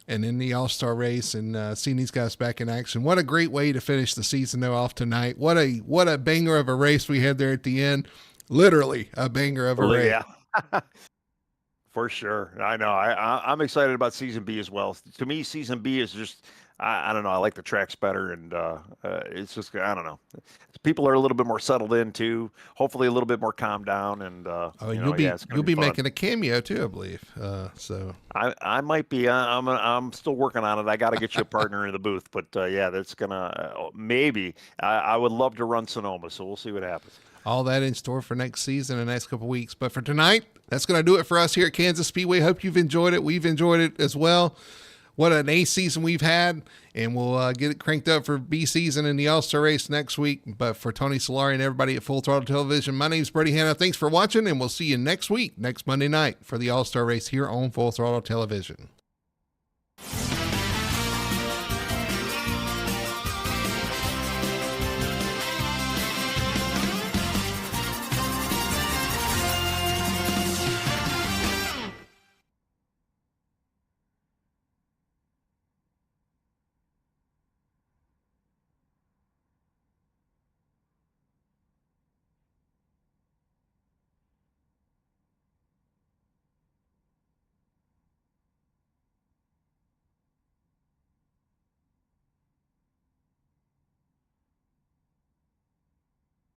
and then the All-Star race, and seeing these guys back in action. What a great way to finish the season though off tonight. What a banger of a race we had there at the end. Literally a banger of a race. Yeah. For sure. I know. I'm excited about season B as well. To me, season B is just, I don't know. I like the tracks better, and it's just, I don't know. People are a little bit more settled in too. Hopefully, a little bit more calmed down, and you'll be making a cameo too, I believe. So I might be. I'm still working on it. I got to get you a partner in the booth, but that's gonna maybe. I would love to run Sonoma, so we'll see what happens. All that in store for next season and next couple of weeks. But for tonight, that's going to do it for us here at Kansas Speedway. Hope you've enjoyed it. We've enjoyed it as well. What an A season we've had, and we'll get it cranked up for B season in the All-Star race next week. But for Tony Solari and everybody at Full Throttle Television, my name's Brady Hanna. Thanks for watching, and we'll see you next week, next Monday night, for the All-Star race here on Full Throttle Television.